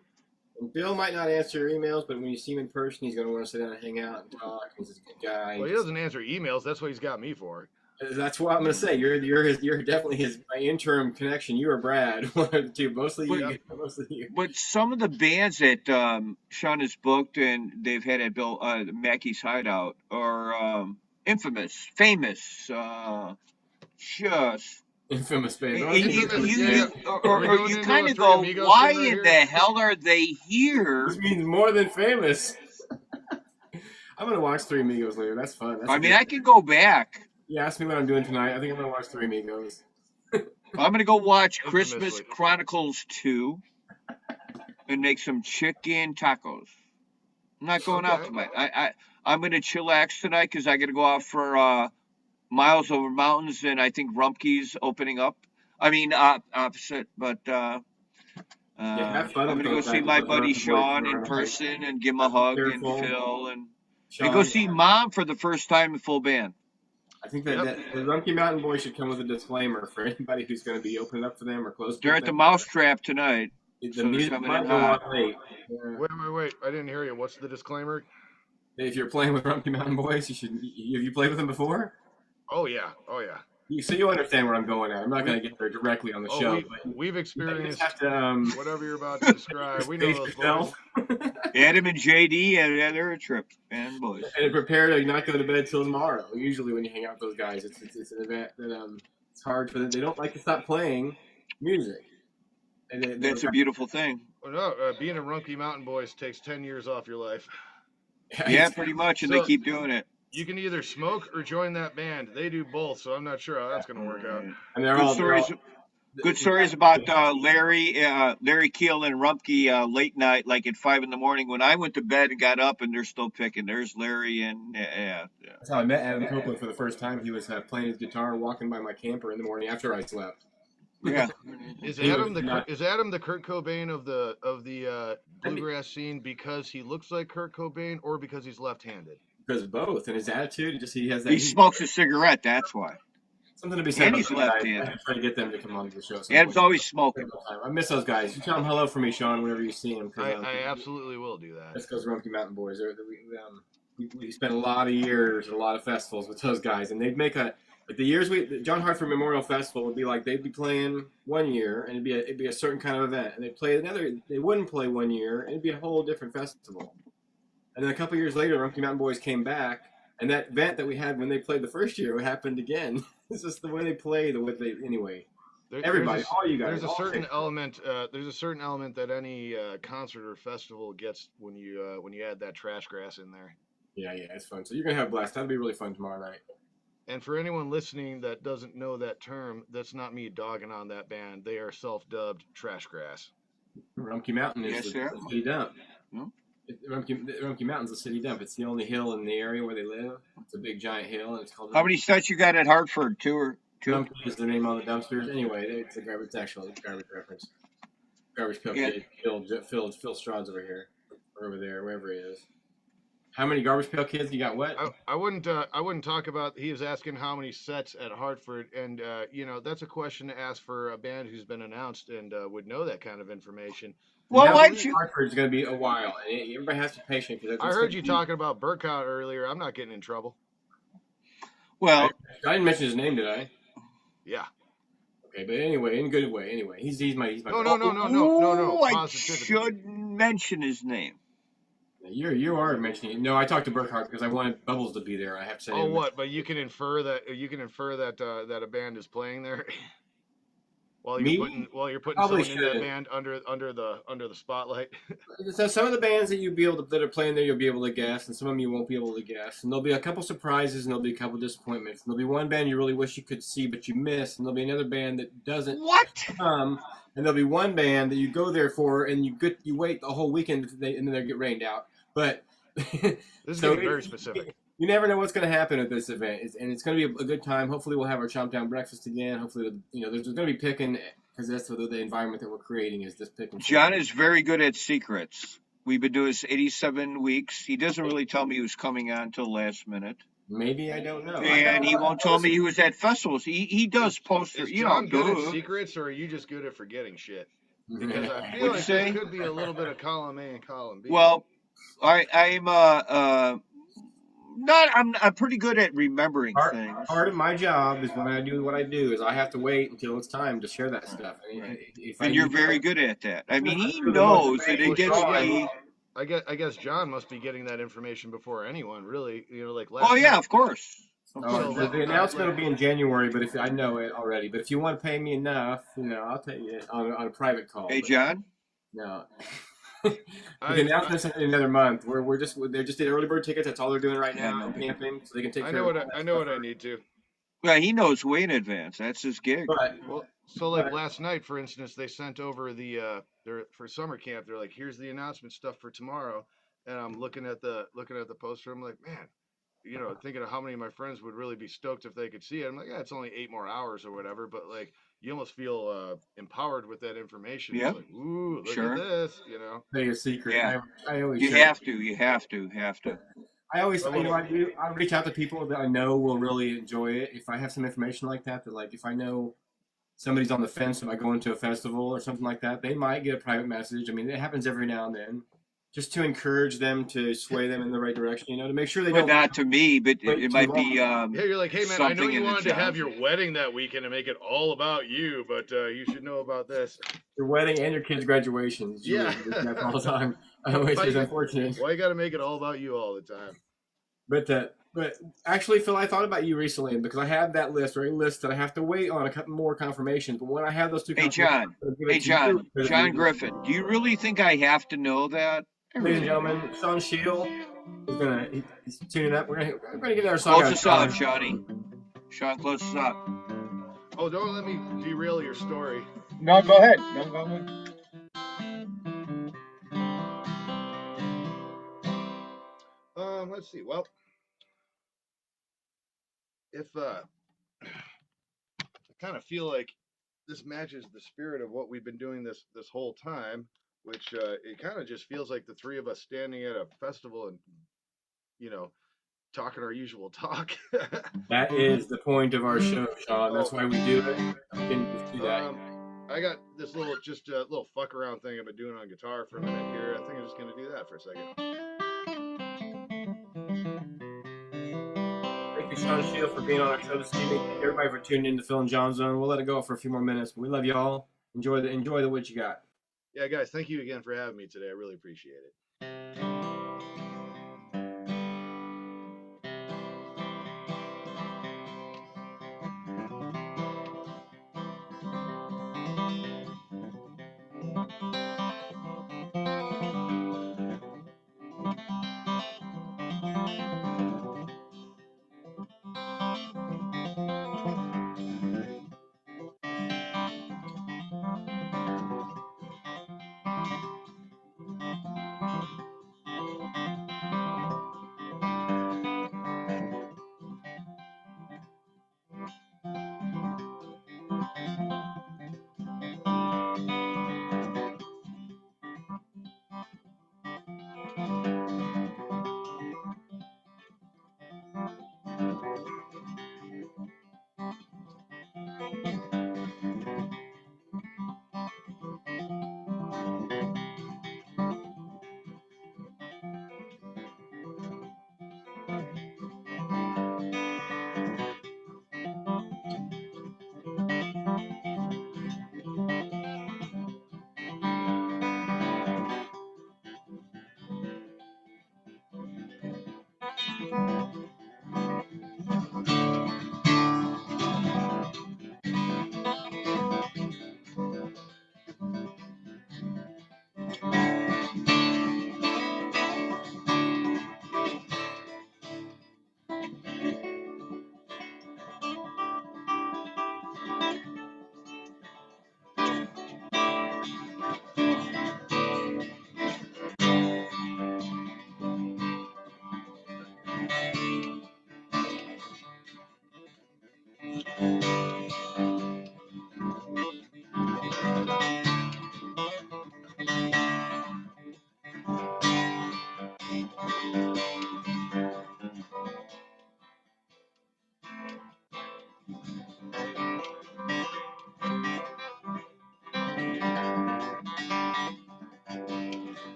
And Bill might not answer your emails, but when you see him in person, he's going to want to sit down and hang out and talk. He's a good guy. Well, he doesn't answer emails. That's what he's got me for. That's what I'm going to say. You're definitely his my interim connection. You or Brad, one of the two. Mostly you. Mostly you. But some of the bands that Sean has booked and they've had at Bill Mackey's Hideout are infamous, famous, just. Infamous band. And you going into kind a of Three go, Amigos why thing right in here? the hell are they here? This means more than famous. I'm going to watch Three Amigos later. That's fun. That's I mean, I can go back. You asked me what I'm doing tonight. I think I'm going to watch Three Amigos. I'm going to go watch Christmas Infamously. Chronicles 2 and make some chicken tacos. I'm not going out Okay. tonight. I'm going to chillax tonight because I got to go out for Miles Over Mountains, and I think Rumpke's opening up. I mean, opposite, but have fun I'm with going to go those see guys. my Those buddy boys Sean are in right. person and give him a hug, and Careful. Phil, and Sean, go see Mom for the first time in full band. I think that the Rumpke Mountain Boys should come with a disclaimer for anybody who's going to be opening up for them or close to They're at the Mousetrap tonight. The so they're music coming might in go hot. on late. Yeah. Wait. I didn't hear you. What's the disclaimer? If you're playing with Rumpke Mountain Boys, you should. Have you played with them before? Oh yeah. So you understand where I'm going at. I'm not going to get there directly on the show. We've You experienced just have to whatever you're about to describe. We know pace those boys. yourself Adam and JD, and they're a trip, and boys. and prepare to not go to bed till tomorrow. Usually, when you hang out with those guys, it's an event that it's hard for them. They don't like to stop playing music. And That's a beautiful thing. Well, no, being a Rumpke Mountain Boys takes 10 years off your life. Yeah, pretty much, and So- they keep doing it. You can either smoke or join that band. They do both, so I'm not sure how that's going to work out. And they're Good all stories. Good stories about Larry Keel and Rumpke late night, like at 5 a.m. when I went to bed and got up, and they're still picking. There's Larry and yeah. That's how I met Adam Copeland for the first time. He was playing his guitar, walking by my camper in the morning after I slept. Yeah. Is He was Adam the not is Adam the Kurt Cobain of the bluegrass scene because he looks like Kurt Cobain or because he's left-handed? because of both, and his attitude. He has that He heat. smokes a cigarette. That's why. Something to be said And about he's those guys. left-handed. I try to get them to come on to the show at some Adam's point. always smoking. I miss those guys. You tell them hello for me, Sean, whenever you see them. I absolutely will do that. That's because Rumpke Mountain Boys. We spent a lot of years at a lot of festivals with those guys, and they'd make like the years the John Hartford Memorial Festival would be like they'd be playing one year and it'd be a certain kind of event, and they'd play another. They wouldn't play one year, and it'd be a whole different festival. And then a couple years later, Rumpke Mountain Boys came back, and that event that we had when they played the first year happened again. It's just the way they play, anyway. Everybody, all you guys. There's a certain element. There's a certain element that any concert or festival gets when you add that trash grass in there. Yeah, it's fun. So you're gonna have a blast. That'll be really fun tomorrow night. And for anyone listening that doesn't know that term, that's not me dogging on that band. They are self-dubbed trash grass. Rumpke Mountain is the city dump. Hmm? Rumpke Mountain's a city dump. It's the only hill in the area where they live. It's a big giant hill, and it's called. How many sets you got at Hartford? Two or two? Rumpke is the name on the dumpsters. Anyway, it's actually a garbage reference. Garbage Pail Kid, Phil Strahd's over here, or over there, wherever he is. How many Garbage Pail Kids you got? What? I wouldn't talk about. He was asking how many sets at Hartford, and that's a question to ask for a band who's been announced and would know that kind of information. Well, why'd you? Hartford's going to be a while, and everybody has to be patient. I heard you talking about Burkout earlier. I'm not getting in trouble. Well, I didn't mention his name, did I? Yeah. Okay, but anyway, in a good way. Anyway, he's my. No. I Positivity. should mention his name. You are mentioning it. No, I talked to Burkhart because I wanted Bubbles to be there. I have to say. Oh, what? But you can infer that that a band is playing there while you're putting someone in that band under the spotlight. So some of the bands that are playing there, you'll be able to guess, and some of them you won't be able to guess. And there'll be a couple surprises, and there'll be a couple disappointments. And there'll be one band you really wish you could see, but you miss, and there'll be another band that doesn't come. And there'll be one band that you go there for, and you wait the whole weekend, and then they get rained out. But this is getting very specific. You never know what's going to happen at this event, and it's going to be a good time. Hopefully, we'll have our chomp down breakfast again. Hopefully, there's going to be picking because that's the environment that we're creating is this picking. John is very good at secrets. We've been doing this 87 weeks. He doesn't really tell me who's coming on until last minute. Maybe I don't know. And he won't tell me he was at festivals. He does posters. Is John good at secrets, or are you just good at forgetting shit? Because I feel like there could be a little bit of column A and column B. Well, I'm pretty good at remembering things. Part of my job is when I do what I do is I have to wait until it's time to share that stuff. And you're very good at that. I mean, he knows that it gets me. I guess John must be getting that information before anyone, really. Like last. Oh yeah, of course. The announcement will be in January, but if I know it already. But if you want to pay me enough, I'll tell you on a private call. Hey, John. No. The announcement's in another month. They just did early bird tickets. That's all they're doing right now. Camping, so they can take. I know what I need to. Well, he knows way in advance. That's his gig. So last night, for instance, they sent over for summer camp. They're like, "Here's the announcement stuff for tomorrow," and I'm looking at the poster. I'm like, man, thinking of how many of my friends would really be stoked if they could see it. I'm like, yeah, it's only 8 more hours or whatever, but like, you almost feel empowered with that information. Yeah. Like, ooh, look at this, Tell you a secret. Yeah. I always. You have to. I always, I reach out to people that I know will really enjoy it. If I have some information like that, if I know somebody's on the fence about going to a festival or something like that, they might get a private message. I mean, it happens every now and then, just to encourage them, to sway them in the right direction, to make sure they don't. Not to me, but it might be. Yeah, you're like, hey man, I know you wanted to have your wedding that weekend and make it all about you, but you should know about this. Your wedding and your kids' graduations. Yeah. That's all the time. Which is unfortunate. Why you got to make it all about you all the time? But actually, Phil, I thought about you recently because I have that list that I have to wait on a couple more confirmations. But when I have those two, John Griffin, do you really think I have to know that? Ladies and gentlemen, Sean Shield is he's tuning up. We're gonna get our song. Close us up, Shawnee. Sean, close us up. Oh, don't let me derail your story. No, go ahead. No, go ahead. Let's see. Well, if I kind of feel like this matches the spirit of what we've been doing this whole time, which it kind of just feels like the three of us standing at a festival and you know talking our usual talk. That is the point of our show, Sean. That's Oh, why we do it. We can just do that. I got this little fuck around thing I've been doing on guitar for a minute here. I think I'm just gonna do that for a second. Thank you, Sean Shield, for being on our show this evening. Thank everybody for tuning in to N Jon Zone. We'll let it go for a few more minutes, but we love y'all. Enjoy the what you got. Yeah, guys, thank you again for having me today. I really appreciate it.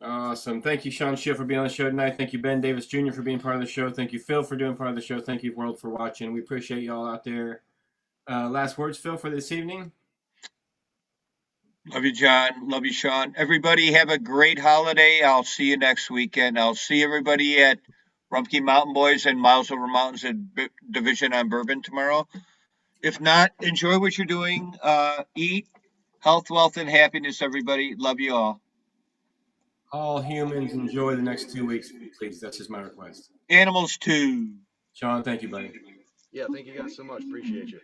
Awesome. Thank you, Sean Shield, for being on the show tonight. Thank you, Ben Davis Jr., for being part of the show. Thank you, Phil, for doing part of the show. Thank you, world, for watching. We appreciate you all out there. Last words, Phil, for this evening? Love you, John. Love you, Sean. Everybody have a great holiday. I'll see you next weekend. I'll see everybody at Rumpke Mountain Boys and Miles Over Mountains at Division on Bourbon tomorrow. If not, enjoy what you're doing. Eat. Health, wealth, and happiness, everybody. Love you all. All humans enjoy the next 2 weeks, please. That's just my request. Animals too. Sean, thank you, buddy. Yeah, thank you guys so much. Appreciate you.